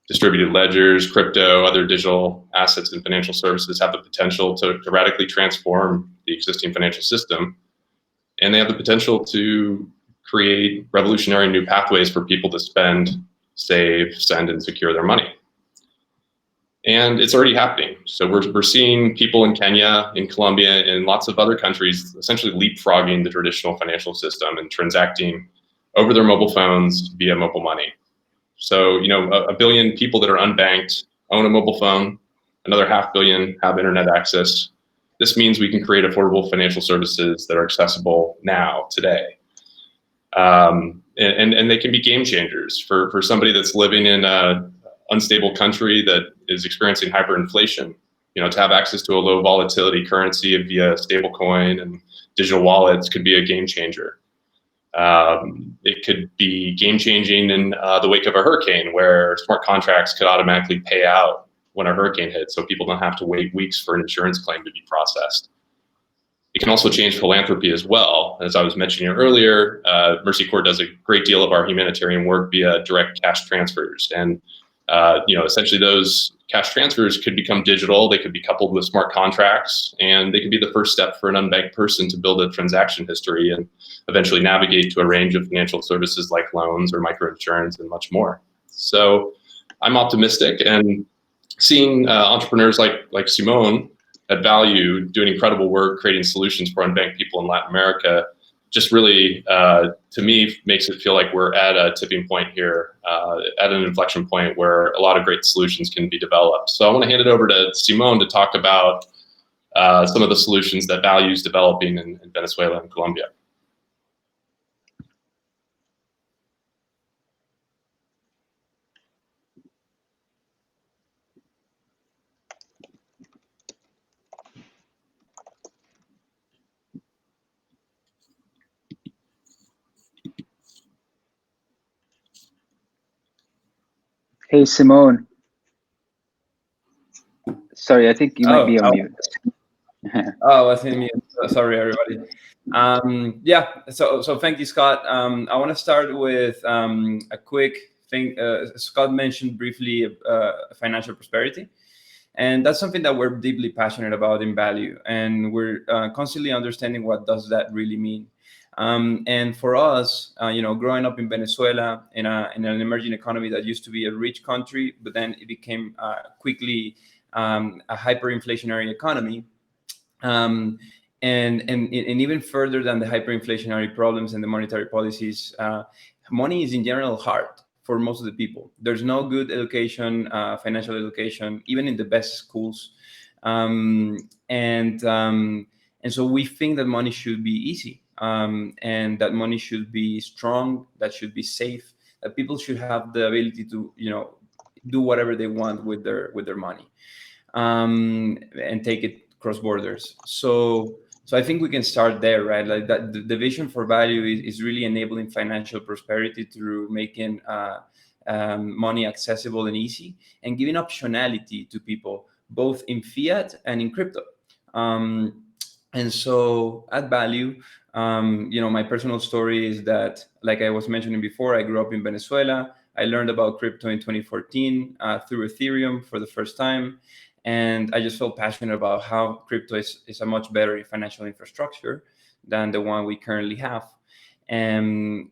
Distributed ledgers, crypto, other digital assets, and financial services have the potential to radically transform the existing financial system. And they have the potential to create revolutionary new pathways for people to spend, save, send, and secure their money. And it's already happening. So we're seeing people in Kenya, in Colombia, and lots of other countries essentially leapfrogging the traditional financial system and transacting over their mobile phones via mobile money. So, 1 billion people that are unbanked own a mobile phone. Another 500 million have internet access. This means we can create affordable financial services that are accessible now, today. And they can be game changers for somebody that's living in an unstable country that is experiencing hyperinflation. To have access to a low volatility currency via stablecoin and digital wallets could be a game changer. It could be game changing in the wake of a hurricane, where smart contracts could automatically pay out when a hurricane hits, so people don't have to wait weeks for an insurance claim to be processed. It can also change philanthropy as well. As I was mentioning earlier, Mercy Corps does a great deal of our humanitarian work via direct cash transfers. And essentially those cash transfers could become digital, they could be coupled with smart contracts, and they could be the first step for an unbanked person to build a transaction history and eventually navigate to a range of financial services like loans or microinsurance and much more. So I'm optimistic, and seeing entrepreneurs like Simone at Value doing incredible work creating solutions for unbanked people in Latin America just really, to me, makes it feel like we're at a tipping point here, at an inflection point where a lot of great solutions can be developed. So I want to hand it over to Simone to talk about some of the solutions that Value is developing in Venezuela and Colombia. Hey, Simone. Sorry, I think you might be on mute. Oh, I think me. Sorry, everybody. Yeah. So thank you, Scott. I want to start with a quick thing. Scott mentioned briefly financial prosperity, and that's something that we're deeply passionate about in Value, and we're constantly understanding what does that really mean. And for us, growing up in Venezuela in an emerging economy that used to be a rich country, but then it became quickly a hyperinflationary economy. And even further than the hyperinflationary problems and the monetary policies, money is in general hard for most of the people. There's no good education, financial education, even in the best schools. And so we think that money should be easy, and that money should be strong, that should be safe, that people should have the ability to, do whatever they want with their money, and take it cross borders. So I think we can start there, right? Like that, the vision for Value is really enabling financial prosperity through making money accessible and easy, and giving optionality to people, both in fiat and in crypto. And so at Value, my personal story is that, like I was mentioning before, I grew up in Venezuela. I learned about crypto in 2014 through Ethereum for the first time. And I just felt passionate about how crypto is a much better financial infrastructure than the one we currently have. And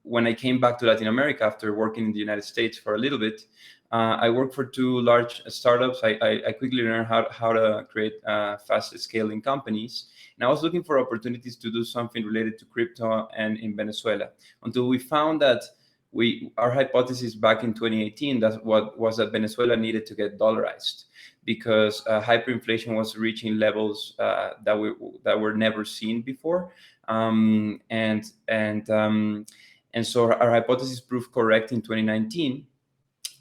when I came back to Latin America after working in the United States for a little bit, I worked for 2 large startups. I quickly learned how to create fast scaling companies. And I was looking for opportunities to do something related to crypto and in Venezuela, until we found that our hypothesis back in 2018 that Venezuela needed to get dollarized, because hyperinflation was reaching levels that were never seen before, and so our hypothesis proved correct in 2019,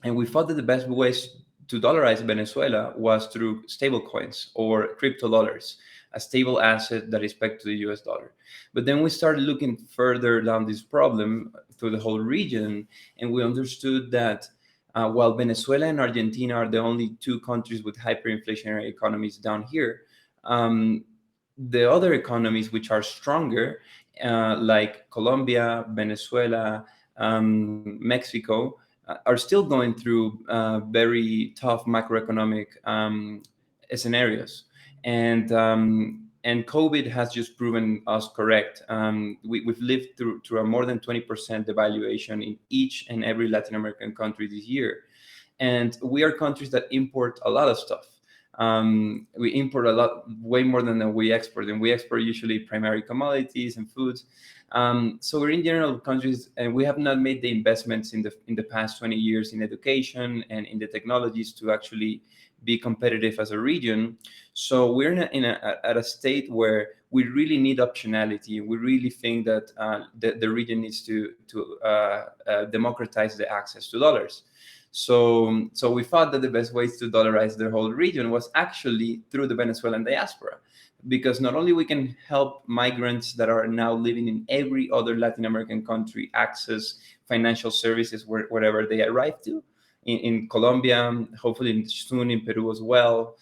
and we thought that the best ways to dollarize Venezuela was through stable coins or crypto dollars, a stable asset that is pegged to the US dollar. But then we started looking further down this problem through the whole region, and we understood that while Venezuela and Argentina are the only 2 countries with hyperinflationary economies down here, the other economies which are stronger, like Colombia, Venezuela, Mexico, are still going through very tough macroeconomic scenarios. And COVID has just proven us correct. We've lived through a more than 20% devaluation in each and every Latin American country this year. And we are countries that import a lot of stuff. We import a lot, way more than we export, and we export usually primary commodities and foods. So we're in general countries, and we have not made the investments in the past 20 years in education and in the technologies to actually be competitive as a region. So we're at a state where we really need optionality. We really think that the region needs to democratize the access to dollars. So we thought that the best ways to dollarize the whole region was actually through the Venezuelan diaspora, because not only we can help migrants that are now living in every other Latin American country access financial services wherever they arrive to, in Colombia, hopefully soon in Peru as well,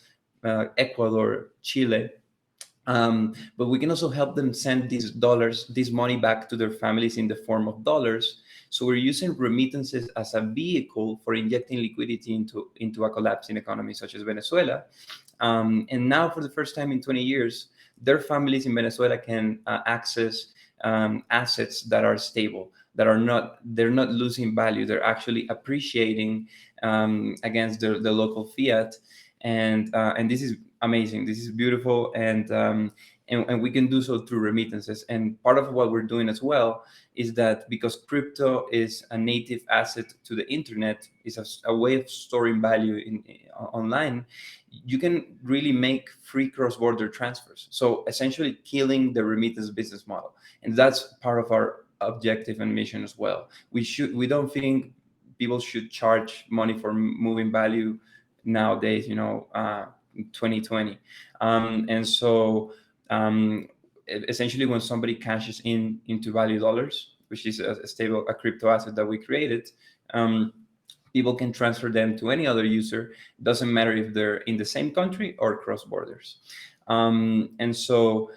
Ecuador, Chile. But we can also help them send this money back to their families in the form of dollars. So we're using remittances as a vehicle for injecting liquidity into a collapsing economy such as Venezuela. And now, for the first time in 20 years, their families in Venezuela can access assets that are stable, they're not losing value, they're actually appreciating against the local fiat. And this is amazing. This is beautiful, and we can do so through remittances. And part of what we're doing as well is that, because crypto is a native asset to the internet, is a way of storing value online, you can really make free cross-border transfers. So essentially killing the remittance business model. And that's part of our objective and mission as well. We don't think people should charge money for moving value nowadays, 2020. And so essentially, when somebody cashes into Value Dollars, which is a crypto asset that we created, people can transfer them to any other user. It doesn't matter if they're in the same country or cross borders. And so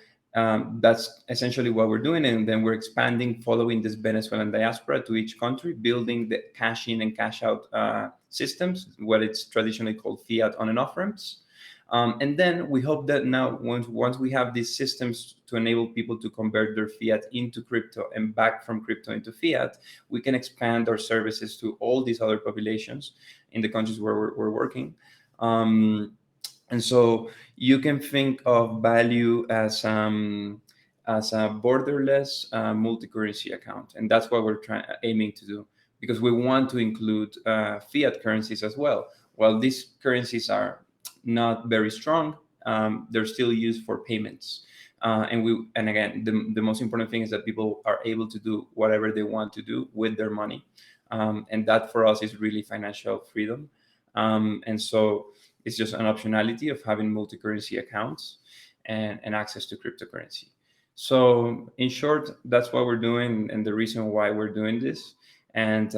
that's essentially what we're doing. And then we're expanding following this Venezuelan diaspora to each country, building the cash in and cash out systems, what it's traditionally called fiat on and off ramps. And then we hope that now, once we have these systems to enable people to convert their fiat into crypto and back from crypto into fiat, we can expand our services to all these other populations in the countries where we're working. And so you can think of value as a borderless multi-currency account, and that's what we're aiming to do, because we want to include fiat currencies as well. While these currencies are not very strong, they're still used for payments. And again, the most important thing is that people are able to do whatever they want to do with their money. And that for us is really financial freedom. And so it's just an optionality of having multi-currency accounts and access to cryptocurrency. So in short, that's what we're doing and the reason why we're doing this. And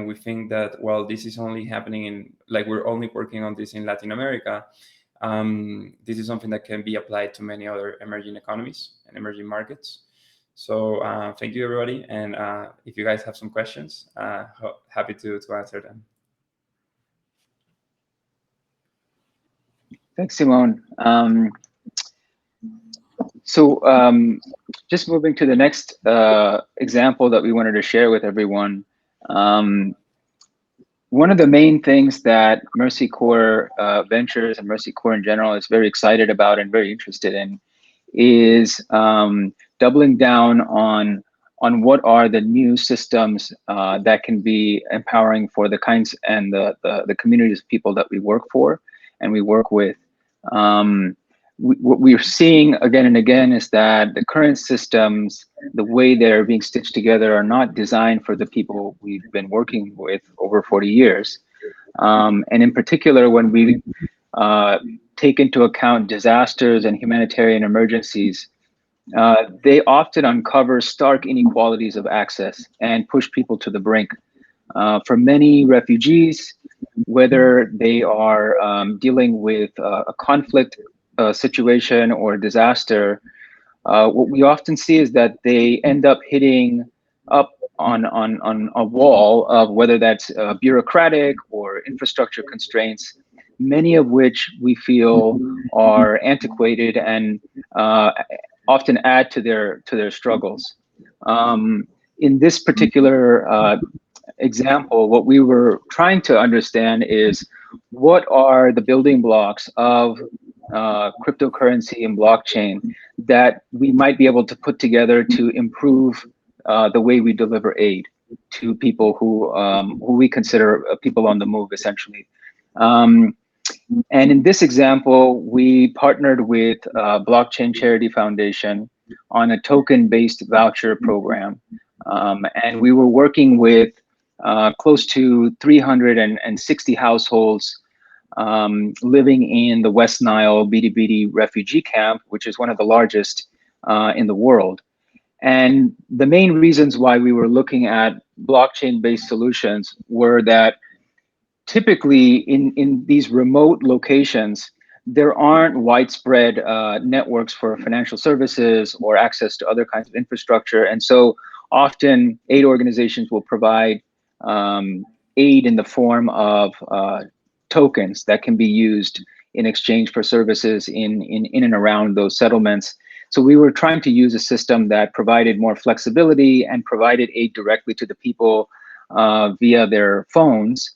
we think that while this is only happening we're only working on this in Latin America, this is something that can be applied to many other emerging economies and emerging markets. So thank you, everybody. And if you guys have some questions, happy to answer them. Thanks, Simone. Just moving to the next example that we wanted to share with everyone. One of the main things that Mercy Corps Ventures and Mercy Corps in general is very excited about and very interested in is doubling down on what are the new systems that can be empowering for the kinds and the communities of people that we work for and we work with. What we're seeing again and again is that the current systems, the way they're being stitched together, are not designed for the people we've been working with over 40 years. And in particular, when we take into account disasters and humanitarian emergencies, they often uncover stark inequalities of access and push people to the brink. For many refugees, whether they are dealing with a conflict situation or disaster, what we often see is that they end up hitting up on a wall of whether that's bureaucratic or infrastructure constraints, many of which we feel are antiquated and often add to their struggles. In this particular example, what we were trying to understand is what are the building blocks of cryptocurrency and blockchain that we might be able to put together to improve the way we deliver aid to people who we consider people on the move, essentially. And in this example, we partnered with Blockchain Charity Foundation on a token-based voucher program. And we were working with close to 360 households living in the West Nile Bidi refugee camp, which is one of the largest in the world. And the main reasons why we were looking at blockchain-based solutions were that typically in these remote locations, there aren't widespread networks for financial services or access to other kinds of infrastructure. And so often aid organizations will provide aid in the form of tokens that can be used in exchange for services in and around those settlements. So we were trying to use a system that provided more flexibility and provided aid directly to the people via their phones.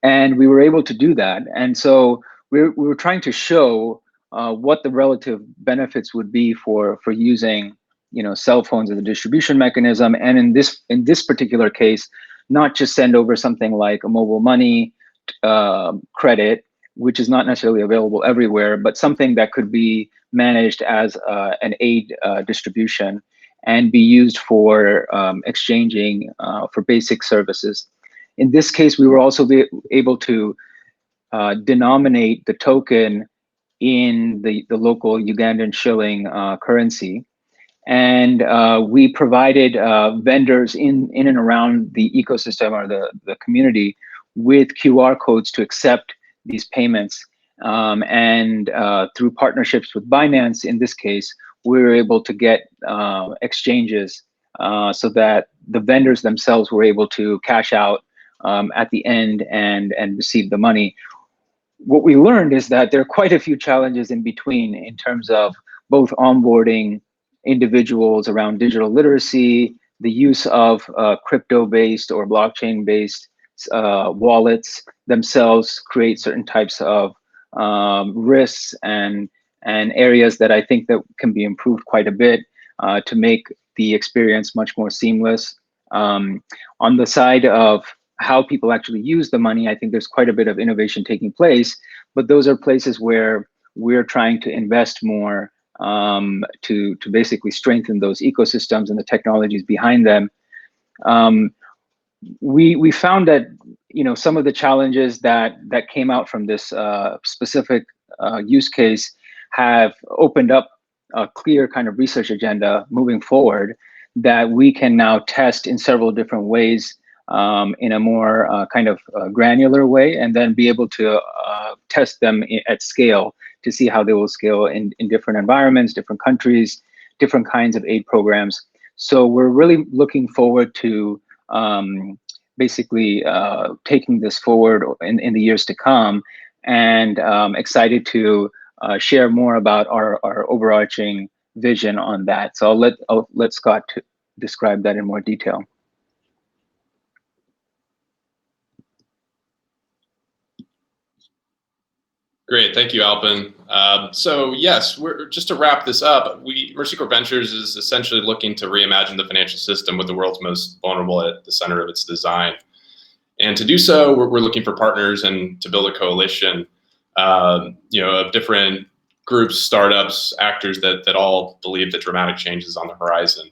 And we were able to do that. And so we were trying to show what the relative benefits would be for using, cell phones as a distribution mechanism. And in this particular case, not just send over something like a mobile money credit, which is not necessarily available everywhere, but something that could be managed as an aid distribution and be used for exchanging for basic services. In this case, we were also able to denominate the token in the local Ugandan shilling currency. And we provided vendors in and around the ecosystem or the community with QR codes to accept these payments. And through partnerships with Binance, in this case, we were able to get exchanges so that the vendors themselves were able to cash out at the end and receive the money. What we learned is that there are quite a few challenges in between in terms of both onboarding individuals around digital literacy, the use of crypto-based or blockchain-based wallets themselves create certain types of risks and areas that I think that can be improved quite a bit to make the experience much more seamless. On the side of how people actually use the money, I think there's quite a bit of innovation taking place, but those are places where we're trying to invest more to basically strengthen those ecosystems and the technologies behind them. We found that some of the challenges that came out from this specific use case have opened up a clear kind of research agenda moving forward that we can now test in several different ways in a more kind of granular way, and then be able to test them at scale to see how they will scale in different environments, different countries, different kinds of aid programs. So we're really looking forward to basically taking this forward in the years to come, and excited to share more about our overarching vision on that. So I'll let Scott describe that in more detail. Great, thank you, Alpin. So yes, just to wrap this up, Mercy Corp Ventures is essentially looking to reimagine the financial system with the world's most vulnerable at the center of its design. And to do so, we're looking for partners and to build a coalition, of different groups, startups, actors that all believe that dramatic change is on the horizon.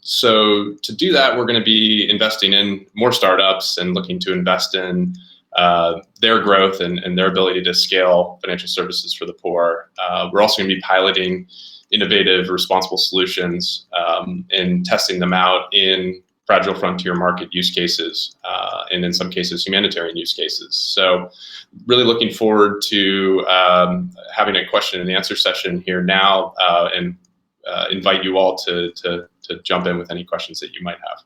So to do that, we're going to be investing in more startups and looking to invest in their growth and their ability to scale financial services for the poor. We're also going to be piloting innovative, responsible solutions and testing them out in fragile frontier market use cases, and in some cases, humanitarian use cases. So really looking forward to having a question and answer session here now, and invite you all to jump in with any questions that you might have.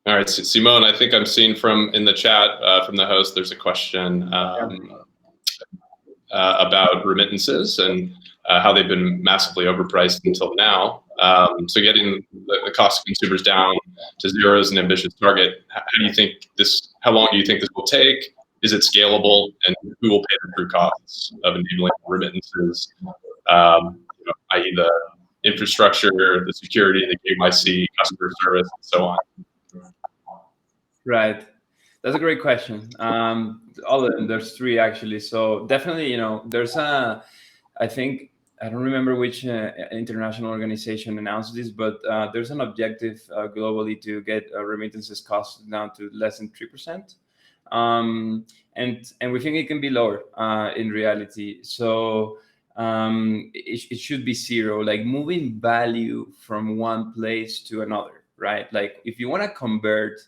All right, so Simone, I think I'm seeing in the chat from the host, there's a question about remittances and how they've been massively overpriced until now. So getting the cost of consumers down to zero is an ambitious target. How long do you think this will take? Is it scalable, and who will pay the true costs of enabling remittances, i.e. the infrastructure, the security, the KYC, customer service, and so on? Right. That's a great question. All of them, there's three actually. So definitely, there's I think, I don't remember which international organization announced this, but there's an objective globally to get remittances costs down to less than 3%. And we think it can be lower in reality. So it should be zero, like moving value from one place to another, right? Like if you want to convert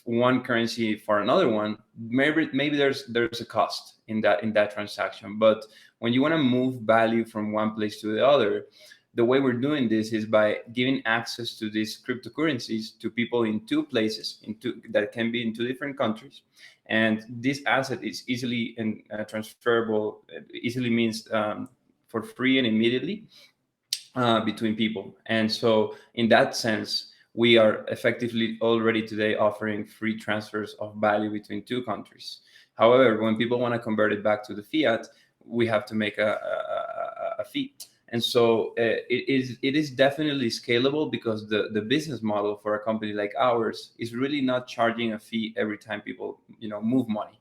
one currency for another one, maybe there's a cost in that transaction. But when you want to move value from one place to the other, the way we're doing this is by giving access to these cryptocurrencies to people in two places, that can be in two different countries. And this asset is easily transferable. Easily means for free and immediately between people. And so in that sense, we are effectively already today offering free transfers of value between two countries. However, when people want to convert it back to the fiat, we have to make a fee. And so it is definitely scalable, because the business model for a company like ours is really not charging a fee every time people move money.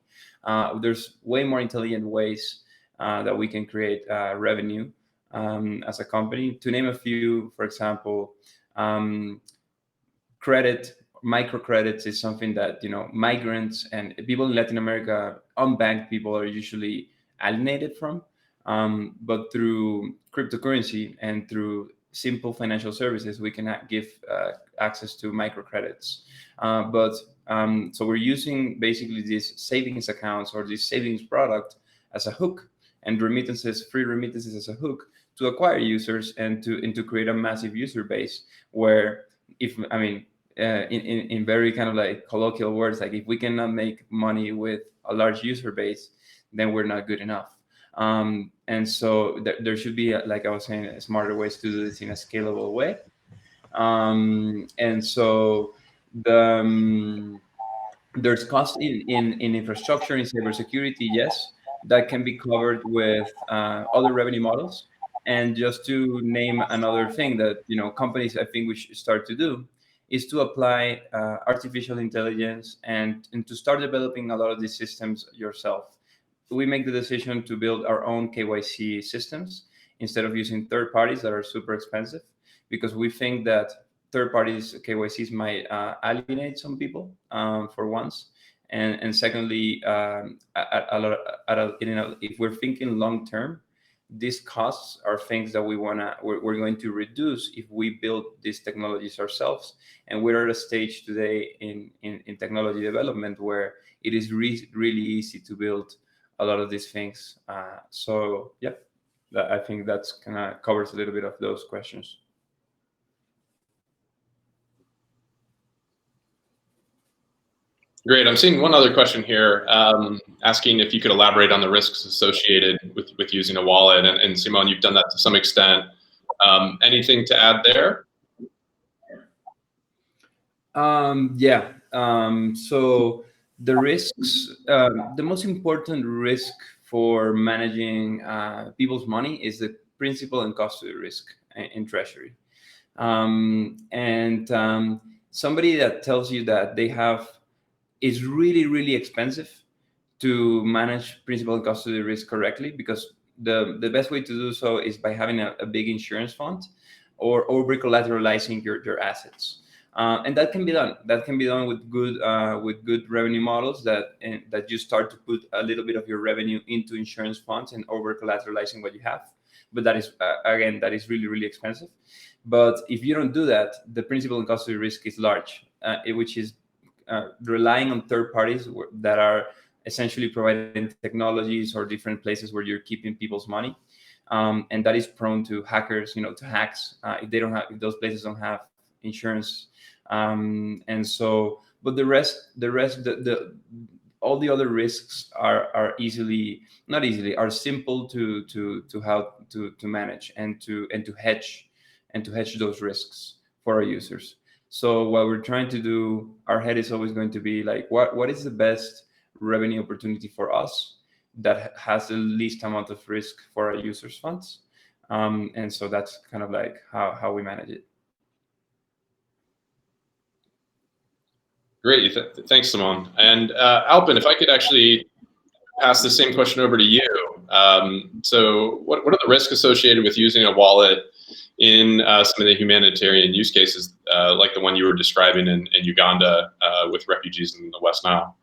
There's way more intelligent ways that we can create revenue as a company. To name a few, for example, microcredits is something that, you know, migrants and people in Latin America, unbanked people, are usually alienated from. But through cryptocurrency and through simple financial services, we can give access to microcredits. So we're using basically these savings accounts or this savings product as a hook, and free remittances as a hook to acquire users and to create a massive user base. Where, in very kind of like colloquial words, like, if we cannot make money with a large user base, then we're not good enough. And so there should be, like I was saying, smarter ways to do this in a scalable way. And so there's cost in infrastructure, in cybersecurity, yes, that can be covered with other revenue models. And just to name another thing that, you know, companies, I think we should start to do, is to apply artificial intelligence and to start developing a lot of these systems yourself. We make the decision to build our own KYC systems instead of using third parties that are super expensive, because we think that third parties KYCs might alienate some people, for once, and secondly, if we're thinking long term, these costs are things that we're going to reduce if we build these technologies ourselves. And we're at a stage today in technology development where it is really easy to build a lot of these things. So yeah, I think that's kind of covers a little bit of those questions. Great. I'm seeing one other question here, asking if you could elaborate on the risks associated with using a wallet. And Simon, you've done that to some extent. Anything to add there? Yeah. So the risks, the most important risk for managing people's money is the principal and custody risk in Treasury. Somebody that tells you that they have is really expensive to manage principal and custody risk correctly, because the best way to do so is by having a big insurance fund or over-collateralizing your assets. And that can be done. That can be done with good revenue models that you start to put a little bit of your revenue into insurance funds and over-collateralizing what you have. But that is, again, that is really expensive. But if you don't do that, the principal and custody risk is large, which is relying on third parties that are essentially providing technologies or different places where you're keeping people's money, and that is prone to hackers, to hacks if those places don't have insurance, and so. But all the other risks are simple to manage and to hedge those risks for our users. So what we're trying to do, our head is always going to be like, what is the best revenue opportunity for us that has the least amount of risk for our users' funds? And so that's kind of like how we manage it. Great. Thanks, Simon. And Alpin, if I could actually pass the same question over to you. So what are the risks associated with using a wallet in some of the humanitarian use cases, like the one you were describing in Uganda with refugees in the West Nile?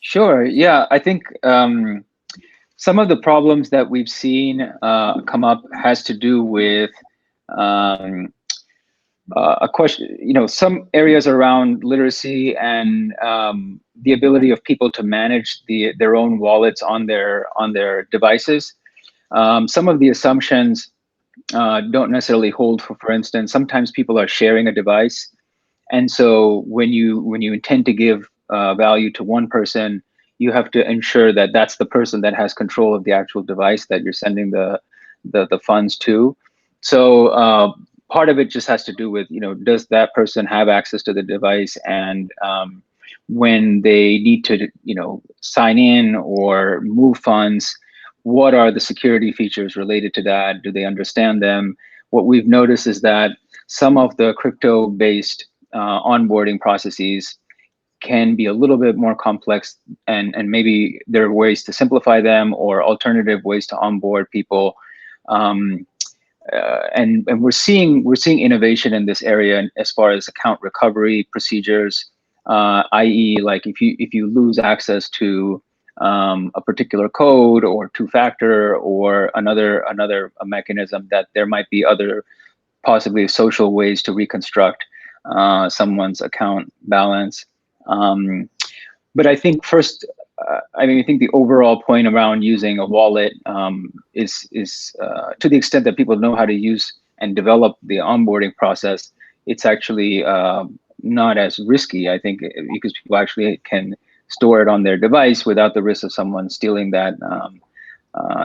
Sure. Yeah, I think some of the problems that we've seen come up has to do with a question, some areas around literacy and the ability of people to manage their own wallets on their devices. Some of the assumptions don't necessarily hold. For instance, sometimes people are sharing a device, and so when you intend to give value to one person, you have to ensure that that's the person that has control of the actual device that you're sending the funds to. So part of it just has to do with, does that person have access to the device, and when they need to, sign in or move funds, what are the security features related to that? Do they understand them? What we've noticed is that some of the crypto-based onboarding processes can be a little bit more complex, and maybe there are ways to simplify them or alternative ways to onboard people And we're seeing innovation in this area as far as account recovery procedures, i.e., like if you lose access to a particular code or two-factor or another mechanism, that there might be other possibly social ways to reconstruct someone's account balance. But I think first, I think the overall point around using a wallet is to the extent that people know how to use and develop the onboarding process, it's actually not as risky, I think, because people actually can store it on their device without the risk of someone stealing that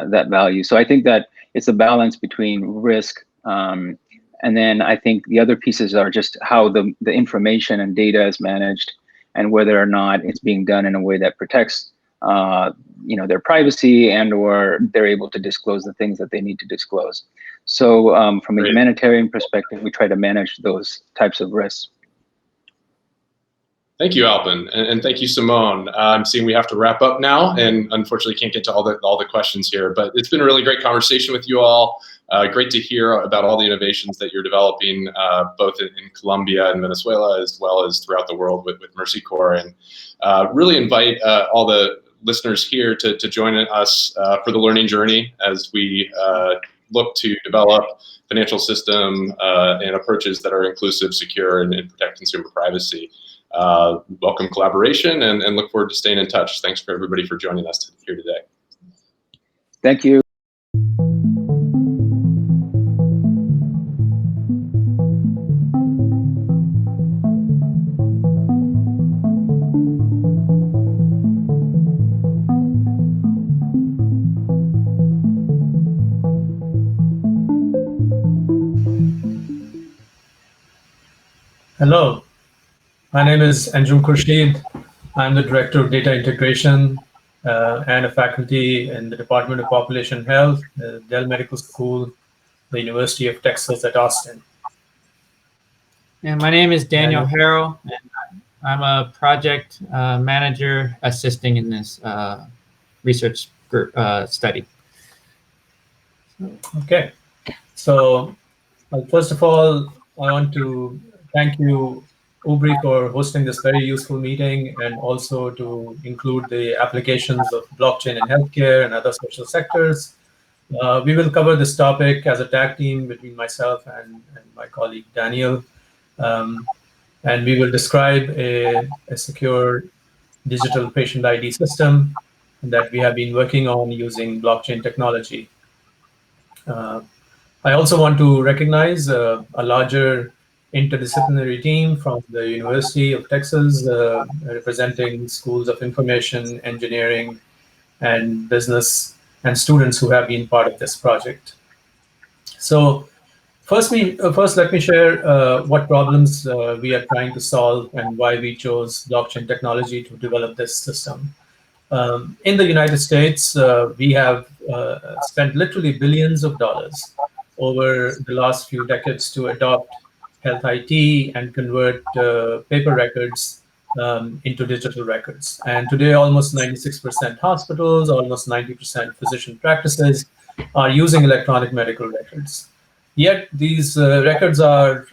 that value. So I think that it's a balance between risk, and then I think the other pieces are just how the information and data is managed, and whether or not it's being done in a way that protects their privacy, and or they're able to disclose the things that they need to disclose. So from a humanitarian perspective, we try to manage those types of risks. Thank you, Alpin, and thank you, Simone. I'm seeing we have to wrap up now, and unfortunately can't get to all the questions here. But it's been a really great conversation with you all. Great to hear about all the innovations that you're developing, both in Colombia and Venezuela, as well as throughout the world with Mercy Corps. And really invite all the listeners here to join us for the learning journey as we look to develop financial system and approaches that are inclusive, secure, and protect consumer privacy. Welcome collaboration, and look forward to staying in touch. Thanks for everybody for joining us here today. Thank you. Hello. My name is Anjum Khurshid. I'm the Director of Data Integration and a faculty in the Department of Population Health, the Dell Medical School, the University of Texas at Austin. And my name is Daniel Harrell, and I'm a project manager assisting in this research group study. Okay. So first of all, I want to thank you, UBRI, for hosting this very useful meeting, and also to include the applications of blockchain in healthcare and other social sectors. We will cover this topic as a tag team between myself and my colleague Daniel, and we will describe a secure digital patient ID system that we have been working on using blockchain technology. I also want to recognize a larger interdisciplinary team from the University of Texas, representing schools of information, engineering, and business, and students who have been part of this project. So first let me share what problems we are trying to solve and why we chose blockchain technology to develop this system. In the United States, we have spent literally billions of dollars over the last few decades to adopt health IT and convert paper records into digital records. And today, almost 96% hospitals, almost 90% physician practices are using electronic medical records. Yet these records are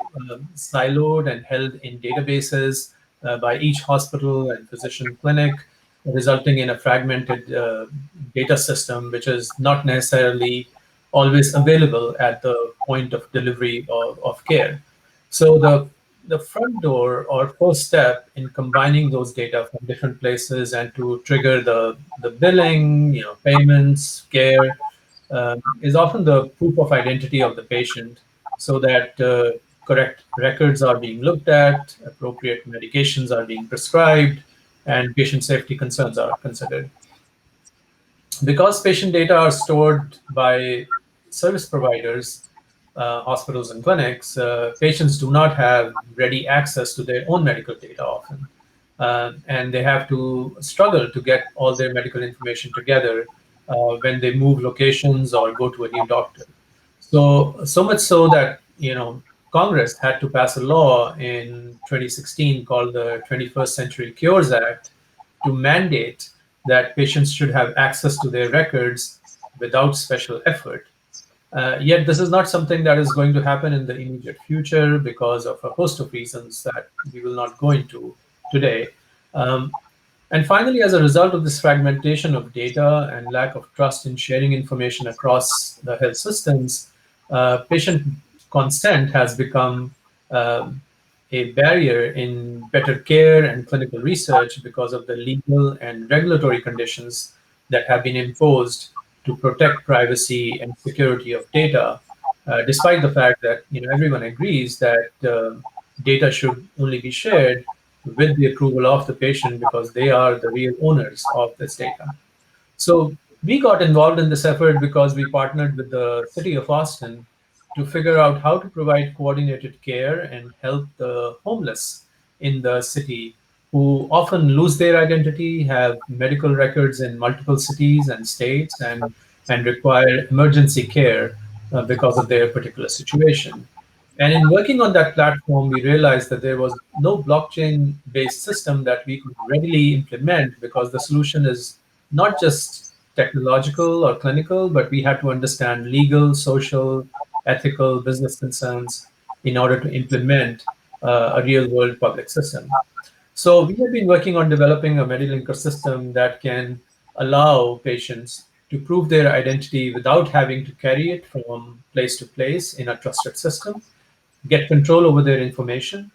siloed and held in databases by each hospital and physician clinic, resulting in a fragmented data system, which is not necessarily always available at the point of delivery of care. So the front door or first step in combining those data from different places and to trigger the billing, payments, care, is often the proof of identity of the patient, so that correct records are being looked at, appropriate medications are being prescribed, and patient safety concerns are considered. Because patient data are stored by service providers, hospitals and clinics, patients do not have ready access to their own medical data often. And they have to struggle to get all their medical information together when they move locations or go to a new doctor. So much so that, Congress had to pass a law in 2016 called the 21st Century Cures Act to mandate that patients should have access to their records without special effort. Yet this is not something that is going to happen in the immediate future because of a host of reasons that we will not go into today. And finally, as a result of this fragmentation of data and lack of trust in sharing information across the health systems, patient consent has become a barrier in better care and clinical research because of the legal and regulatory conditions that have been imposed to protect privacy and security of data, despite the fact that everyone agrees that data should only be shared with the approval of the patient because they are the real owners of this data. So we got involved in this effort because we partnered with the city of Austin to figure out how to provide coordinated care and help the homeless in the city who often lose their identity, have medical records in multiple cities and states, and require emergency care because of their particular situation. And in working on that platform, we realized that there was no blockchain-based system that we could readily implement because the solution is not just technological or clinical, but we had to understand legal, social, ethical, business concerns in order to implement a real-world public system. So we have been working on developing a MediLinker system that can allow patients to prove their identity without having to carry it from place to place in a trusted system, get control over their information,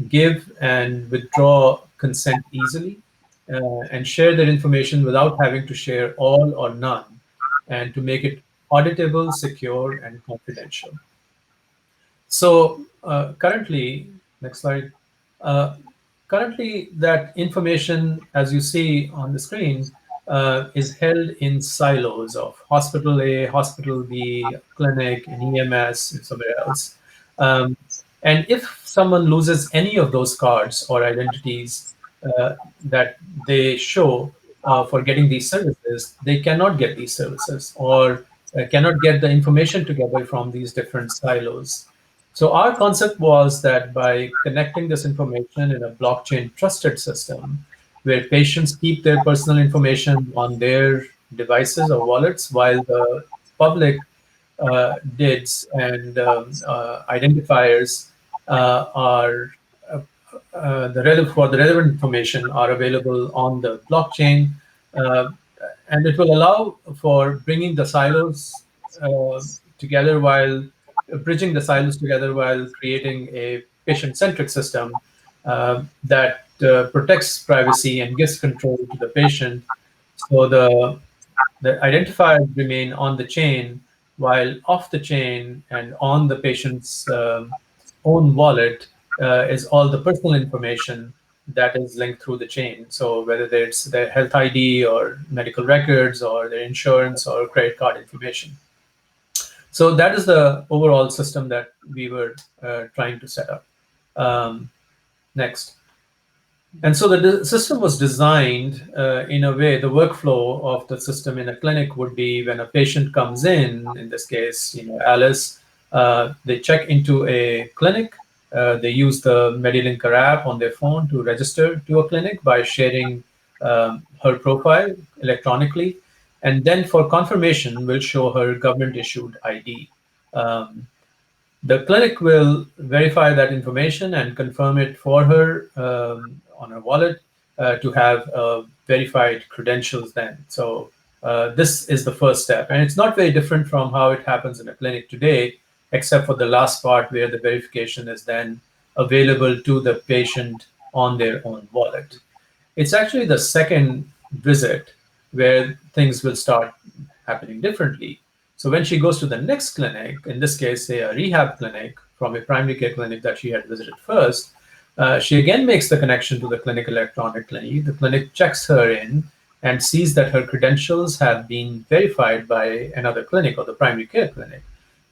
give and withdraw consent easily, and share their information without having to share all or none, and to make it auditable, secure, and confidential. So currently, next slide. Currently, that information, as you see on the screen, is held in silos of hospital A, hospital B, clinic, and EMS, and somewhere else. And if someone loses any of those cards or identities that they show for getting these services, they cannot get these services or cannot get the information together from these different silos. So our concept was that by connecting this information in a blockchain trusted system, where patients keep their personal information on their devices or wallets, while the public DIDs and identifiers are for the relevant information are available on the blockchain, and it will allow for bringing the silos together while bridging the silos together while creating a patient-centric system that protects privacy and gives control to the patient. So the identifiers remain on the chain, while off the chain and on the patient's own wallet is all the personal information that is linked through the chain. So whether it's their health ID or medical records or their insurance or credit card information. So that is the overall system that we were trying to set up. Next. And so the system was designed in a way, the workflow of the system in a clinic would be when a patient comes in this case, Alice, they check into a clinic. They use the MediLinker app on their phone to register to a clinic by sharing her profile electronically. And then for confirmation, we'll show her government-issued ID. The clinic will verify that information and confirm it for her on her wallet to have verified credentials then. So this is the first step. And it's not very different from how it happens in a clinic today, except for the last part where the verification is then available to the patient on their own wallet. It's actually the second visit where things will start happening differently. So when she goes to the next clinic, in this case, say a rehab clinic from a primary care clinic that she had visited first, she again makes the connection to the clinic electronically. The clinic checks her in and sees that her credentials have been verified by another clinic or the primary care clinic.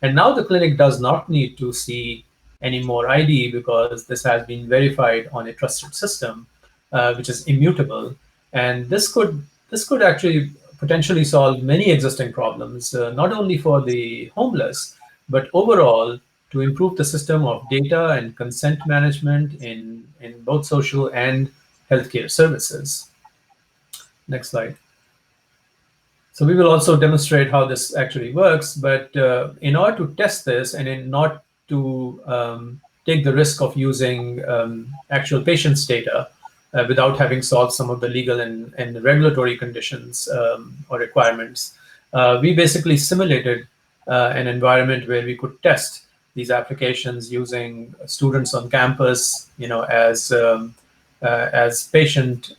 And now the clinic does not need to see any more ID because this has been verified on a trusted system, which is immutable. And this could actually potentially solve many existing problems, not only for the homeless, but overall to improve the system of data and consent management in both social and healthcare services. Next slide. So we will also demonstrate how this actually works. But in order to test this and in not to take the risk of using actual patients' data without having solved some of the legal and regulatory conditions or requirements, we basically simulated an environment where we could test these applications using students on campus, as patient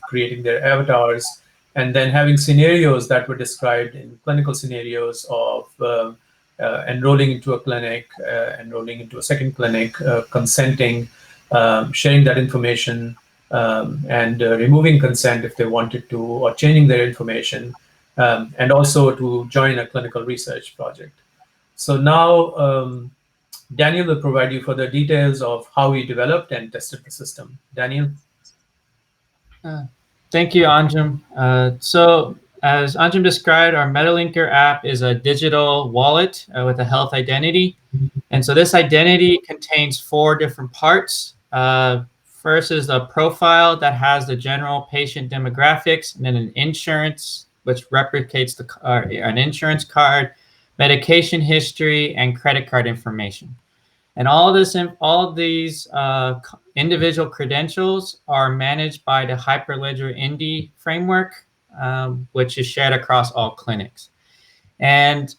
creating their avatars, and then having scenarios that were described in clinical scenarios of enrolling into a clinic, enrolling into a second clinic, consenting, sharing that information, and removing consent if they wanted to, or changing their information, and also to join a clinical research project. So now Daniel will provide you further details of how we developed and tested the system. Daniel? Thank you, Anjum. So as Anjum described, our MetaLinker app is a digital wallet with a health identity. And so this identity contains 4 different parts. First is a profile that has the general patient demographics, and then an insurance, which replicates an insurance card, medication history, and credit card information. And all of these individual credentials are managed by the Hyperledger Indy framework, which is shared across all clinics. And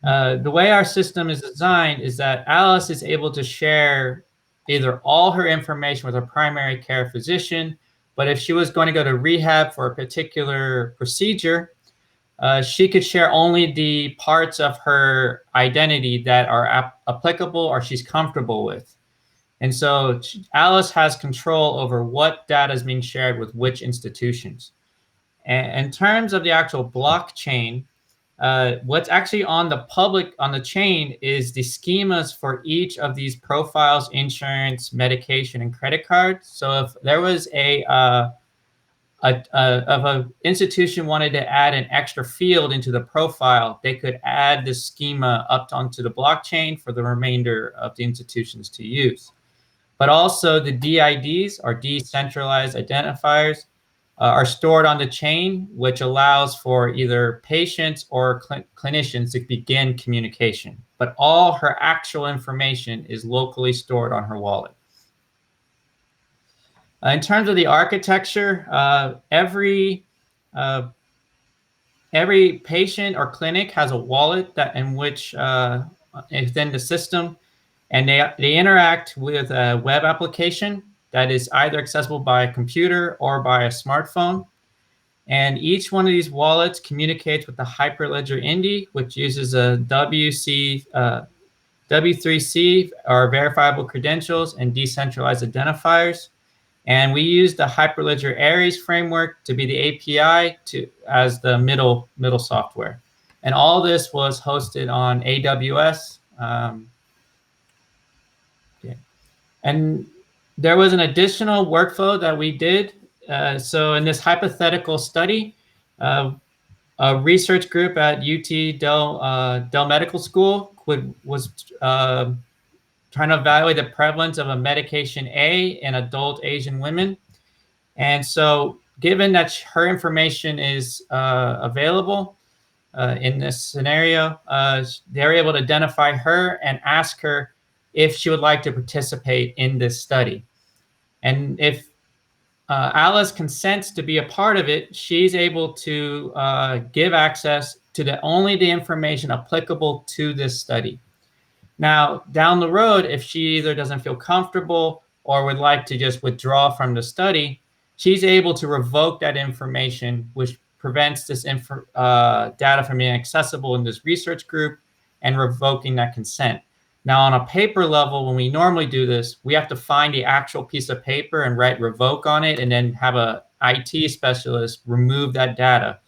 the way our system is designed is that Alice is able to share either all her information with her primary care physician, but if she was going to go to rehab for a particular procedure, she could share only the parts of her identity that are applicable or she's comfortable with. And so Alice has control over what data is being shared with which institutions. And in terms of the actual blockchain, what's actually on the chain is the schemas for each of these profiles, insurance, medication, and credit cards. So if there was an institution wanted to add an extra field into the profile, they could add the schema up onto the blockchain for the remainder of the institutions to use. But also the DIDs, or decentralized identifiers, are stored on the chain, which allows for either patients or clinicians to begin communication. But all her actual information is locally stored on her wallet. In terms of the architecture, every patient or clinic has a wallet in which within the system, and they interact with a web application that is either accessible by a computer or by a smartphone. And each one of these wallets communicates with the Hyperledger Indy, which uses a W3C, or verifiable credentials, and decentralized identifiers. And we use the Hyperledger Aries framework to be the API as the middle software. And all this was hosted on AWS. And there was an additional workflow that we did. So in this hypothetical study, a research group at UT Dell Medical School was trying to evaluate the prevalence of a medication A in adult Asian women. And so given that her information is available in this scenario, they're able to identify her and ask her if she would like to participate in this study. And if Alice consents to be a part of it, she's able to give access to only the information applicable to this study. Now, down the road, if she either doesn't feel comfortable or would like to just withdraw from the study, she's able to revoke that information, which prevents this data from being accessible in this research group and revoking that consent. Now, on a paper level, when we normally do this, we have to find the actual piece of paper and write revoke on it, and then have a IT specialist remove that data.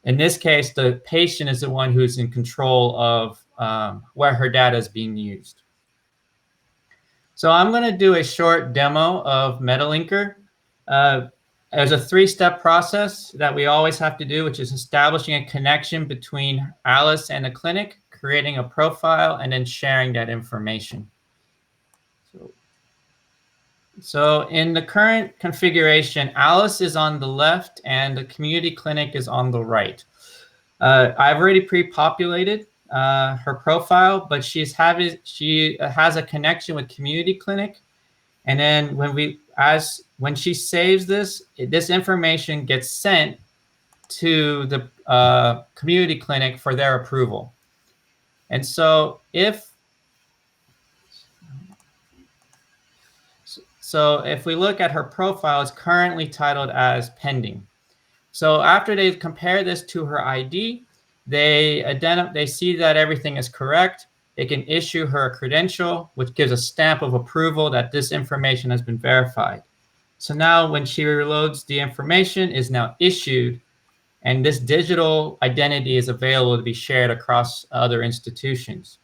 In this case, the patient is the one who's in control of where her data is being used. So I'm going to do a short demo of MetaLinker. There's a 3-step process that we always have to do, which is establishing a connection between Alice and the clinic, creating a profile, and then sharing that information. So in the current configuration, Alice is on the left and the community clinic is on the right. I've already pre-populated her profile, but she has a connection with Community Clinic. And then when she saves this information gets sent to the Community Clinic for their approval. And so if we look at her profile, it's currently titled as pending. So after they compare this to her ID, they see that everything is correct. They can issue her a credential, which gives a stamp of approval that this information has been verified. So now when she reloads, the information is now issued, and this digital identity is available to be shared across other institutions.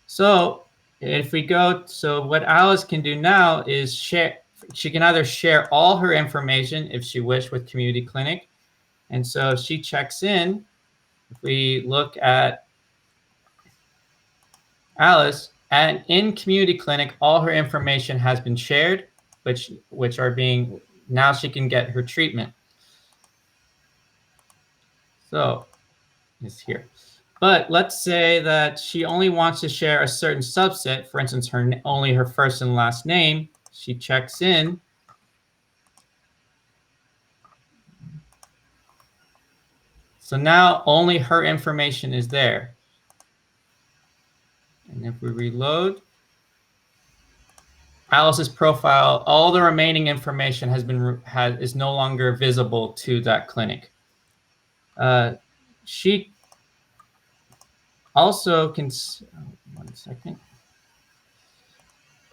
So if we go, so what Alice can do now is share. She can either share all her information if she wished with Community Clinic. And so if she checks in, if we look at Alice, and in Community Clinic, all her information has been shared, which are being, now she can get her treatment. So it's here. But let's say that she only wants to share a certain subset, for instance, only her first and last name. She checks in. So now only her information is there. And if we reload, Alice's profile, all the remaining information is no longer visible to that clinic. She also can, one second.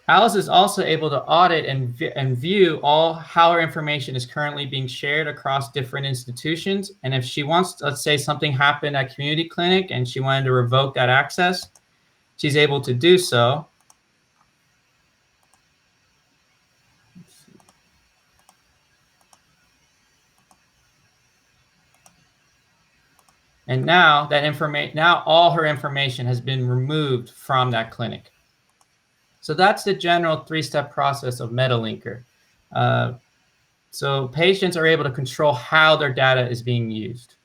Alice is also able to audit and view how her information is currently being shared across different institutions. And if she wants, let's say something happened at Community Clinic and she wanted to revoke that access, she's able to do so. And now all her information has been removed from that clinic. So that's the general three-step process of MetaLinker. So patients are able to control how their data is being used.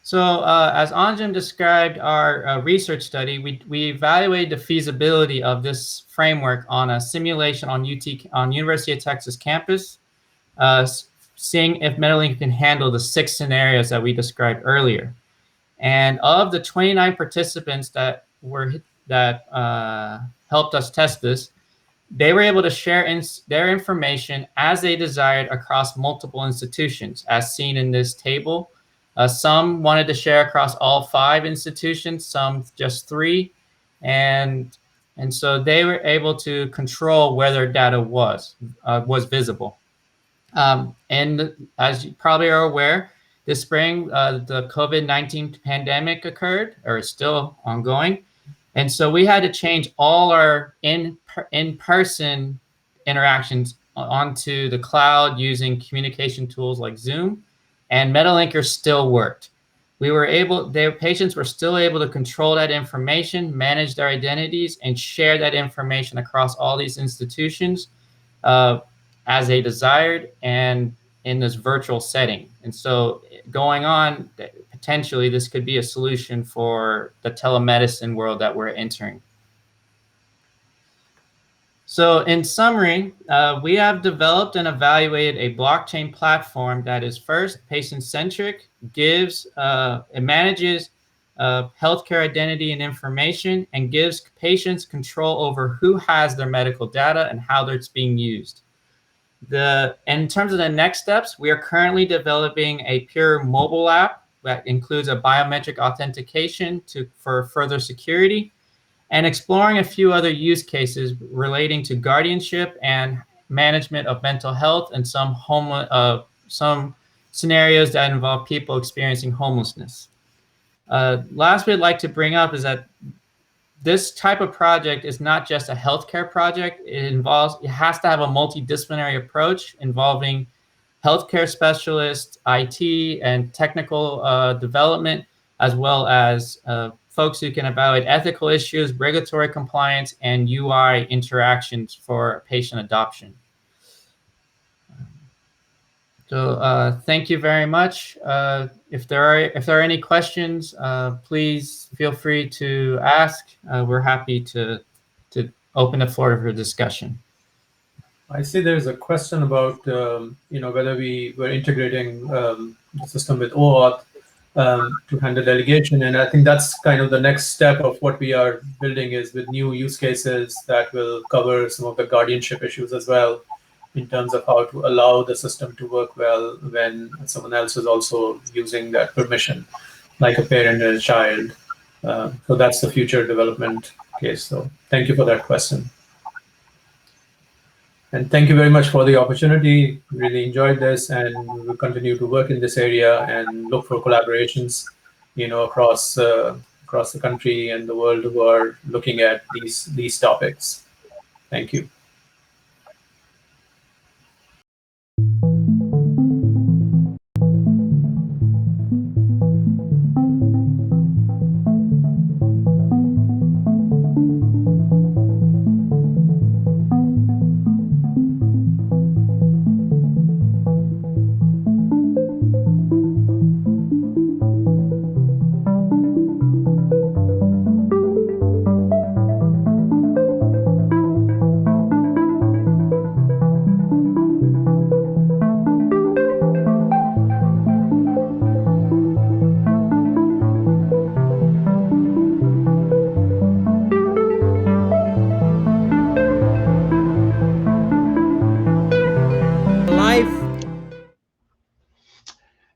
So as Anjem described our research study, we evaluated the feasibility of this framework on a simulation on University of Texas campus, seeing if MetaLinker can handle the 6 scenarios that we described earlier. And of the 29 participants that helped us test this, they were able to share their information as they desired across multiple institutions, as seen in this table. Some wanted to share across all 5 institutions, some just 3. And so they were able to control where their data was visible. And as you probably are aware, this spring, the COVID-19 pandemic occurred, or is still ongoing. And so we had to change all our in-person interactions onto the cloud using communication tools like Zoom, and MetaLinker still worked. Patients were still able to control that information, manage their identities, and share that information across all these institutions as they desired and in this virtual setting. And so going on, potentially this could be a solution for the telemedicine world that we're entering. So in summary, we have developed and evaluated a blockchain platform that is first patient-centric, it manages healthcare identity and information, and gives patients control over who has their medical data and how it's being used. In terms of the next steps, we are currently developing a pure mobile app that includes a biometric authentication for further security, and exploring a few other use cases relating to guardianship and management of mental health and some scenarios that involve people experiencing homelessness. Last, we'd like to bring up is that this type of project is not just a healthcare project. It has to have a multidisciplinary approach involving healthcare specialists, IT, and technical development, as well as folks who can evaluate ethical issues, regulatory compliance, and UI interactions for patient adoption. So thank you very much. If there are any questions, please feel free to ask. We're happy to open the floor for discussion. I see there's a question about whether we were integrating the system with OAuth to handle delegation, and I think that's kind of the next step of what we are building is with new use cases that will cover some of the guardianship issues as well, in terms of how to allow the system to work well when someone else is also using that permission, like a parent and a child. So that's the future development case. So thank you for that question. And thank you very much for the opportunity. Really enjoyed this, and we will continue to work in this area and look for collaborations, across the country and the world who are looking at these topics. Thank you.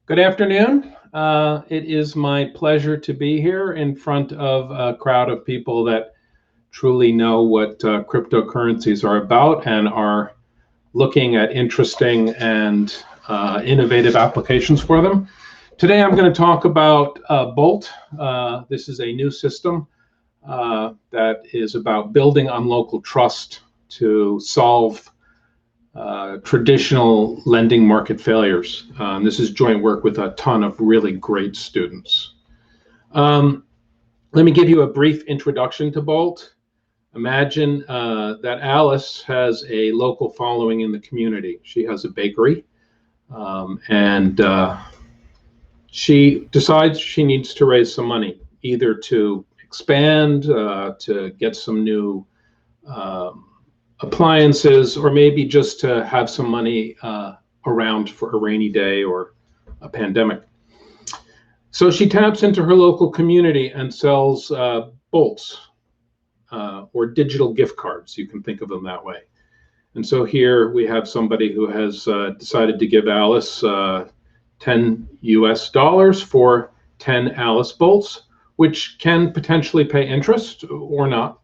Good afternoon. It is my pleasure to be here in front of a crowd of people that truly know what cryptocurrencies are about and are looking at interesting and innovative applications for them. Today I'm going to talk about Bolt. This is a new system that is about building on local trust to solve traditional lending market failures. This is joint work with a ton of really great students. Let me give you a brief introduction to Bolt. Imagine that Alice has a local following in the community. She has a bakery, and she decides she needs to raise some money, either to expand, to get some new appliances, or maybe just to have some money around for a rainy day or a pandemic. So she taps into her local community and sells bolts or digital gift cards. You can think of them that way. And so here we have somebody who has decided to give Alice $10 US for 10 Alice bolts, which can potentially pay interest or not,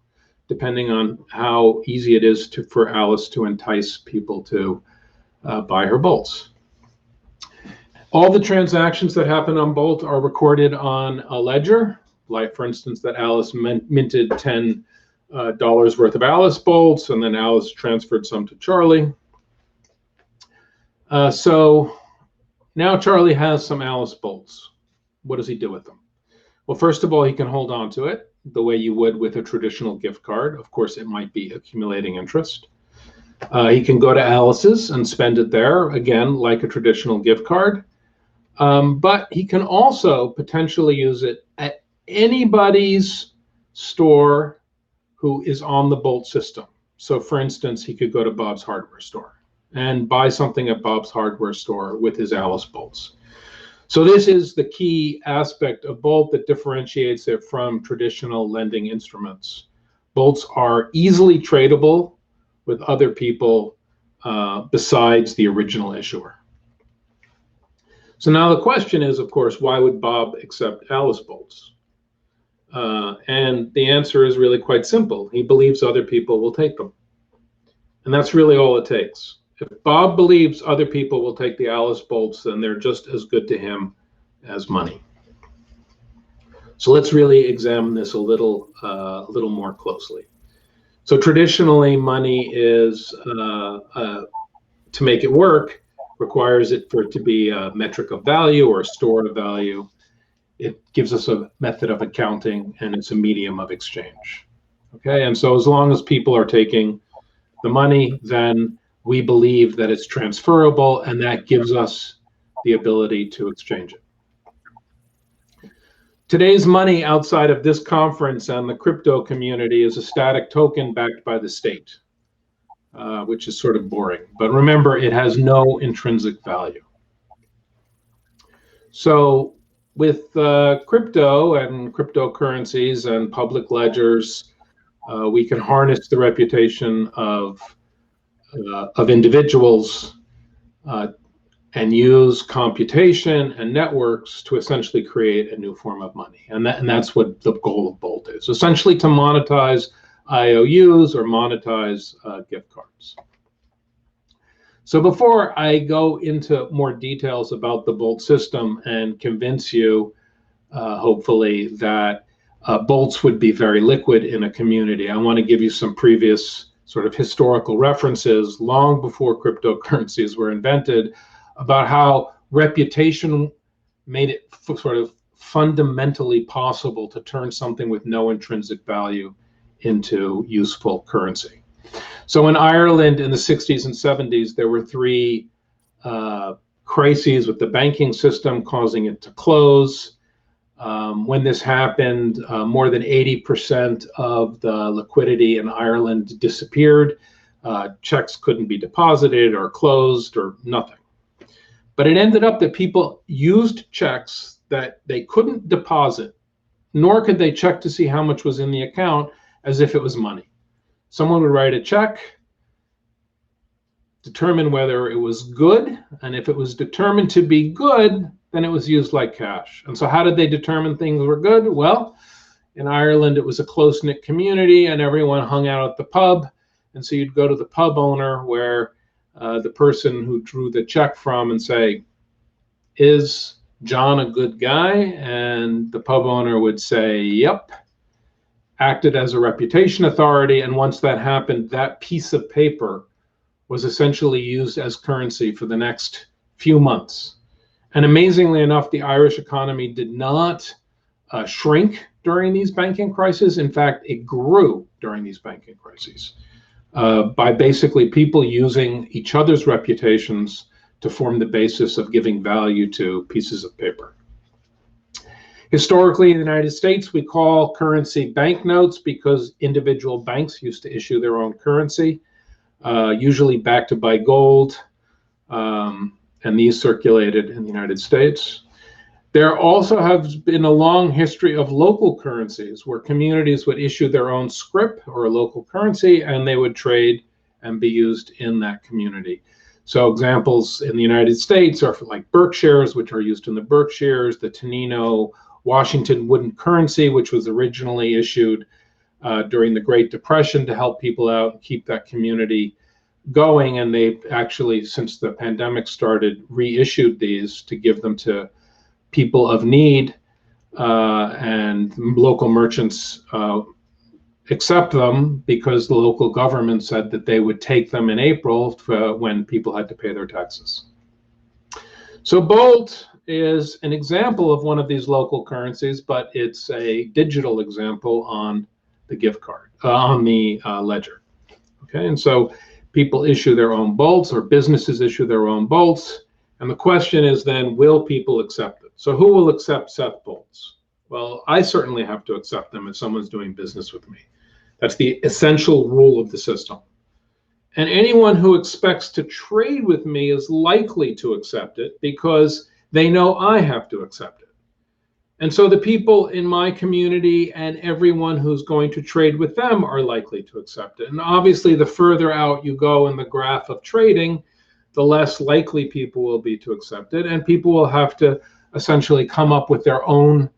depending on how easy it is for Alice to entice people to buy her bolts. All the transactions that happen on Bolt are recorded on a ledger, like for instance that Alice minted $10 worth of Alice bolts, and then Alice transferred some to Charlie. So now Charlie has some Alice bolts. What does he do with them? Well, first of all, he can hold on to it the way you would with a traditional gift card. Of course, it might be accumulating interest. He can go to Alice's and spend it there, again, like a traditional gift card. But he can also potentially use it at anybody's store who is on the Bolt system. So for instance, he could go to Bob's hardware store and buy something at Bob's hardware store with his Alice bolts. So this is the key aspect of Bolt that differentiates it from traditional lending instruments. Bolts are easily tradable with other people besides the original issuer. So now the question is, of course, why would Bob accept Alice bolts? And the answer is really quite simple. He believes other people will take them. And that's really all it takes. If Bob believes other people will take the Alice bolts, then they're just as good to him as money. So let's really examine this a little more closely. So traditionally, money is, to make it work, requires it for it to be a metric of value or a store of value. It gives us a method of accounting, and it's a medium of exchange. Okay, and so as long as people are taking the money, then we believe that it's transferable, and that gives us the ability to exchange it. Today's money outside of this conference and the crypto community is a static token backed by the state, which is sort of boring. But remember, it has no intrinsic value. So with crypto and cryptocurrencies and public ledgers, we can harness the reputation of individuals and use computation and networks to essentially create a new form of money. And that's what the goal of Bolt is, essentially to monetize IOUs or monetize gift cards. So before I go into more details about the Bolt system and convince you, hopefully, that bolts would be very liquid in a community, I want to give you some previous sort of historical references long before cryptocurrencies were invented about how reputation made it sort of fundamentally possible to turn something with no intrinsic value into useful currency. So in Ireland in the 60s and 70s, there were three crises with the banking system causing it to close. When this happened, more than 80% of the liquidity in Ireland disappeared. Checks couldn't be deposited or closed or nothing. But it ended up that people used checks that they couldn't deposit, nor could they check to see how much was in the account as if it was money. Someone would write a check, determine whether it was good, and if it was determined to be good, then it was used like cash. And so how did they determine things were good? Well, in Ireland, it was a close-knit community and everyone hung out at the pub. And so you'd go to the pub owner where the person who drew the check from and say, is John a good guy? And the pub owner would say, yep, acted as a reputation authority. And once that happened, that piece of paper was essentially used as currency for the next few months. And amazingly enough, the Irish economy did not shrink during these banking crises. In fact, it grew during these banking crises by basically people using each other's reputations to form the basis of giving value to pieces of paper. Historically, in the United States, we call currency banknotes because individual banks used to issue their own currency, usually backed by gold, and these circulated in the United States. There also has been a long history of local currencies where communities would issue their own scrip or a local currency and they would trade and be used in that community. So examples in the United States are like Berkshires, which are used in the Berkshires, the Tenino Washington wooden currency, which was originally issued during the Great Depression to help people out and keep that community going. And they actually, since the pandemic started, reissued these to give them to people of need, and local merchants accept them because the local government said that they would take them in April when people had to pay their taxes. So Bolt is an example of one of these local currencies, but it's a digital example on the gift card, on the ledger. Okay, and so people issue their own bolts, or businesses issue their own bolts. And the question is then, will people accept it? So who will accept Seth bolts? Well, I certainly have to accept them if someone's doing business with me. That's the essential rule of the system. And anyone who expects to trade with me is likely to accept it because they know I have to accept it. And so the people in my community and everyone who's going to trade with them are likely to accept it. And obviously, the further out you go in the graph of trading, the less likely people will be to accept it. And people will have to essentially come up with their own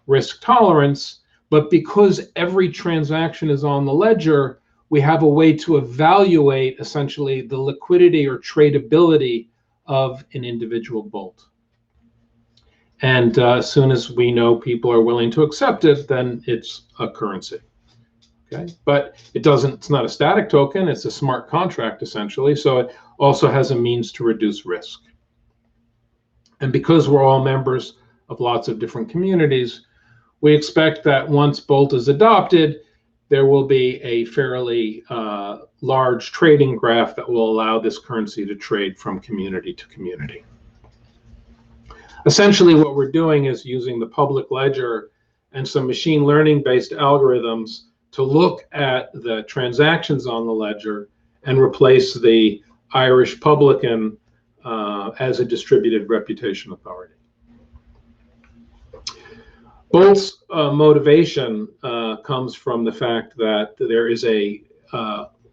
risk tolerance. But because every transaction is on the ledger, we have a way to evaluate essentially the liquidity or tradability of an individual bolt. And as soon as we know people are willing to accept it, then it's a currency. Okay, but it's not a static token, it's a smart contract essentially. So it also has a means to reduce risk. And because we're all members of lots of different communities, we expect that once Bolt is adopted, there will be a fairly large trading graph that will allow this currency to trade from community to community. Essentially, what we're doing is using the public ledger and some machine learning based algorithms to look at the transactions on the ledger and replace the Irish publican as a distributed reputation authority. Bolt's motivation comes from the fact that there is a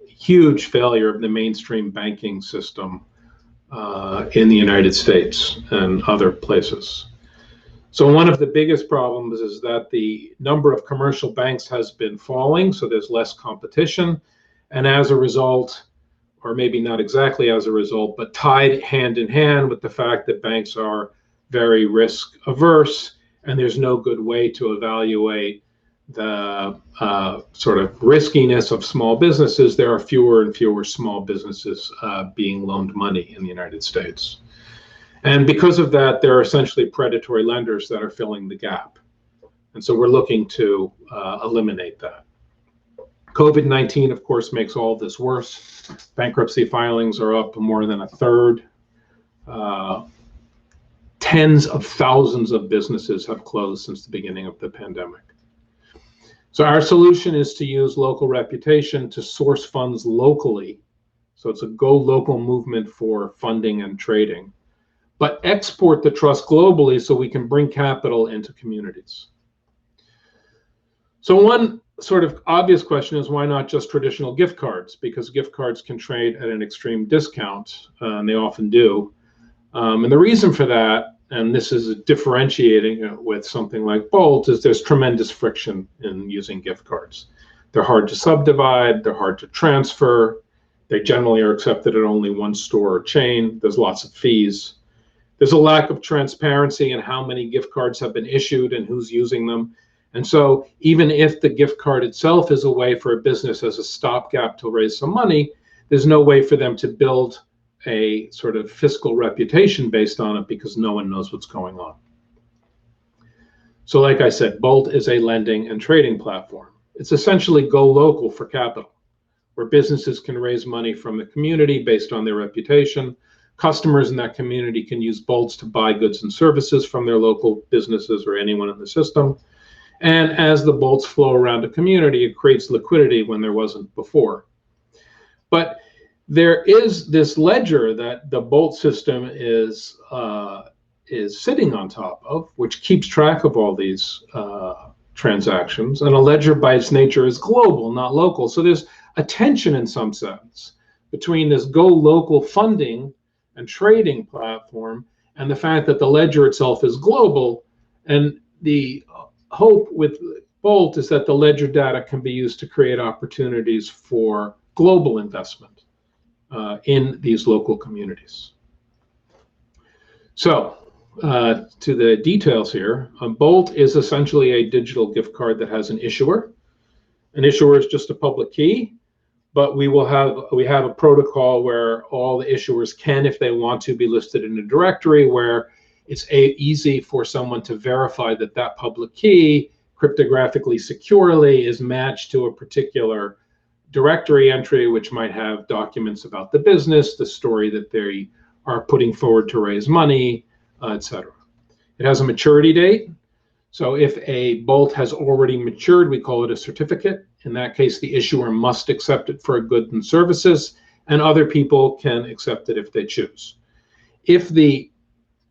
huge failure of the mainstream banking system in the United States and other places. So one of the biggest problems is that the number of commercial banks has been falling, so there's less competition, and as a result, or maybe not exactly as a result, but tied hand in hand with the fact that banks are very risk averse, and there's no good way to evaluate the sort of riskiness of small businesses, there are fewer and fewer small businesses being loaned money in the United States. And because of that, there are essentially predatory lenders that are filling the gap. And so we're looking to eliminate that. COVID-19, of course, makes all of this worse. Bankruptcy filings are up more than a third. Tens of thousands of businesses have closed since the beginning of the pandemic. So our solution is to use local reputation to source funds locally. So it's a go local movement for funding and trading, but export the trust globally so we can bring capital into communities. So one sort of obvious question is, why not just traditional gift cards? Because gift cards can trade at an extreme discount, and they often do. And the reason for that, and this is differentiating with something like Bolt, is there's tremendous friction in using gift cards. They're hard to subdivide, they're hard to transfer, they generally are accepted at only one store or chain, there's lots of fees. There's a lack of transparency in how many gift cards have been issued and who's using them. And so even if the gift card itself is a way for a business as a stopgap to raise some money, there's no way for them to build a sort of fiscal reputation based on it because no one knows what's going on. So like I said, Bolt is a lending and trading platform. It's essentially go local for capital, where businesses can raise money from the community based on their reputation. Customers in that community can use Bolts to buy goods and services from their local businesses or anyone in the system. And as the Bolts flow around a community, it creates liquidity when there wasn't before. But there is this ledger that the Bolt system is sitting on top of, which keeps track of all these transactions. And a ledger by its nature is global, not local. So there's a tension in some sense between this go local funding and trading platform and the fact that the ledger itself is global. And the hope with Bolt is that the ledger data can be used to create opportunities for global investment in these local communities. So to the details here, Bolt is essentially a digital gift card that has an issuer. An issuer is just a public key, but we have a protocol where all the issuers can, if they want to, be listed in a directory where it's easy for someone to verify that that public key cryptographically securely is matched to a particular directory entry, which might have documents about the business, the story that they are putting forward to raise money, etc. It has a maturity date. So if a Bolt has already matured, we call it a certificate. In that case, the issuer must accept it for goods and services, and other people can accept it if they choose. If the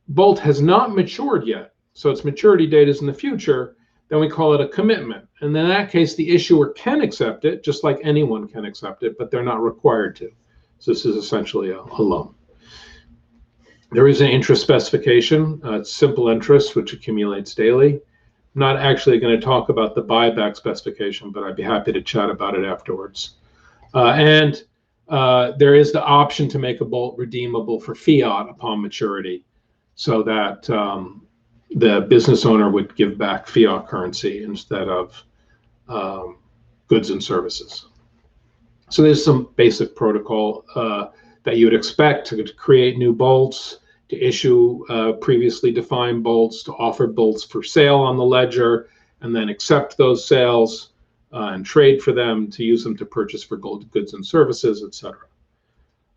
Bolt has not matured yet, so its maturity date is in the future, then we call it a commitment. And in that case, the issuer can accept it, just like anyone can accept it, but they're not required to. So this is essentially a loan. There is an interest specification. It's simple interest, which accumulates daily. I'm not actually going to talk about the buyback specification, but I'd be happy to chat about it afterwards. And there is the option to make a Bolt redeemable for fiat upon maturity, so that the business owner would give back fiat currency instead of goods and services. So there's some basic protocol that you would expect to create new Bolts, to issue previously defined Bolts, to offer Bolts for sale on the ledger, and then accept those sales and trade for them, to use them to purchase for goods and services, etc.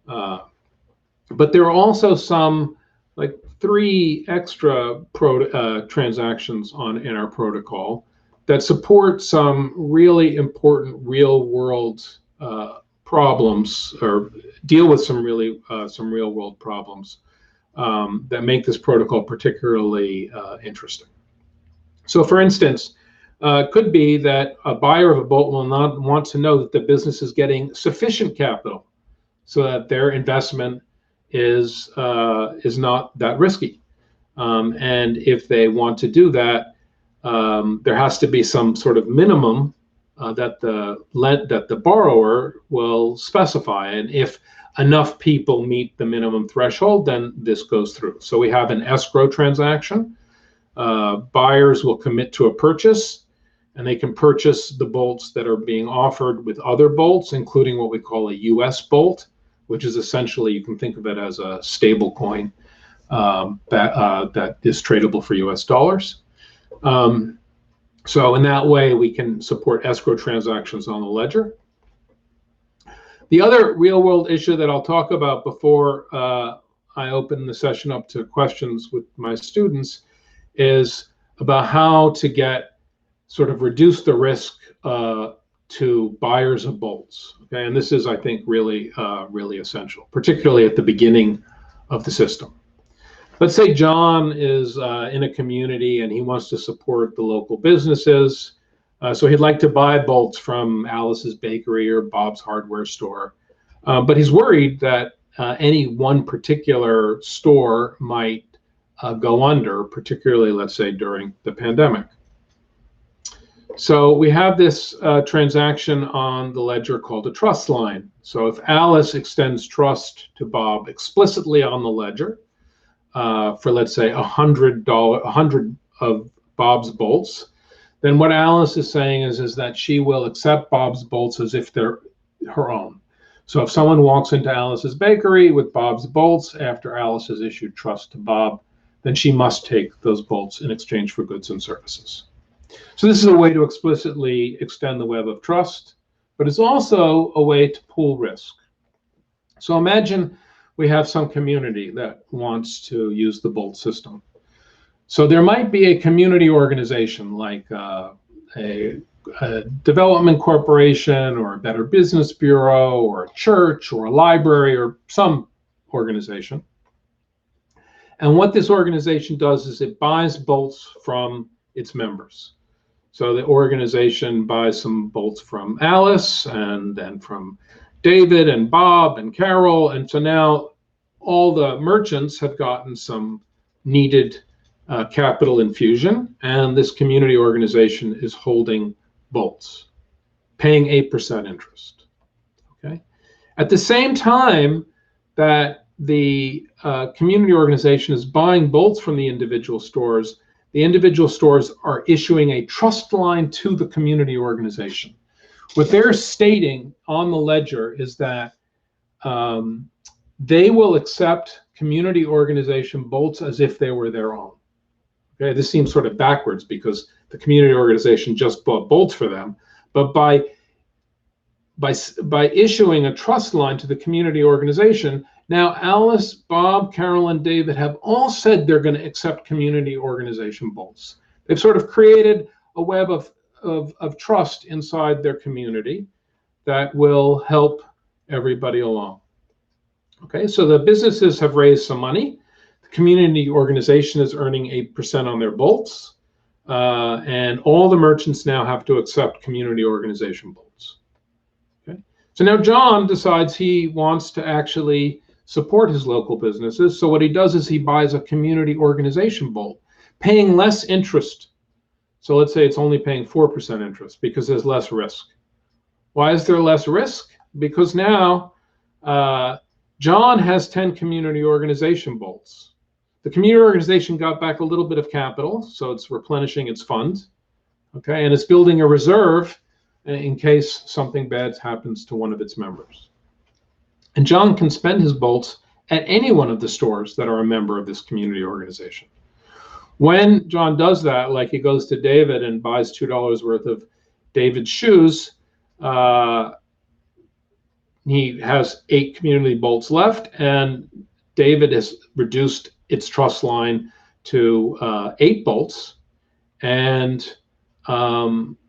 But there are also some, like 3 extra transactions in our protocol that support some really important real-world problems, or deal with some real-world problems that make this protocol particularly interesting. So, for instance, it could be that a buyer of a bolt will not want to know that the business is getting sufficient capital so that their investment is not that risky. And if they want to do that, there has to be some sort of minimum that the borrower will specify. And if enough people meet the minimum threshold, then this goes through. So we have an escrow transaction. Buyers will commit to a purchase, and they can purchase the bolts that are being offered with other bolts, including what we call a US bolt, which is essentially, you can think of it as a stable coin that is tradable for US dollars. So in that way, we can support escrow transactions on the ledger. The other real-world issue that I'll talk about before I open the session up to questions with my students is about how to reduce the risk to buyers of bolts. Okay, and this is, I think, really essential, particularly at the beginning of the system. Let's say John is in a community and he wants to support the local businesses. So he'd like to buy bolts from Alice's Bakery or Bob's Hardware store. But he's worried that any one particular store might go under, particularly, let's say, during the pandemic. So we have this transaction on the ledger called a trust line. So if Alice extends trust to Bob explicitly on the ledger for, let's say, 100 of Bob's bolts, then what Alice is saying is that she will accept Bob's bolts as if they're her own. So if someone walks into Alice's Bakery with Bob's bolts after Alice has issued trust to Bob, then she must take those bolts in exchange for goods and services. So this is a way to explicitly extend the web of trust, but it's also a way to pool risk. So imagine we have some community that wants to use the bolt system. So there might be a community organization like a development corporation or a Better Business Bureau or a church or a library or some organization. And what this organization does is it buys bolts from its members. So the organization buys some bolts from Alice and then from David and Bob and Carol. And so now all the merchants have gotten some needed capital infusion, and this community organization is holding bolts, paying 8% interest. Okay. At the same time that the community organization is buying bolts from the individual stores are issuing a trust line to the community organization. What they're stating on the ledger is that they will accept community organization bolts as if they were their own. Okay, this seems sort of backwards because the community organization just bought bolts for them, but by issuing a trust line to the community organization, now Alice, Bob, Carol, and David have all said they're going to accept community organization bolts. They've sort of created a web of trust inside their community that will help everybody along. Okay, so the businesses have raised some money. The community organization is earning 8% on their bolts, and all the merchants now have to accept community organization bolts. Okay, so now John decides he wants to actually support his local businesses. So what he does is he buys a community organization bolt, paying less interest. So let's say it's only paying 4% interest because there's less risk. Why is there less risk? Because now John has 10 community organization bolts. The community organization got back a little bit of capital, so it's replenishing its fund, okay, and it's building a reserve in case something bad happens to one of its members. And John can spend his bolts at any one of the stores that are a member of this community organization. When John does that, like he goes to David and buys $2 worth of David's shoes, he has 8 community bolts left, and David has reduced its trust line to 8 bolts, and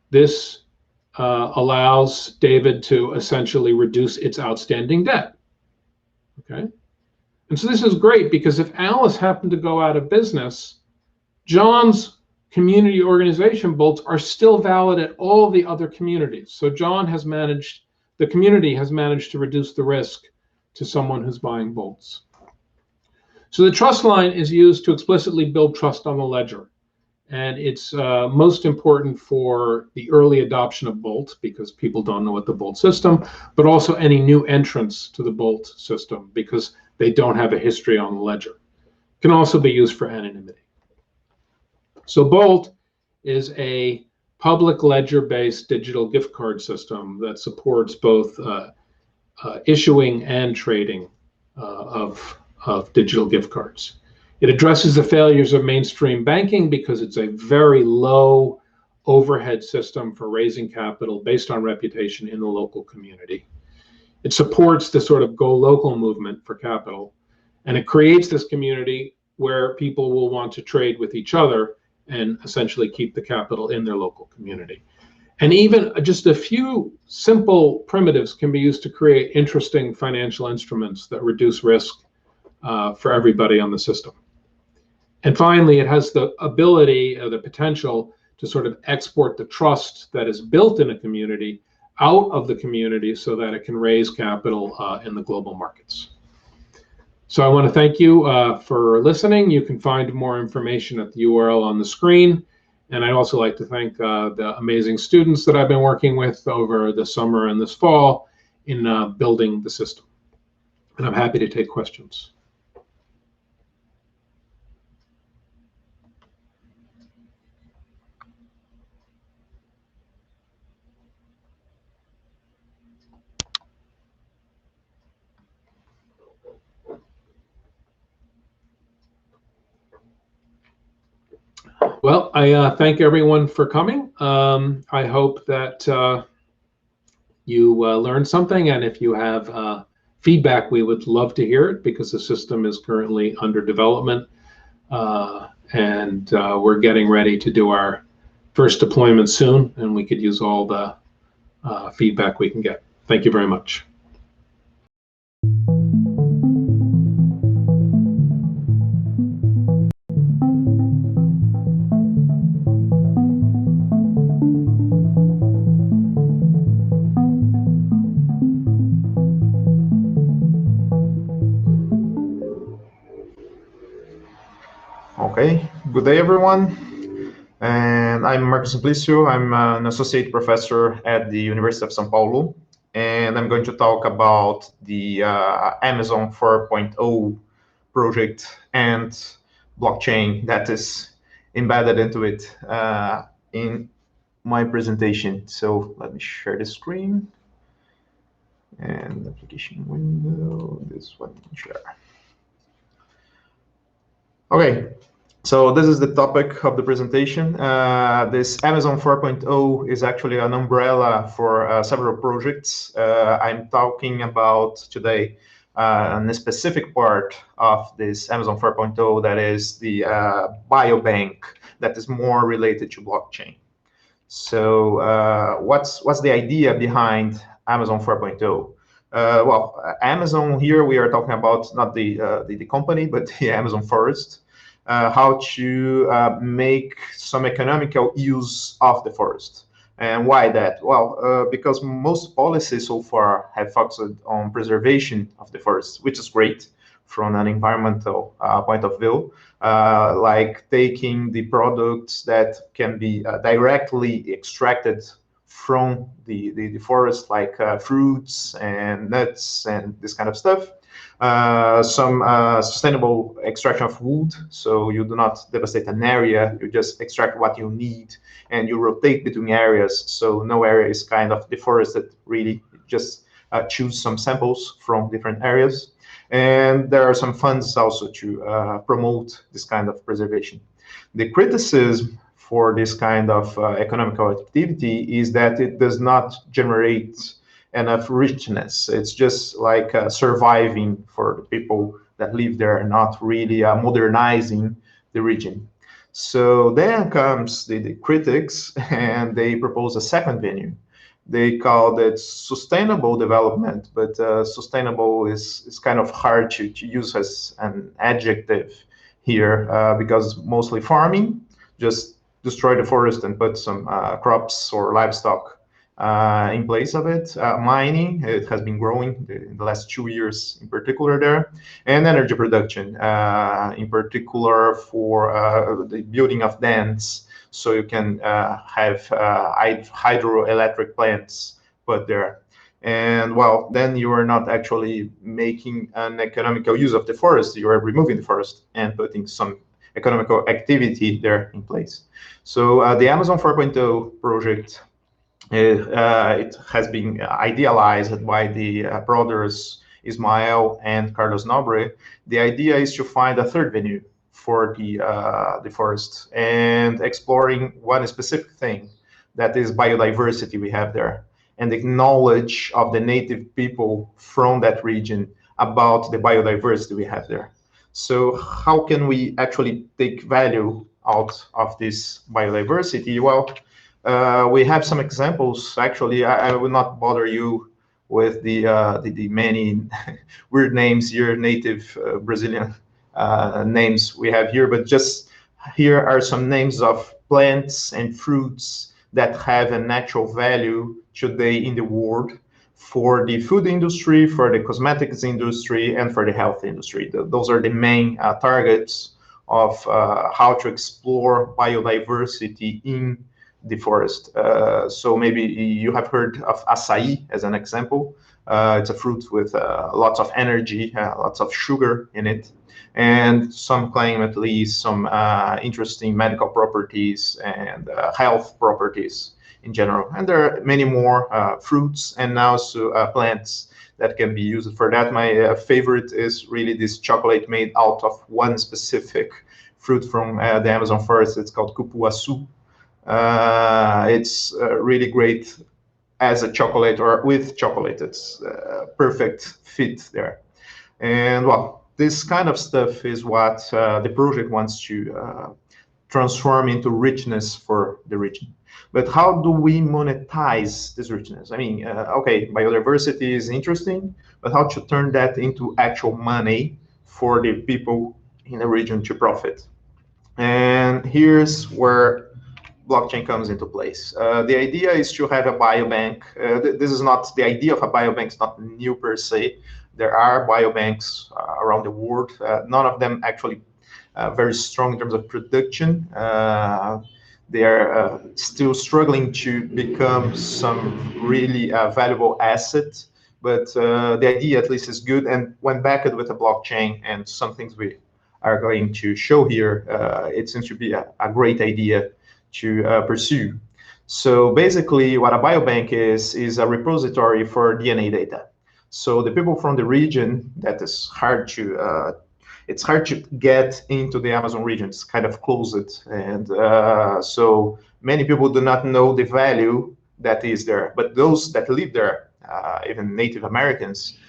this allows David to essentially reduce its outstanding debt. Okay, and so this is great because if Alice happened to go out of business, John's community organization bolts are still valid at all the other communities. So John has managed, the community has managed to reduce the risk to someone who's buying bolts. So the trust line is used to explicitly build trust on the ledger. And it's most important for the early adoption of Bolt because people don't know what the Bolt system, but also any new entrants to the Bolt system because they don't have a history on the ledger. It can also be used for anonymity. So Bolt is a public ledger-based digital gift card system that supports both issuing and trading of digital gift cards. It addresses the failures of mainstream banking because it's a very low overhead system for raising capital based on reputation in the local community. It supports the sort of go local movement for capital, and it creates this community where people will want to trade with each other and essentially keep the capital in their local community. And even just a few simple primitives can be used to create interesting financial instruments that reduce risk for everybody on the system. And finally, it has the ability, the potential to sort of export the trust that is built in a community out of the community so that it can raise capital in the global markets. So I want to thank you for listening. You can find more information at the URL on the screen. And I'd also like to thank the amazing students that I've been working with over the summer and this fall in building the system. And I'm happy to take questions. Well, I thank everyone for coming. I hope that you learned something, and if you have feedback, we would love to hear it because the system is currently under development, and we're getting ready to do our first deployment soon, and we could use all the feedback we can get. Thank you very much. Okay, good day everyone. And I'm Marcos Simplicio. I'm an associate professor at the University of São Paulo. And I'm going to talk about the Amazon 4.0 project and blockchain that is embedded into it in my presentation. So let me share the screen and application window, this one, share. Okay, so this is the topic of the presentation. This Amazon 4.0 is actually an umbrella for several projects. I'm talking about today a specific part of this Amazon 4.0 that is the biobank that is more related to blockchain. So what's the idea behind Amazon 4.0? Well, Amazon here we are talking about not the company, but the Amazon forest. How to make some economical use of the forest. And why that? Well, because most policies so far have focused on preservation of the forest, which is great from an environmental point of view, like taking the products that can be directly extracted from the forest, like fruits and nuts and this kind of stuff. Some sustainable extraction of wood, so you do not devastate an area, you just extract what you need and you rotate between areas, so no area is kind of deforested, really just choose some samples from different areas. And there are some funds also to promote this kind of preservation. The criticism for this kind of economical activity is that it does not generate enough richness. It's just like surviving for the people that live there, not really modernizing the region. So then comes the critics, and they propose a second venue. They called it sustainable development, but sustainable is kind of hard to use as an adjective here because mostly farming, just destroy the forest and put some crops or livestock in place of it. Mining, it has been growing in the last 2 years in particular there, and energy production, in particular for the building of dams, so you can have hydroelectric plants put there. And well, then you are not actually making an economical use of the forest, you are removing the forest and putting some economical activity there in place. So the Amazon 4.0 project, it has been idealized by the brothers Ismael and Carlos Nobre. The idea is to find a third venue for the forest and exploring one specific thing, that is biodiversity we have there, and the knowledge of the native people from that region about the biodiversity we have there. So how can we actually take value out of this biodiversity? Well, we have some examples. Actually, I will not bother you with the many weird names here, native Brazilian names we have here, but just here are some names of plants and fruits that have a natural value today in the world for the food industry, for the cosmetics industry, and for the health industry. Those are the main targets of how to explore biodiversity in the forest. So maybe you have heard of acai as an example. It's a fruit with lots of energy, lots of sugar in it, and some claim at least some interesting medical properties and health properties in general. And there are many more fruits and also plants that can be used for that. My favorite is really this chocolate made out of one specific fruit from the Amazon forest. It's called cupuaçu. It's really great as a chocolate or with chocolate. It's a perfect fit there. And well, this kind of stuff is what the project wants to transform into richness for the region. But how do we monetize this richness? I mean, okay, biodiversity is interesting, but how to turn that into actual money for the people in the region to profit? And here's where blockchain comes into place. The idea is to have a biobank. This is not, the idea of a biobank is not new per se. There are biobanks around the world. None of them actually very strong in terms of production. They are still struggling to become some really valuable asset, but the idea at least is good. And when backed with a blockchain and some things we are going to show here, it seems to be a great idea to pursue. So basically what a biobank is a repository for DNA data. So the people from the region, that is hard to, it's hard to get into the Amazon region, it's kind of closed. And so many people do not know the value that is there, but those that live there, even Native Americans,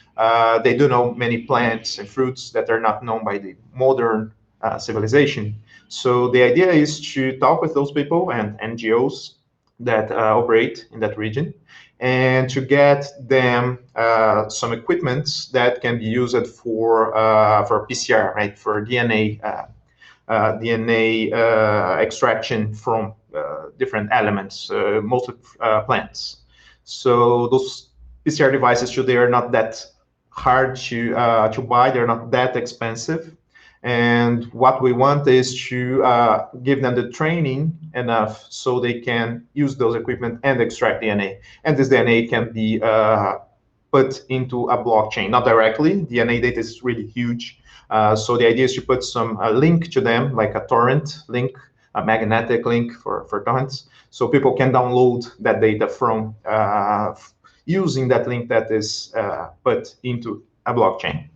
they do know many plants and fruits that are not known by the modern civilization. So the idea is to talk with those people and NGOs that operate in that region, and to get them some equipment that can be used for PCR, right, for DNA extraction from different elements, mostly plants. So those PCR devices today are not that hard to buy; they're not that expensive. And what we want is to give them the training enough so they can use those equipment and extract DNA. And this DNA can be put into a blockchain, not directly. DNA data is really huge. So the idea is to put some link to them, like a torrent link, a magnetic link for torrents. So people can download that data from using that link that is put into a blockchain.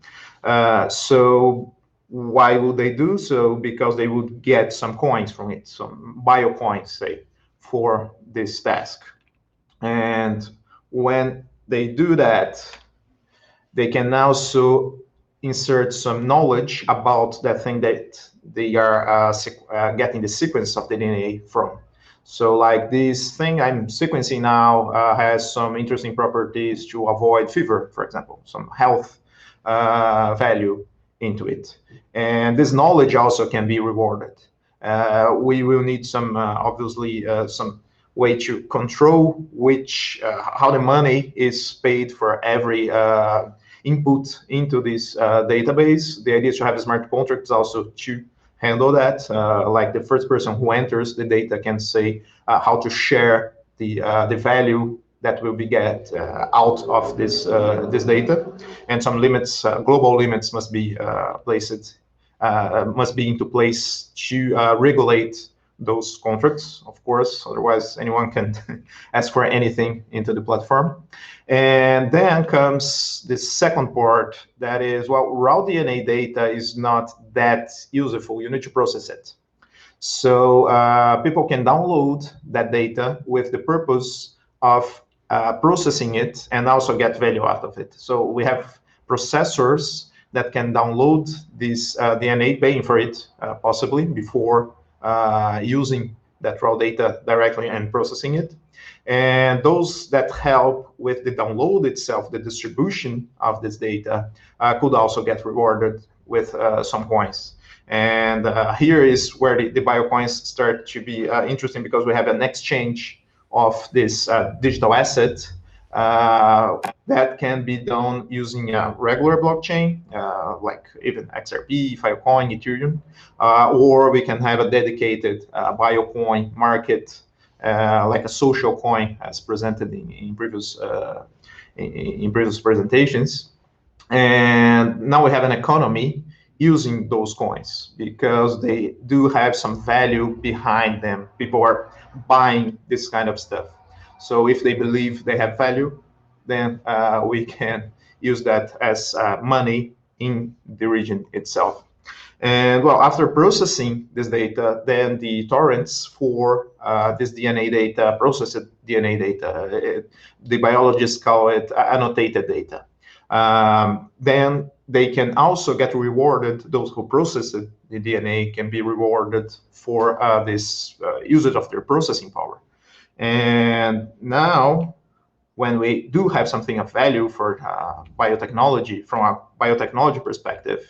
So Why would they do so? Because they would get some coins from it, some bio coins, say, for this task. And when they do that, they can also insert some knowledge about that thing that they are getting the sequence of the DNA from. So like this thing I'm sequencing now has some interesting properties to avoid fever, for example, some health value into it. And this knowledge also can be rewarded. We will need some, obviously, some way to control which, how the money is paid for every input into this database. The idea is to have smart contracts also to handle that. Like the first person who enters the data can say how to share the value that will be get out of this this data, and some limits, global limits, must be placed, must be into place to regulate those contracts, of course. Otherwise, anyone can ask for anything into the platform. And then comes the second part, that is, well, raw DNA data is not that useful. You need to process it. So people can download that data with the purpose of processing it and also get value out of it. So we have processors that can download this DNA, paying for it possibly before using that raw data directly and processing it. And those that help with the download itself, the distribution of this data, could also get rewarded with some coins. And here is where the biocoins start to be interesting, because we have an exchange of this digital asset that can be done using a regular blockchain, like even XRP, Filecoin, Ethereum, or we can have a dedicated biocoin market, like a social coin, as presented in previous presentations. And now we have an economy using those coins because they do have some value behind them. People are buying this kind of stuff. So if they believe they have value, then we can use that as money in the region itself. And well, after processing this data, then the torrents for this DNA data, processed DNA data, the biologists call it annotated data. Then they can also get rewarded. Those who process the DNA can be rewarded for this usage of their processing power. And now, when we do have something of value for biotechnology, from a biotechnology perspective,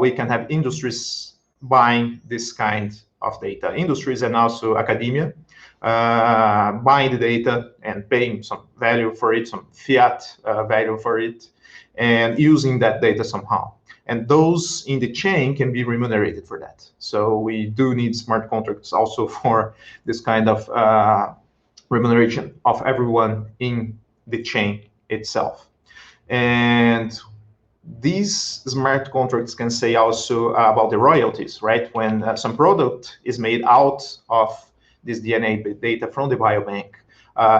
we can have industries buying this kind of data. Industries and also academia buying the data and paying some value for it, some fiat value for it, and using that data somehow. And those in the chain can be remunerated for that. So we do need smart contracts also for this kind of remuneration of everyone in the chain itself. And these smart contracts can say also about the royalties, right? When some product is made out of this DNA data from the biobank,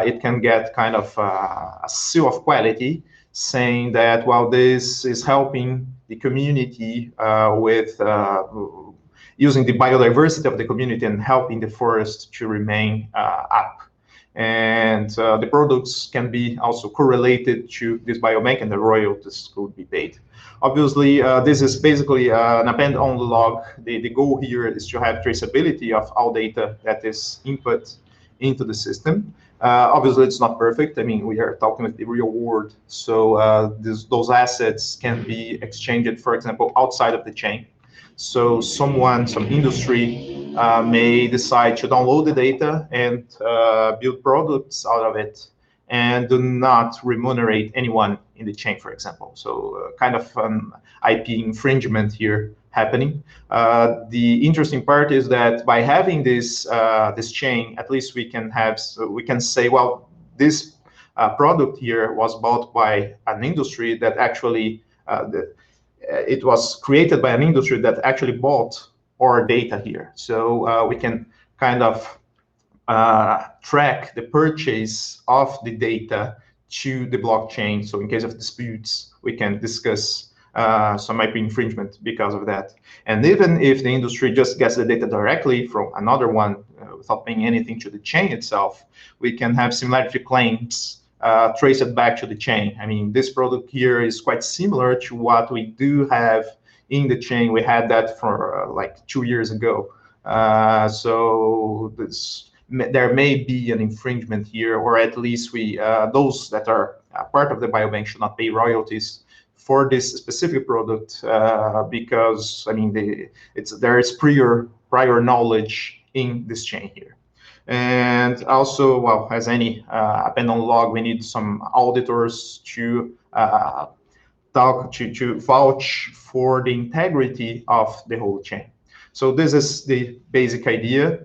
it can get kind of a seal of quality saying that, well, this is helping the community with using the biodiversity of the community and helping the forest to remain up. And the products can be also correlated to this biobank, and the royalties could be paid. Obviously, this is basically an append-only log. The goal here is to have traceability of all data that is input into the system. Obviously, it's not perfect. I mean, we are talking with the real world, so those assets can be exchanged, for example, outside of the chain. So someone, some industry may decide to download the data and build products out of it and do not remunerate anyone in the chain, for example. So kind of an IP infringement here happening. The interesting part is that by having this this chain, at least we can have, so we can say, well, this product here was bought by an industry that actually it was created by an industry that actually bought our data here. So we can kind of track the purchase of the data to the blockchain. So in case of disputes, we can discuss some IP infringement because of that. And even if the industry just gets the data directly from another one without paying anything to the chain itself, we can have similarity claims trace it back to the chain. I mean, this product here is quite similar to what we do have in the chain. We had that for like 2 years ago. So there may be an infringement here, or at least those that are part of the biobank should not pay royalties for this specific product because I mean there is prior knowledge in this chain here. And also, well, as any append on log, we need some auditors to vouch for the integrity of the whole chain. So this is the basic idea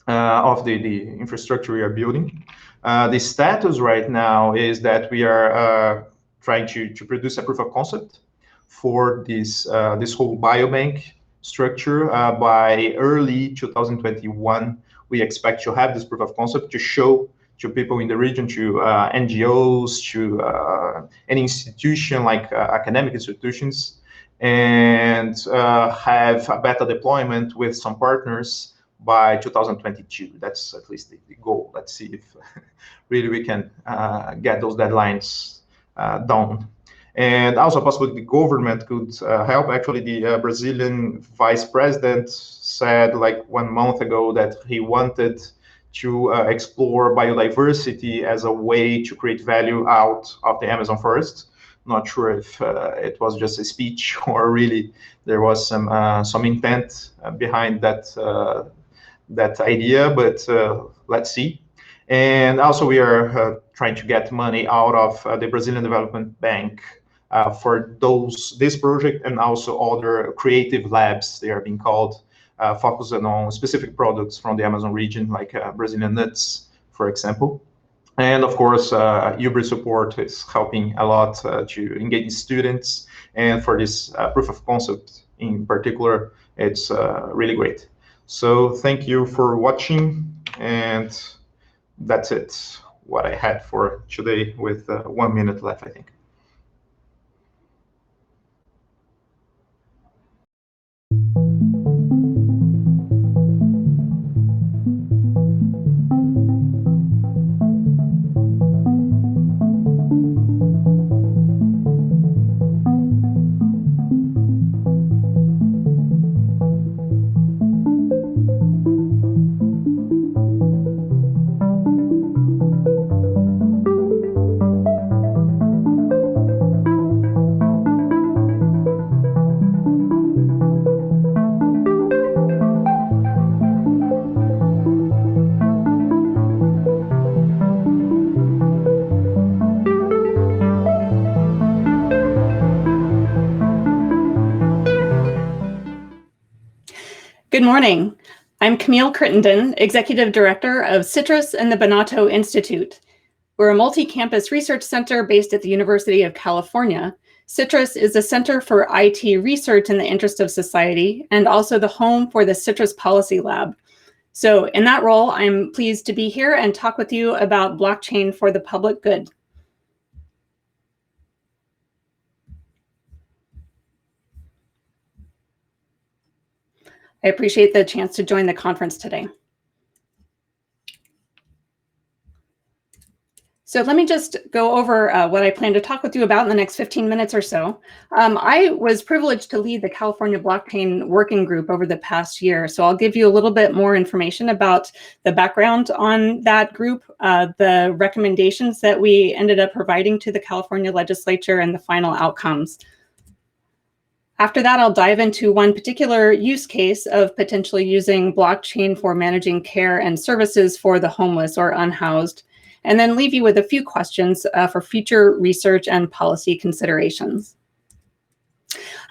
of the infrastructure we are building. The status right now is that we are trying to produce a proof of concept for this whole biobank structure. By early 2021, we expect to have this proof of concept to show to people in the region, to NGOs, to any institution like academic institutions, and have a beta deployment with some partners by 2022. That's at least the goal. Let's see if really we can get those deadlines done. And also possibly the government could help. Actually, the Brazilian vice president said like 1 month ago that he wanted to explore biodiversity as a way to create value out of the Amazon forest. Not sure if it was just a speech or really there was some intent behind that idea, but let's see. And also we are trying to get money out of the Brazilian Development Bank for this project and also other creative labs, they are being called, focusing on specific products from the Amazon region, like Brazilian nuts, for example. And of course, UBRI support is helping a lot to engage students. And for this proof of concept in particular, it's really great. So thank you for watching. And that's it, what I had for today with 1 minute left, I think. Good morning. I'm Camille Crittenden, Executive Director of Citrus and the Bonato Institute. We're a multi-campus research center based at the University of California. Citrus is a center for IT research in the interest of society and also the home for the Citrus Policy Lab. So in that role, I'm pleased to be here and talk with you about blockchain for the public good. I appreciate the chance to join the conference today. So let me just go over what I plan to talk with you about in the next 15 minutes or so. I was privileged to lead the California Blockchain Working Group over the past year. So I'll give you a little bit more information about the background on that group, the recommendations that we ended up providing to the California legislature, and the final outcomes. After that, I'll dive into one particular use case of potentially using blockchain for managing care and services for the homeless or unhoused, and then leave you with a few questions for future research and policy considerations.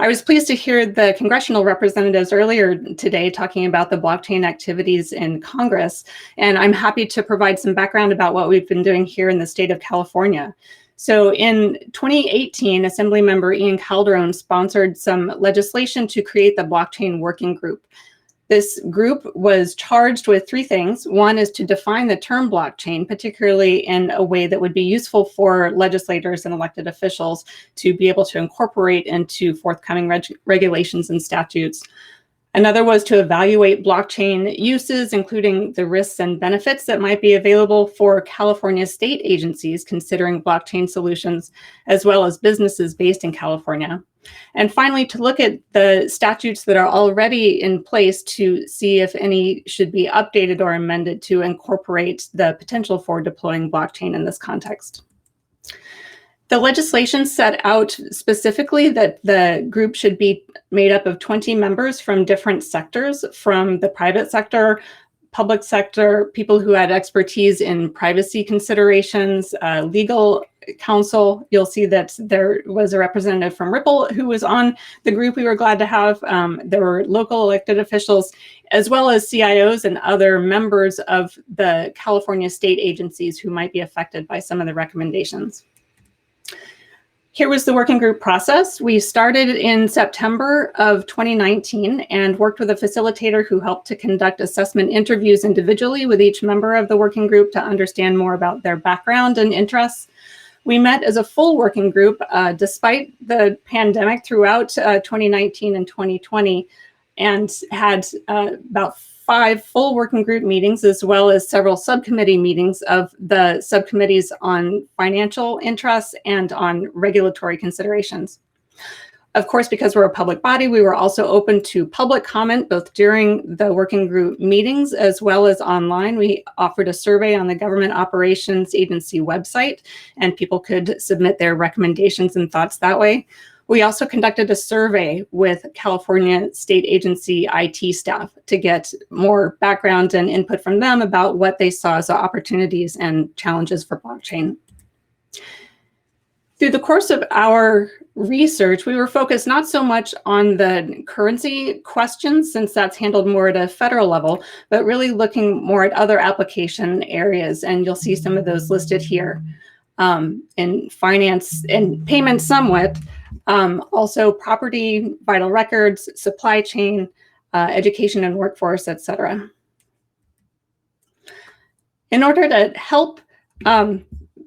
I was pleased to hear the congressional representatives earlier today talking about the blockchain activities in Congress, and I'm happy to provide some background about what we've been doing here in the state of California. So in 2018, Assemblymember Ian Calderon sponsored some legislation to create the Blockchain Working Group. This group was charged with three things. One is to define the term blockchain, particularly in a way that would be useful for legislators and elected officials to be able to incorporate into forthcoming regulations and statutes. Another was to evaluate blockchain uses, including the risks and benefits that might be available for California state agencies considering blockchain solutions, as well as businesses based in California. And finally, to look at the statutes that are already in place to see if any should be updated or amended to incorporate the potential for deploying blockchain in this context. The legislation set out specifically that the group should be made up of 20 members from different sectors, from the private sector, public sector, people who had expertise in privacy considerations, legal counsel. You'll see that there was a representative from Ripple who was on the group we were glad to have. There were local elected officials, as well as CIOs and other members of the California state agencies who might be affected by some of the recommendations. Here was the working group process. We started in September of 2019 and worked with a facilitator who helped to conduct assessment interviews individually with each member of the working group to understand more about their background and interests. We met as a full working group despite the pandemic throughout 2019 and 2020, and had about 5 full working group meetings, as well as several subcommittee meetings of the subcommittees on financial interests and on regulatory considerations. Of course, because we're a public body, we were also open to public comment, both during the working group meetings as well as online. We offered a survey on the Government Operations Agency website, and people could submit their recommendations and thoughts that way. We also conducted a survey with California state agency IT staff to get more background and input from them about what they saw as opportunities and challenges for blockchain. Through the course of our research, we were focused not so much on the currency questions, since that's handled more at a federal level, but really looking more at other application areas. And you'll see some of those listed here in finance and payments somewhat. Also property, vital records, supply chain, education and workforce, etc. In order to help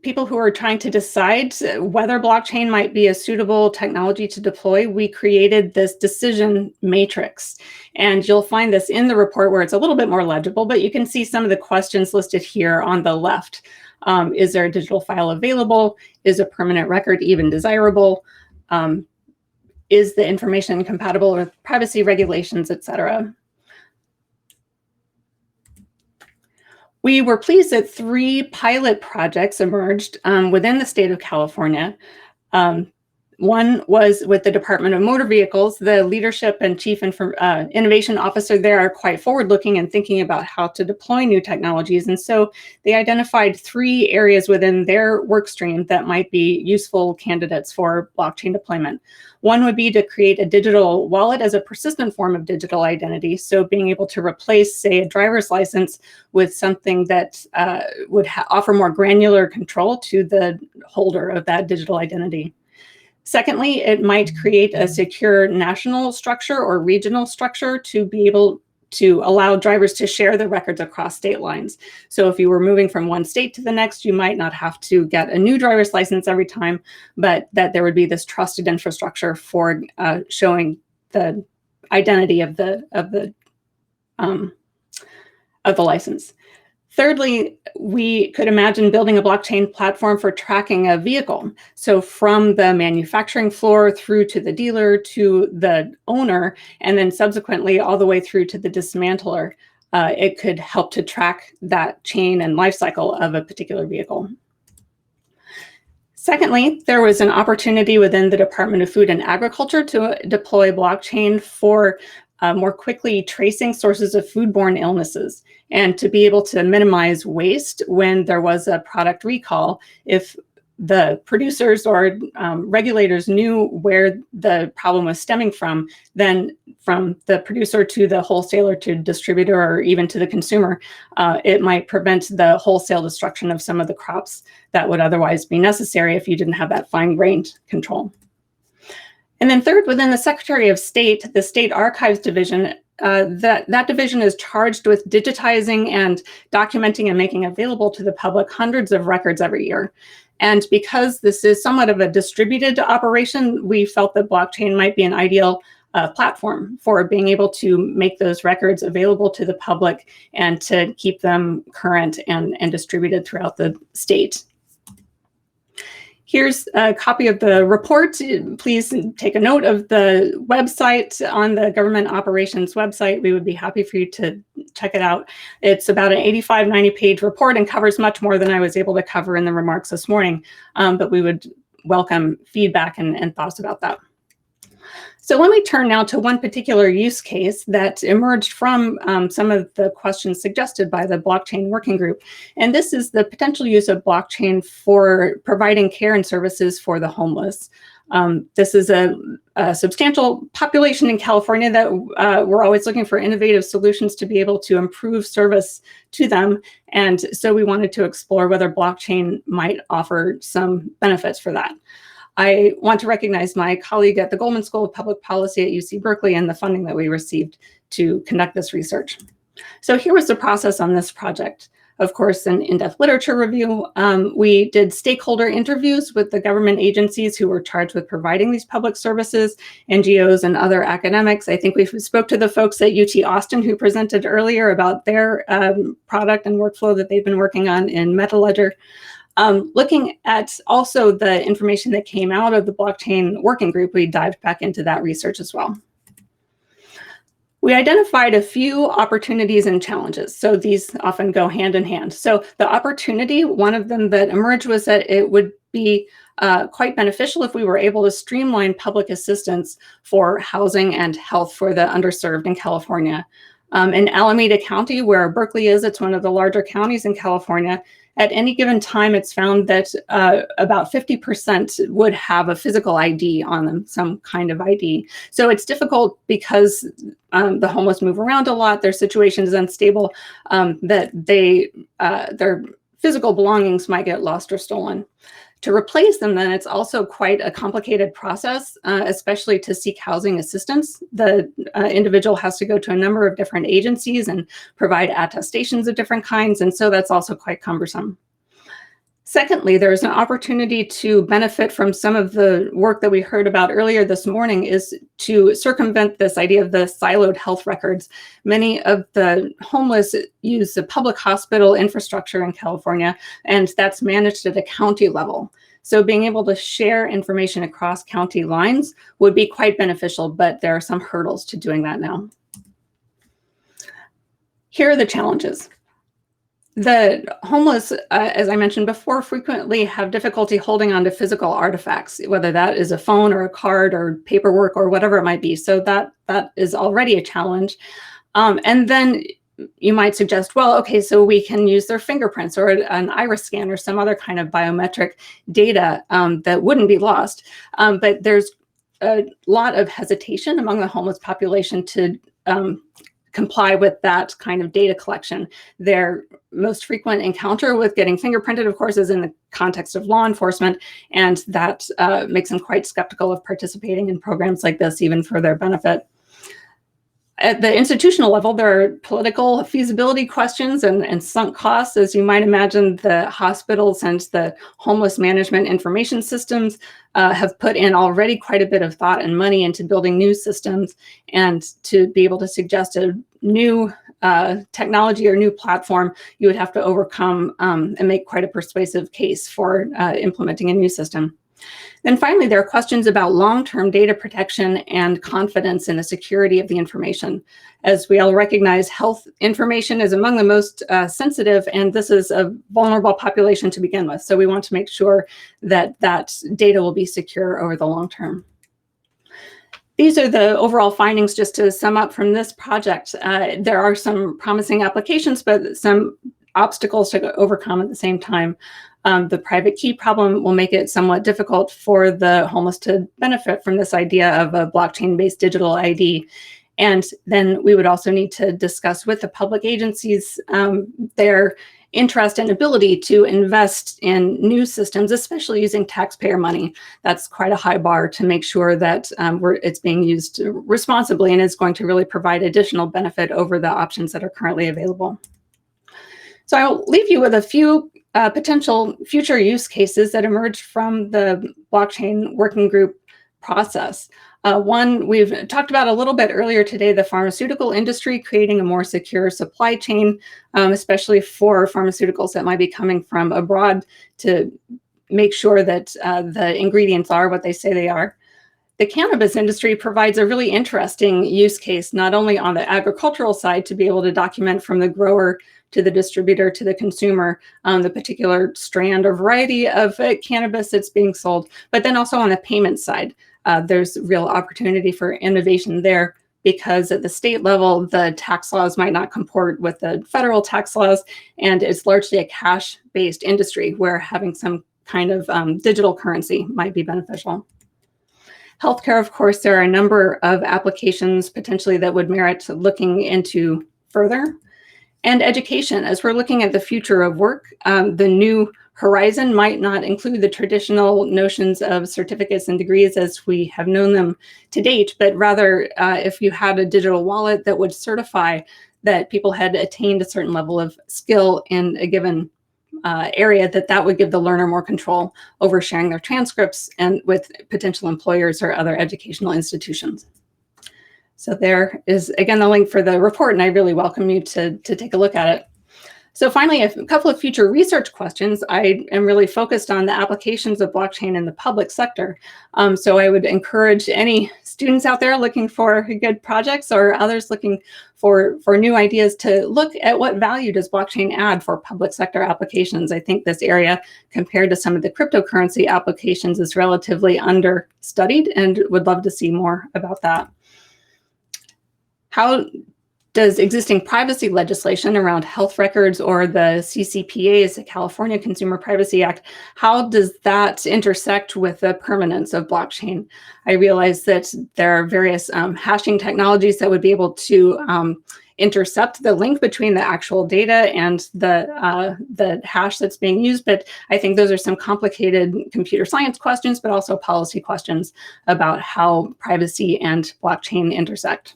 people who are trying to decide whether blockchain might be a suitable technology to deploy, we created this decision matrix. And you'll find this in the report where it's a little bit more legible, but you can see some of the questions listed here on the left. Is there a digital file available? Is a permanent record even desirable? Is the information compatible with privacy regulations, etc.? We were pleased that 3 pilot projects emerged within the state of California. One was with the Department of Motor Vehicles. The leadership and chief innovation officer there are quite forward-looking and thinking about how to deploy new technologies. And so they identified 3 areas within their work stream that might be useful candidates for blockchain deployment. One would be to create a digital wallet as a persistent form of digital identity. So being able to replace, say, a driver's license with something that would offer more granular control to the holder of that digital identity. Secondly, it might create a secure national structure or regional structure to be able to allow drivers to share the records across state lines. So if you were moving from one state to the next, you might not have to get a new driver's license every time, but that there would be this trusted infrastructure for showing the identity of the license. Thirdly, we could imagine building a blockchain platform for tracking a vehicle. So from the manufacturing floor through to the dealer to the owner, and then subsequently all the way through to the dismantler, it could help to track that chain and life cycle of a particular vehicle. Secondly, there was an opportunity within the Department of Food and Agriculture to deploy blockchain for more quickly tracing sources of foodborne illnesses, and to be able to minimize waste when there was a product recall. If the producers or regulators knew where the problem was stemming from, then from the producer to the wholesaler to distributor or even to the consumer, it might prevent the wholesale destruction of some of the crops that would otherwise be necessary if you didn't have that fine-grained control. And then third, within the Secretary of State, the State Archives Division that division is charged with digitizing and documenting and making available to the public hundreds of records every year. And because this is somewhat of a distributed operation, we felt that blockchain might be an ideal platform for being able to make those records available to the public and to keep them current and distributed throughout the state. Here's a copy of the report. Please take a note of the website on the government operations website. We would be happy for you to check it out. It's about an 85, 90-page report and covers much more than I was able to cover in the remarks this morning, but we would welcome feedback and thoughts about that. So let me turn now to one particular use case that emerged from some of the questions suggested by the blockchain working group. And this is the potential use of blockchain for providing care and services for the homeless. This is a substantial population in California that we're always looking for innovative solutions to be able to improve service to them. And so we wanted to explore whether blockchain might offer some benefits for that. I want to recognize my colleague at the Goldman School of Public Policy at UC Berkeley and the funding that we received to conduct this research. So here was the process on this project. Of course, an in-depth literature review. We did stakeholder interviews with the government agencies who were charged with providing these public services, NGOs and other academics. I think we spoke to the folks at UT Austin who presented earlier about their product and workflow that they've been working on in MetaLedger. Looking at also the information that came out of the blockchain working group, we dived back into that research as well. We identified a few opportunities and challenges. So these often go hand in hand. So the opportunity, one of them that emerged was that it would be quite beneficial if we were able to streamline public assistance for housing and health for the underserved in California. In Alameda County, where Berkeley is, it's one of the larger counties in California. At any given time, it's found that about 50% would have a physical ID on them, some kind of ID. So it's difficult because the homeless move around a lot, their situation is unstable, that their physical belongings might get lost or stolen. To replace them, then, it's also quite a complicated process, especially to seek housing assistance. The individual has to go to a number of different agencies and provide attestations of different kinds, and so that's also quite cumbersome. Secondly, there's an opportunity to benefit from some of the work that we heard about earlier this morning is to circumvent this idea of the siloed health records. Many of the homeless use the public hospital infrastructure in California, and that's managed at a county level. So being able to share information across county lines would be quite beneficial, but there are some hurdles to doing that now. Here are the challenges. The homeless, as I mentioned before, frequently have difficulty holding on to physical artifacts, whether that is a phone or a card or paperwork or whatever it might be. So that is already a challenge. And then you might suggest, well, okay, so we can use their fingerprints or an iris scan or some other kind of biometric data that wouldn't be lost. But there's a lot of hesitation among the homeless population to comply with that kind of data collection. Their most frequent encounter with getting fingerprinted, of course, is in the context of law enforcement, and that makes them quite skeptical of participating in programs like this, even for their benefit. At the institutional level, there are political feasibility questions and sunk costs. As you might imagine, the hospitals and the homeless management information systems have put in already quite a bit of thought and money into building new systems. And to be able to suggest a new technology or new platform, you would have to overcome and make quite a persuasive case for implementing a new system. Then finally, there are questions about long-term data protection and confidence in the security of the information. As we all recognize, health information is among the most sensitive, and this is a vulnerable population to begin with. So we want to make sure that that data will be secure over the long term. These are the overall findings just to sum up from this project. There are some promising applications, but some obstacles to overcome at the same time. The private key problem will make it somewhat difficult for the homeless to benefit from this idea of a blockchain-based digital ID. And then we would also need to discuss with the public agencies their interest and ability to invest in new systems, especially using taxpayer money. That's quite a high bar to make sure that it's being used responsibly and is going to really provide additional benefit over the options that are currently available. So I'll leave you with a few potential future use cases that emerged from the blockchain working group process. One we've talked about a little bit earlier today, the pharmaceutical industry creating a more secure supply chain, especially for pharmaceuticals that might be coming from abroad, to make sure that the ingredients are what they say they are. The cannabis industry provides a really interesting use case, not only on the agricultural side to be able to document from the grower to the distributor to the consumer the particular strand or variety of cannabis that's being sold, but then also on the payment side. There's real opportunity for innovation there, because at the state level, the tax laws might not comport with the federal tax laws, and it's largely a cash-based industry where having some kind of digital currency might be beneficial. Healthcare, of course, there are a number of applications potentially that would merit looking into further. And education, as we're looking at the future of work, the new horizon might not include the traditional notions of certificates and degrees as we have known them to date, but rather if you had a digital wallet that would certify that people had attained a certain level of skill in a given area, that would give the learner more control over sharing their transcripts and with potential employers or other educational institutions. So there is, again, the link for the report, and I really welcome you to take a look at it. So finally, a couple of future research questions. I am really focused on the applications of blockchain in the public sector. So I would encourage any students out there looking for good projects or others looking for new ideas to look at what value does blockchain add for public sector applications. I think this area, compared to some of the cryptocurrency applications, is relatively understudied, and would love to see more about that. How does existing privacy legislation around health records or the CCPA's, the California Consumer Privacy Act, how does that intersect with the permanence of blockchain? I realize that there are various hashing technologies that would be able to intercept the link between the actual data and the hash that's being used, but I think those are some complicated computer science questions, but also policy questions about how privacy and blockchain intersect.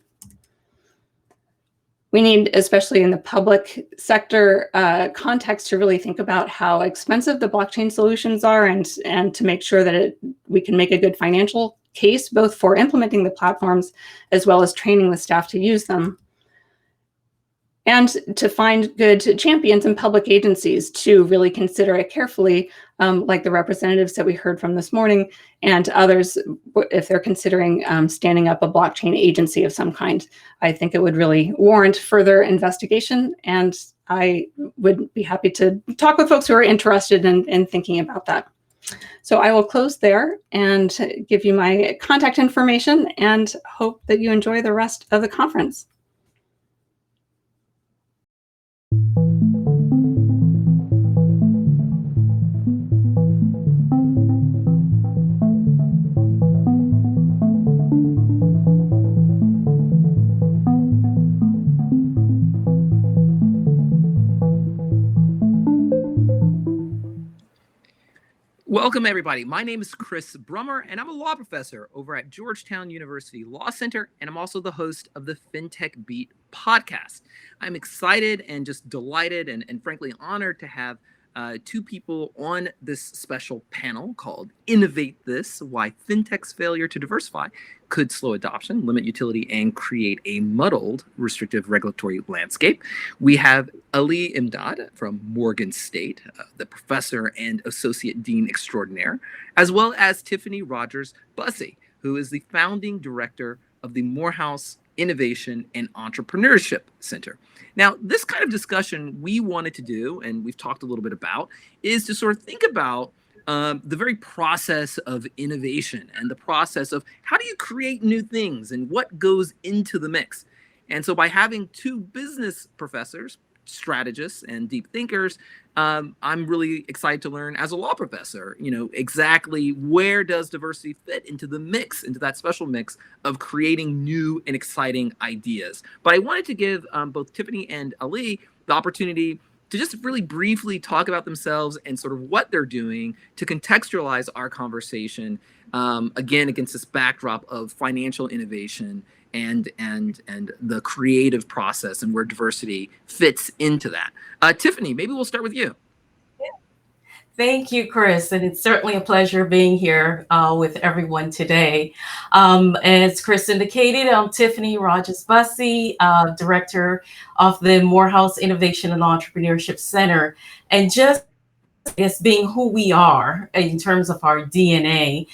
We need, especially in the public sector context, to really think about how expensive the blockchain solutions are, and to make sure that we can make a good financial case, both for implementing the platforms as well as training the staff to use them. And to find good champions in public agencies to really consider it carefully, like the representatives that we heard from this morning, and others, if they're considering standing up a blockchain agency of some kind. I think it would really warrant further investigation, and I would be happy to talk with folks who are interested in thinking about that. So I will close there and give you my contact information, and hope that you enjoy the rest of the conference. Welcome, everybody. My name is Chris Brummer, and I'm a law professor over at Georgetown University Law Center, and I'm also the host of the FinTech Beat podcast. I'm excited and just delighted and frankly honored to have two people on this special panel called Innovate This: Why FinTech's Failure to Diversify Could Slow Adoption, Limit Utility, and Create a Muddled Restrictive Regulatory Landscape. We have Ali Imdad from Morgan State, the professor and associate dean extraordinaire, as well as Tiffany Rogers-Bussey, who is the founding director of the Morehouse Innovation and Entrepreneurship Center. Now, this kind of discussion we wanted to do, and we've talked a little bit about, is to sort of think about the very process of innovation and the process of how do you create new things and what goes into the mix. And so by having two business professors, strategists and deep thinkers, I'm really excited to learn as a law professor, exactly where does diversity fit into the mix, into that special mix of creating new and exciting ideas. But I wanted to give both Tiffany and Ali the opportunity to just really briefly talk about themselves and sort of what they're doing to contextualize our conversation, again, against this backdrop of financial innovation and the creative process and where diversity fits into that. Tiffany, maybe we'll start with you. Thank you, Chris. And it's certainly a pleasure being here with everyone today. As Chris indicated, I'm Tiffany Rogers-Bussey, Director of the Morehouse Innovation and Entrepreneurship Center. And just being who we are in terms of our DNA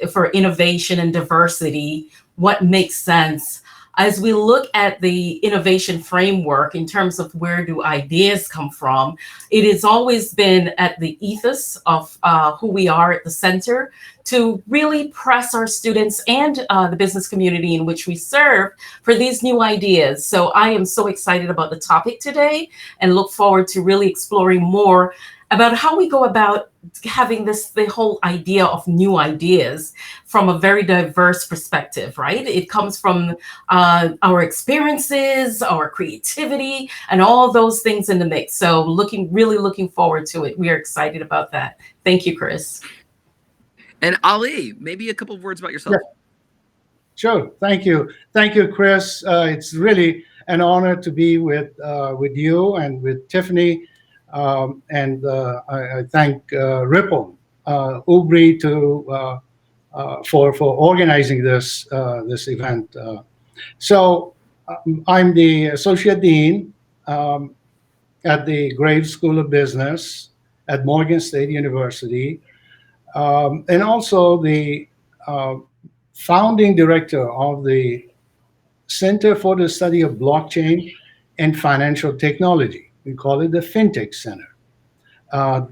for innovation and diversity, what makes sense as we look at the innovation framework in terms of where do ideas come from. It has always been at the ethos of who we are at the center to really press our students and the business community in which we serve for these new ideas. So I am so excited about the topic today and look forward to really exploring more about how we go about having the whole idea of new ideas from a very diverse perspective, right? It comes from our experiences, our creativity, and all those things in the mix. So really looking forward to it. We are excited about that. Thank you, Chris. And Ali, maybe a couple of words about yourself. Yeah. Sure. Thank you. Thank you, Chris. It's really an honor to be with you and with Tiffany. I thank Ripple, UBRI for organizing this event. So I'm the Associate Dean at the Graves School of Business at Morgan State University, and also the founding director of the Center for the Study of Blockchain and Financial Technology. We call it the FinTech Center.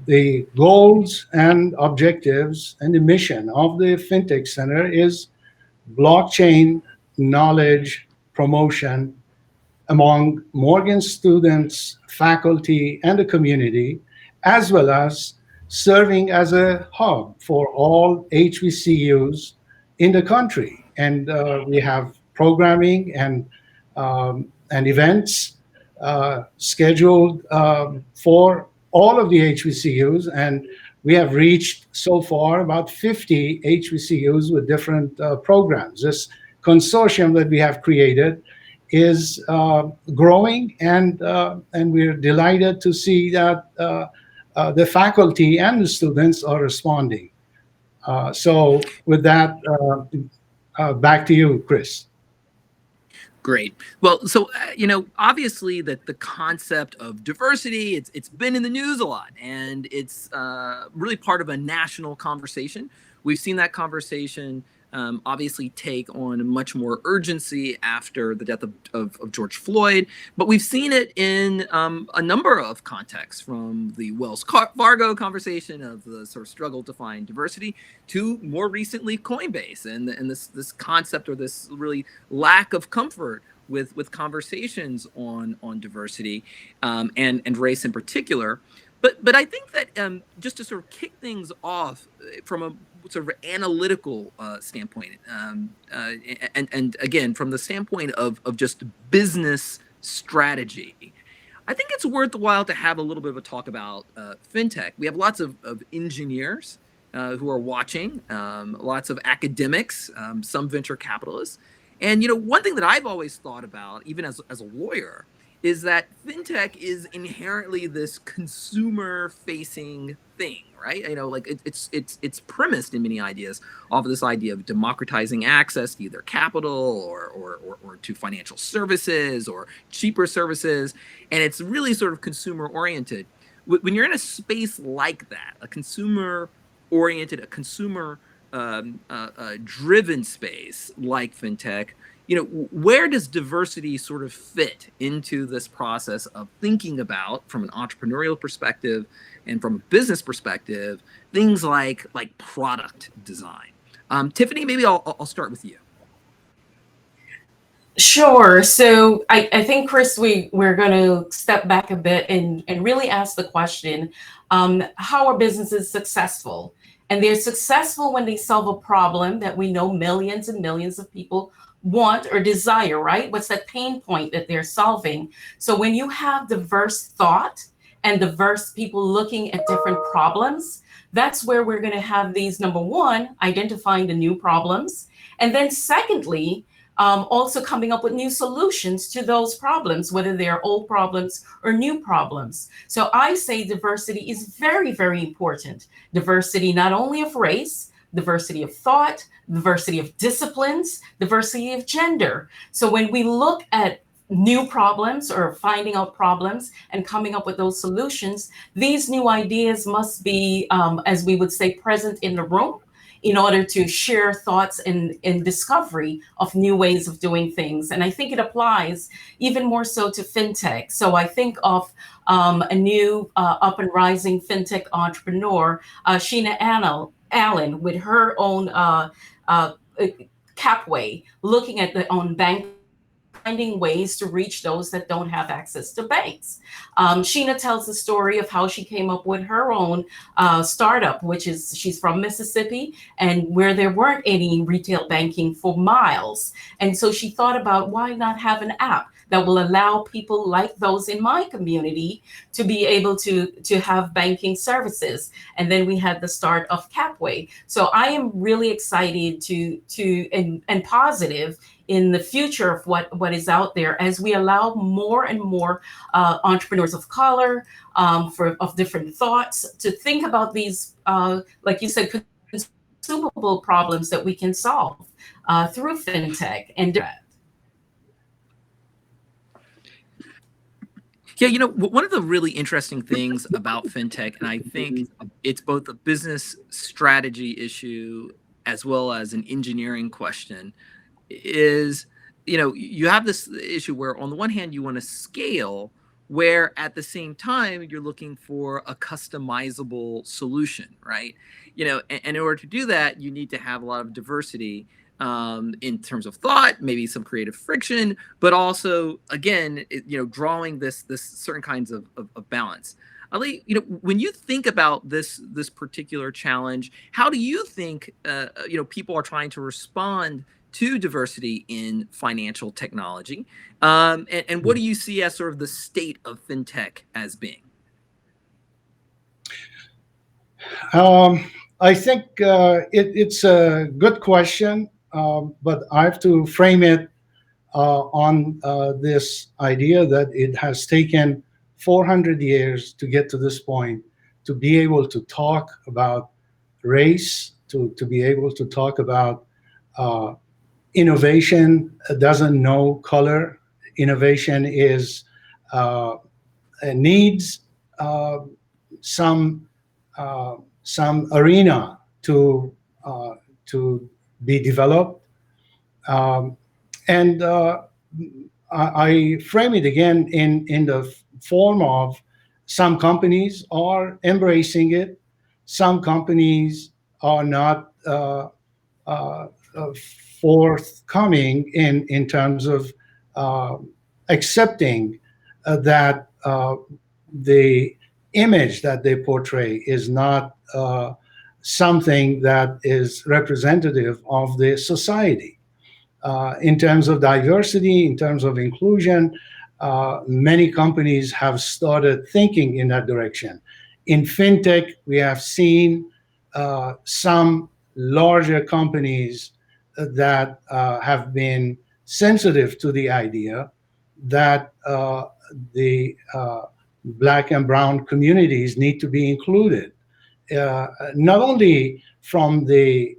The goals and objectives and the mission of the FinTech Center is blockchain knowledge promotion among Morgan students, faculty, and the community, as well as serving as a hub for all HBCUs in the country. And we have programming and events scheduled for all of the HBCUs, and we have reached so far about 50 HBCUs with different programs. This consortium that we have created is growing, and we're delighted to see that the faculty and the students are responding. So with that, back to you, Chris. Great. Well, so, obviously that the concept of diversity, it's been in the news a lot, and it's really part of a national conversation. We've seen that conversation obviously take on much more urgency after the death of George Floyd, but we've seen it in a number of contexts, from the Wells Fargo conversation of the sort of struggle to find diversity to more recently Coinbase and this concept, or this really lack of comfort with conversations on diversity and race in particular. But I think that just to sort of kick things off from a sort of analytical standpoint, and again, from the standpoint of just business strategy, I think it's worthwhile to have a little bit of a talk about fintech. We have lots of engineers who are watching, lots of academics, some venture capitalists. And, one thing that I've always thought about, even as a lawyer, is that fintech is inherently this consumer-facing thing, right? It's premised in many ideas off of this idea of democratizing access to either capital or to financial services or cheaper services, and it's really sort of consumer-oriented. When you're in a space like that, a consumer-oriented, a consumer-driven space like fintech, where does diversity sort of fit into this process of thinking about, from an entrepreneurial perspective and from a business perspective, things like product design? Tiffany, maybe I'll start with you. Sure. So I think, Chris, we're going to step back a bit and really ask the question, how are businesses successful? And they're successful when they solve a problem that we know millions and millions of people want or desire, right? What's that pain point that they're solving? So when you have diverse thought and diverse people looking at different problems, that's where we're going to have these, number one, identifying the new problems. And then secondly, also coming up with new solutions to those problems, whether they're old problems or new problems. So I say diversity is very, very important. Diversity not only of race, diversity of thought, diversity of disciplines, diversity of gender. So when we look at new problems or finding out problems and coming up with those solutions, these new ideas must be, as we would say, present in the room in order to share thoughts and discovery of new ways of doing things. And I think it applies even more so to fintech. So I think of a new up and rising fintech entrepreneur, Sheena Allen, with her own Capway, looking at the own bank, finding ways to reach those that don't have access to banks. Sheena tells the story of how she came up with her own startup, which is she's from Mississippi, and where there weren't any retail banking for miles. And so she thought about why not have an app that will allow people like those in my community to be able to have banking services. And then we had the start of Capway. So I am really excited and positive in the future of what is out there as we allow more and more entrepreneurs of color, of different thoughts, to think about these, like you said, consumable problems that we can solve through fintech and. Yeah, one of the really interesting things about fintech, and I think it's both a business strategy issue as well as an engineering question, is you have this issue where on the one hand you want to scale, where at the same time you're looking for a customizable solution, right? And in order to do that, you need to have a lot of diversity in terms of thought, maybe some creative friction, but also again, drawing this certain kinds of balance. Ali, when you think about this particular challenge, how do you think people are trying to respond to diversity in financial technology, and what do you see as sort of the state of fintech as being? I think it's a good question, but I have to frame it on this idea that it has taken 400 years to get to this point, to be able to talk about race, to be able to talk about innovation doesn't know color. Innovation is needs some arena to be developed, and I frame it again in the form of some companies are embracing it, some companies are not forthcoming in terms of accepting that the image that they portray is not something that is representative of the society. In terms of diversity, in terms of inclusion, many companies have started thinking in that direction. In fintech, we have seen some larger companies that have been sensitive to the idea that the Black and brown communities need to be included, not only from the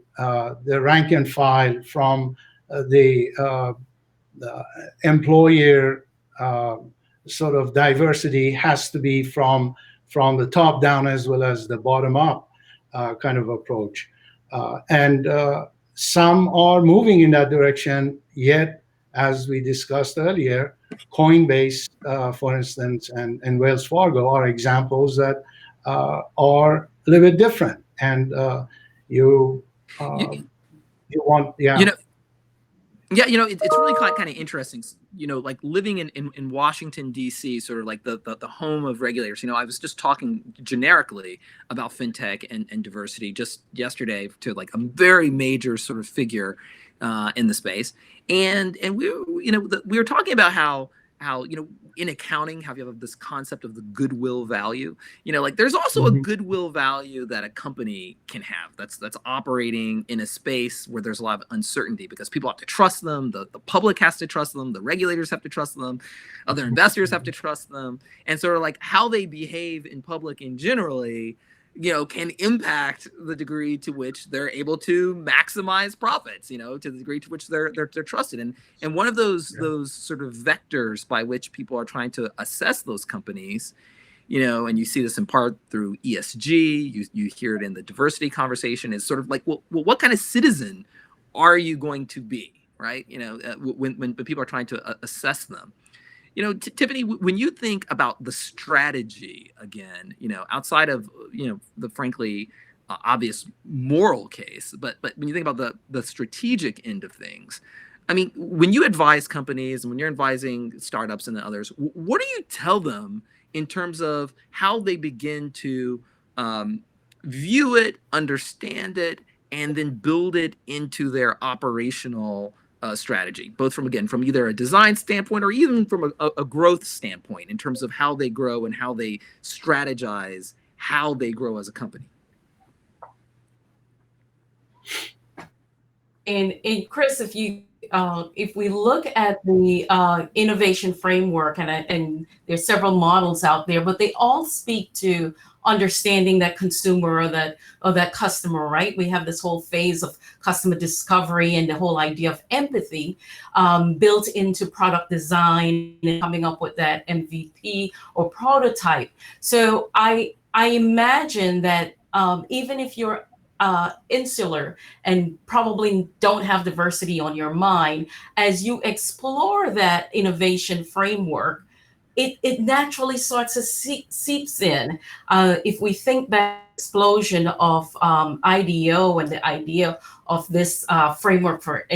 rank and file, from the employer sort of diversity has to be from the top down as well as the bottom up kind of approach. And some are moving in that direction, yet, as we discussed earlier, Coinbase, for instance, and Wells Fargo are examples that are a little bit different. And you want, yeah. Yeah, it's really kind of interesting, like living in Washington, D.C., sort of like the home of regulators. I was just talking generically about fintech and diversity just yesterday to like a very major sort of figure in the space. And we were talking about how in accounting, how you have this concept of the goodwill value. Like there's also a goodwill value that a company can have that's operating in a space where there's a lot of uncertainty because people have to trust them, the public has to trust them, the regulators have to trust them, other investors have to trust them, and sort of like how they behave in public and generally can impact the degree to which they're able to maximize profits, to the degree to which they're trusted. And one of those sort of vectors by which people are trying to assess those companies, and you see this in part through ESG, you hear it in the diversity conversation, is sort of like, well, what kind of citizen are you going to be, right? When people are trying to assess them. Tiffany, when you think about the strategy again, outside of, the frankly obvious moral case, but when you think about the strategic end of things, I mean, when you advise companies and when you're advising startups and others, what do you tell them in terms of how they begin to view it, understand it, and then build it into their operational strategy, both from either a design standpoint or even from a growth standpoint in terms of how they grow and how they strategize how they grow as a company? And Chris, if we look at the innovation framework, and there's several models out there, but they all speak to understanding that consumer or that customer, right? We have this whole phase of customer discovery and the whole idea of empathy built into product design and coming up with that MVP or prototype. So I imagine that even if you're insular and probably don't have diversity on your mind, as you explore that innovation framework, it naturally starts to seeps in. If we think back explosion of IDEO and the idea of this framework for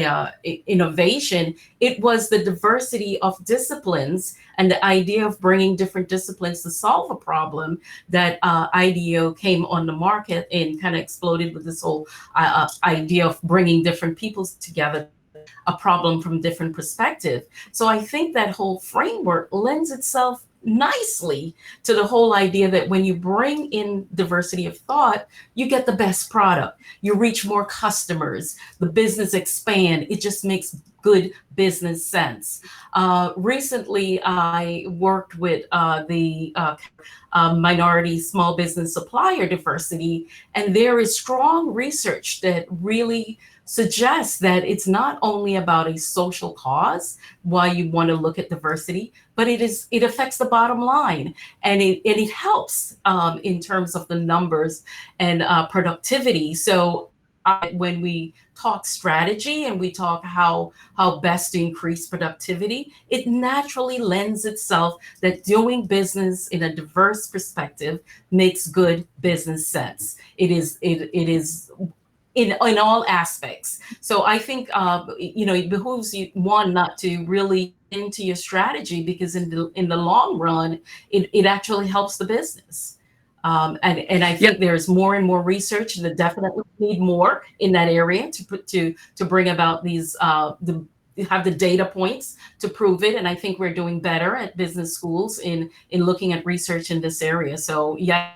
innovation, it was the diversity of disciplines and the idea of bringing different disciplines to solve a problem that IDEO came on the market and kind of exploded with this whole idea of bringing different peoples together, a problem from different perspective. So I think that whole framework lends itself nicely to the whole idea that when you bring in diversity of thought, you get the best product, you reach more customers, the business expand, it just makes good business sense. Recently, I worked with the minority small business supplier diversity, and there is strong research that really suggests that it's not only about a social cause why you want to look at diversity, but it affects the bottom line, and it helps in terms of the numbers and productivity. So when we talk strategy and we talk how best to increase productivity, it naturally lends itself that doing business in a diverse perspective makes good business sense. It is in all aspects. So I think it behooves you, one, not to really into your strategy, because in the long run, it actually helps the business. And I think there's more and more research that definitely need more in that area to bring about these have the data points to prove it. And I think we're doing better at business schools in looking at research in this area. So yes,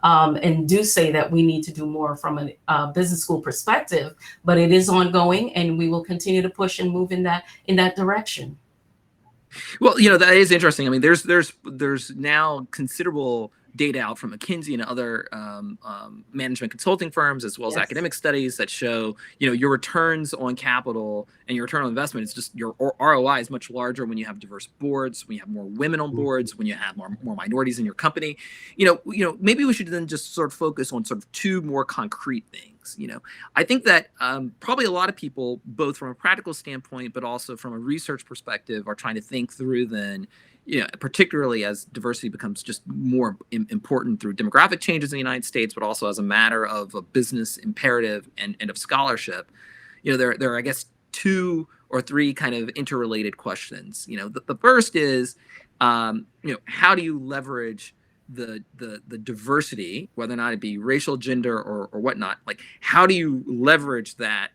and do say that we need to do more from a business school perspective, but it is ongoing, and we will continue to push and move in that direction. Well, that is interesting. I mean, there's now considerable data out from McKinsey and other management consulting firms, as well as academic studies that show, your returns on capital and your return on investment. It's just your ROI is much larger when you have diverse boards, when you have more women on boards, when you have more minorities in your company. Maybe we should then just sort of focus on sort of two more concrete things. I think that probably a lot of people, both from a practical standpoint, but also from a research perspective, are trying to think through then, particularly as diversity becomes just more important through demographic changes in the United States, but also as a matter of a business imperative and of scholarship. There are, I guess, two three kind of interrelated questions. The first is, how do you leverage the diversity, whether or not it be racial, gender, or whatnot? Like, how do you leverage that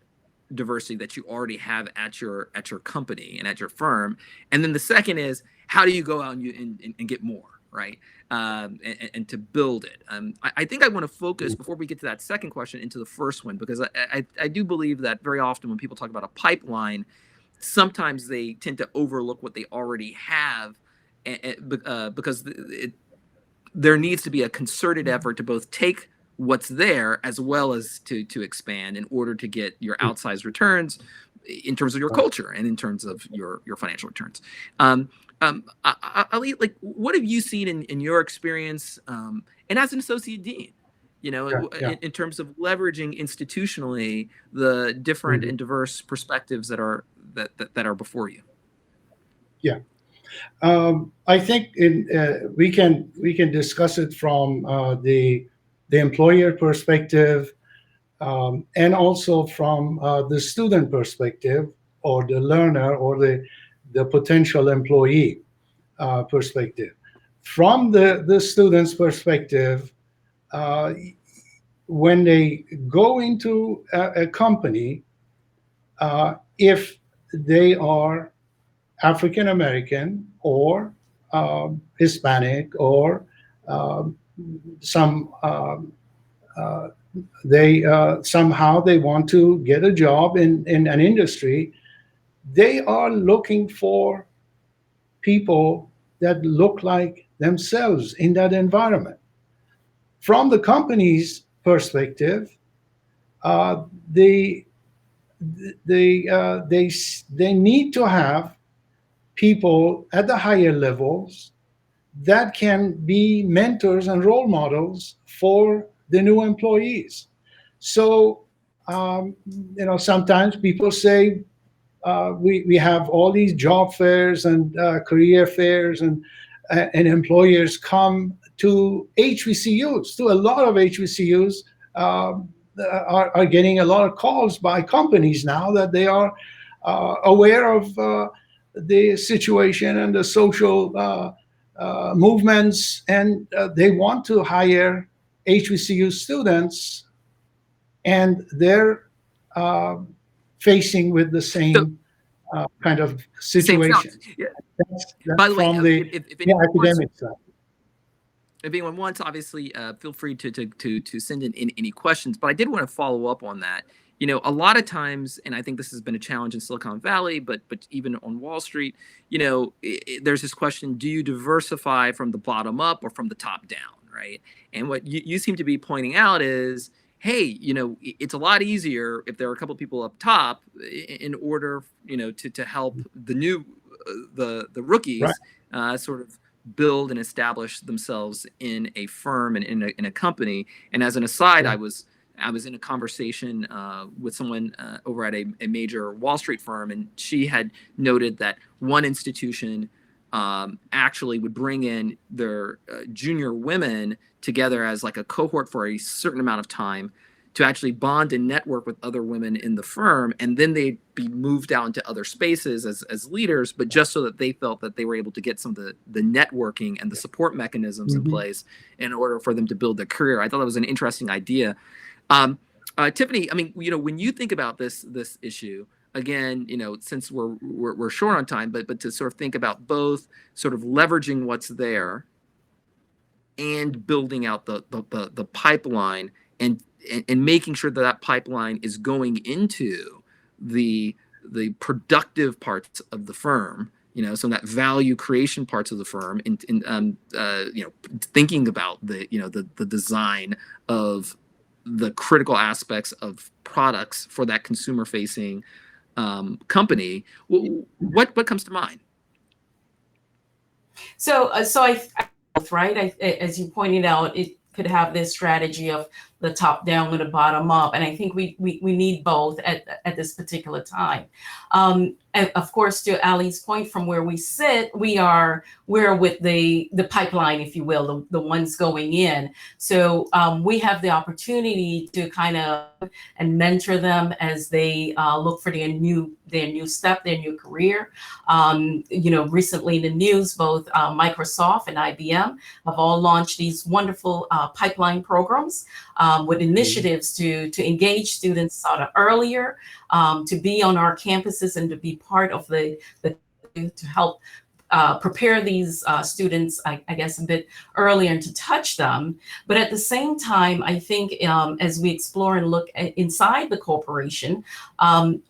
diversity that you already have at your company and at your firm? And then the second is, how do you go out and get more, right? And to build it. I think I want to focus, before we get to that second question, into the first one, because I do believe that very often when people talk about a pipeline, sometimes they tend to overlook what they already have, because there needs to be a concerted effort to both take what's there as well as to expand in order to get your outsized returns in terms of your culture and in terms of your financial returns. Ali, like, what have you seen in your experience, and as an associate dean, in terms of leveraging institutionally the different and diverse perspectives that are before you? Yeah, I think we can discuss it from the employer perspective, and also from the student perspective, or the learner, or the potential employee perspective. From the student's perspective, when they go into a company, if they are African American or Hispanic, or somehow they want to get a job in an industry, they are looking for people that look like themselves in that environment. From the company's perspective, they need to have people at the higher levels that can be mentors and role models for the new employees. So, sometimes people say, we have all these job fairs and career fairs, and employers come to HBCUs. To a lot of HBCUs are getting a lot of calls by companies now that they are aware of the situation and the social movements, and they want to hire HBCU students, and they're facing with the same kind of situation. Yeah. That's By the way, from the academic side. If anyone wants, obviously, feel free to send in any questions. But I did want to follow up on that. A lot of times, and I think this has been a challenge in Silicon Valley, but even on Wall Street, there's this question: do you diversify from the bottom up or from the top down, right? And what you seem to be pointing out is, hey, it's a lot easier if there are a couple of people up top in order, to help the new, the rookies, right, sort of build and establish themselves in a firm and in a company. And as an aside, I was in a conversation with someone over at a major Wall Street firm, and she had noted that one institution actually would bring in their junior women together as like a cohort for a certain amount of time to actually bond and network with other women in the firm, and then they'd be moved out into other spaces as leaders, but just so that they felt that they were able to get some of the networking and the support mechanisms in place in order for them to build their career. I thought that was an interesting idea. Tiffany, I mean, when you think about this issue, again, since we're short on time, but to sort of think about both sort of leveraging what's there and building out the pipeline, and making sure that pipeline is going into the productive parts of the firm, so that value creation parts of the firm, thinking about the design of the critical aspects of products for that consumer facing company. What comes to mind? So I right, as you pointed out, it could have this strategy of the top down or the bottom up. And I think we need both at this particular time. And of course, to Ali's point, from where we sit, we're with the pipeline, if you will, the ones going in. So we have the opportunity to kind of and mentor them as they look for their new step, their new career. Recently in the news, both Microsoft and IBM have all launched these wonderful pipeline programs with initiatives to engage students sort of earlier, to be on our campuses and to be part of to help prepare these students, I guess, a bit earlier and to touch them. But at the same time, I think as we explore and look inside the corporation,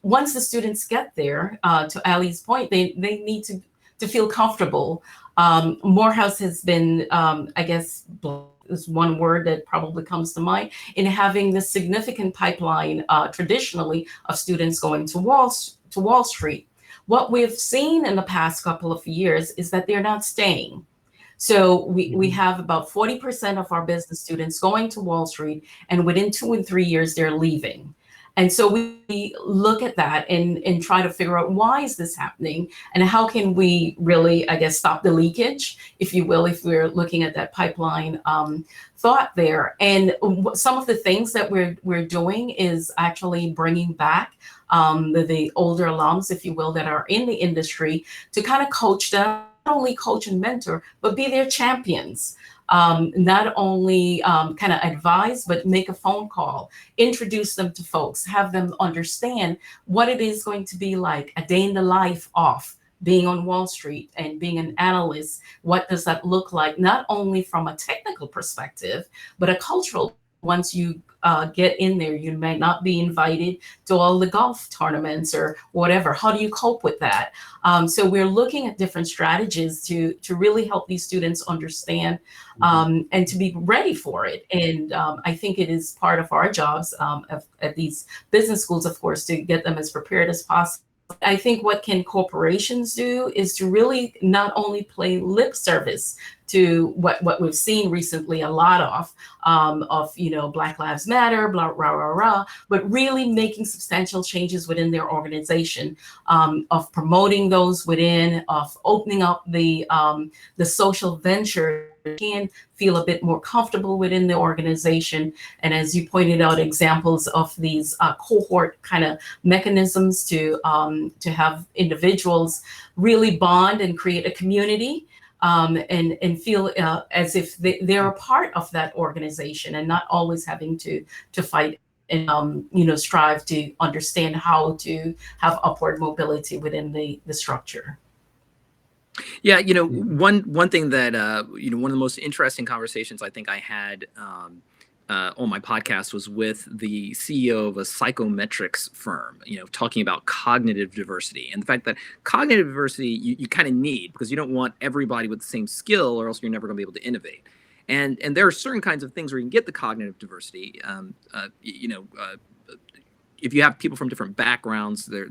once the students get there, to Ali's point, they need to feel comfortable. Morehouse has been, I guess, is one word that probably comes to mind, in having this significant pipeline traditionally of students going to Wall Street. What we've seen in the past couple of years is that they're not staying. So we have about 40% of our business students going to Wall Street, and within 2 and 3 years, they're leaving. And so we look at that and try to figure out, why is this happening? And how can we really, I guess, stop the leakage, if you will, if we're looking at that pipeline thought there. And some of the things that we're doing is actually bringing back the older alums, if you will, that are in the industry, to kind of coach them, not only coach and mentor, but be their champions. Not only kind of advise, but make a phone call, introduce them to folks, have them understand what it is going to be like a day in the life of being on Wall Street and being an analyst. What does that look like, not only from a technical perspective, but a cultural. Once you get in there, you may not be invited to all the golf tournaments or whatever. How do you cope with that? So we're looking at different strategies to really help these students understand and to be ready for it. And I think it is part of our jobs at these business schools, of course, to get them as prepared as possible. I think what can corporations do is to really not only play lip service to what we've seen recently a lot of Black Lives Matter, blah, rah, rah, rah, but really making substantial changes within their organization, of promoting those within, of opening up the social venture, can feel a bit more comfortable within the organization. And as you pointed out, examples of these cohort kind of mechanisms to have individuals really bond and create a community, and feel as if they're a part of that organization, and not always having to fight and strive to understand how to have upward mobility within the structure. Yeah, one thing that one of the most interesting conversations I think I had on my podcast was with the CEO of a psychometrics firm, talking about cognitive diversity, and the fact that cognitive diversity you kind of need, because you don't want everybody with the same skill, or else you're never going to be able to innovate. And there are certain kinds of things where you can get the cognitive diversity. If you have people from different backgrounds, they're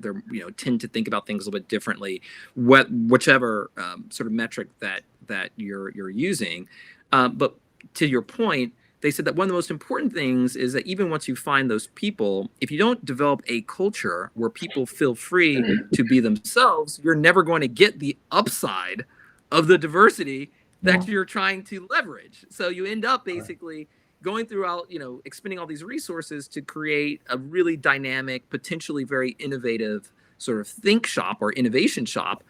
tend to think about things a little bit differently. Whichever sort of metric that you're using, but to your point, they said that one of the most important things is that even once you find those people, if you don't develop a culture where people feel free to be themselves, you're never going to get the upside of the diversity that you're trying to leverage. So you end up basically going throughout, expending all these resources to create a really dynamic, potentially very innovative sort of think shop or innovation shop.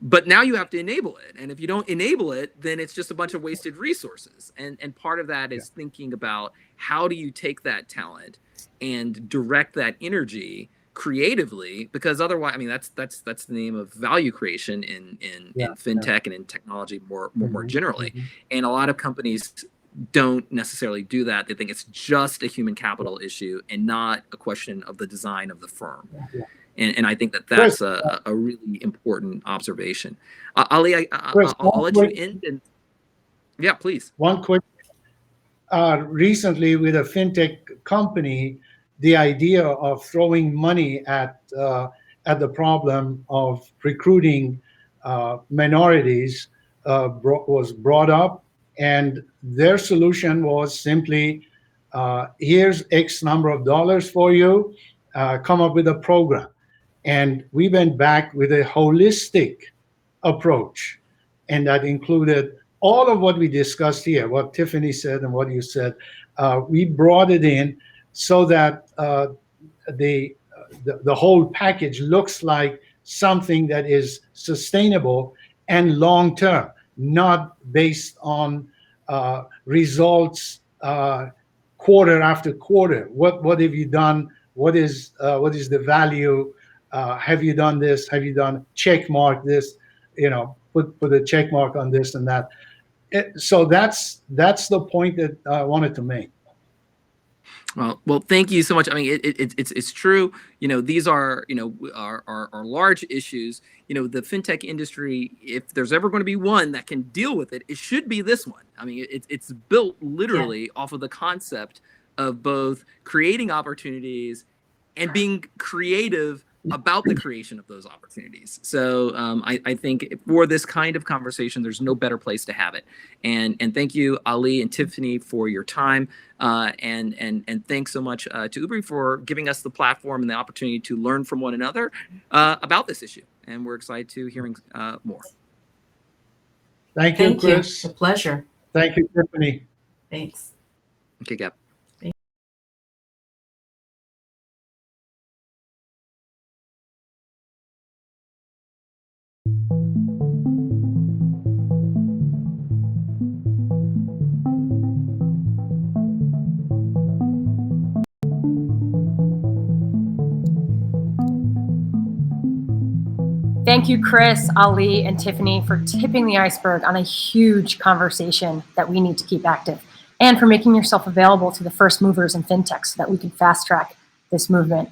But now you have to enable it. And if you don't enable it, then it's just a bunch of wasted resources. And part of that is thinking about, how do you take that talent and direct that energy creatively? Because otherwise, I mean, that's the name of value creation in fintech and in technology more generally. And a lot of companies don't necessarily do that. They think it's just a human capital issue and not a question of the design of the firm. And I think that's a really important observation. Ali, I'll let you end. And yeah, please. One quick. Recently, with a fintech company, the idea of throwing money at the problem of recruiting minorities was brought up, and their solution was simply here's X number of dollars for you, come up with a program. And we went back with a holistic approach. And that included all of what we discussed here, what Tiffany said and what you said. We brought it in so that the whole package looks like something that is sustainable and long-term, not based on results quarter after quarter. What have you done? What is the value? Have you done this? Have you done check mark this? Put a check mark on this and that. So that's the point that I wanted to make. Well, thank you so much. I mean, it's true. These are are large issues. The fintech industry, if there's ever going to be one that can deal with it, it should be this one. I mean, it's built literally off of the concept of both creating opportunities and being creative about the creation of those opportunities. So I think for this kind of conversation, there's no better place to have it. And thank you, Ali and Tiffany, for your time. And thanks so much to UBRI for giving us the platform and the opportunity to learn from one another about this issue. And we're excited to hearing more. Thank you, Chris. It's a pleasure. Thank you, Tiffany. Thanks. Okay, Gab. Thank you, Chris, Ali, and Tiffany for tipping the iceberg on a huge conversation that we need to keep active, and for making yourself available to the first movers in fintech so that we can fast track this movement.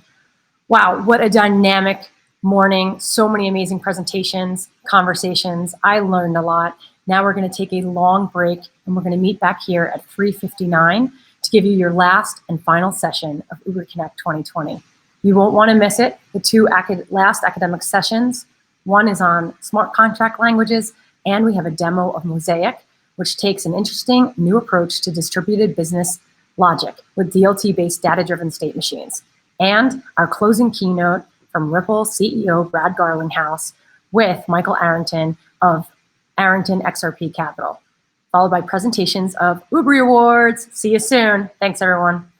Wow, what a dynamic morning. So many amazing presentations, conversations. I learned a lot. Now we're going to take a long break, and we're going to meet back here at 3:59 to give you your last and final session of UBRI Connect 2020. You won't want to miss it. The two last academic sessions. One is on smart contract languages, and we have a demo of Mosaic, which takes an interesting new approach to distributed business logic with DLT-based data-driven state machines. And our closing keynote from Ripple CEO Brad Garlinghouse with Michael Arrington of Arrington XRP Capital, followed by presentations of UBRI Awards. See you soon. Thanks, everyone.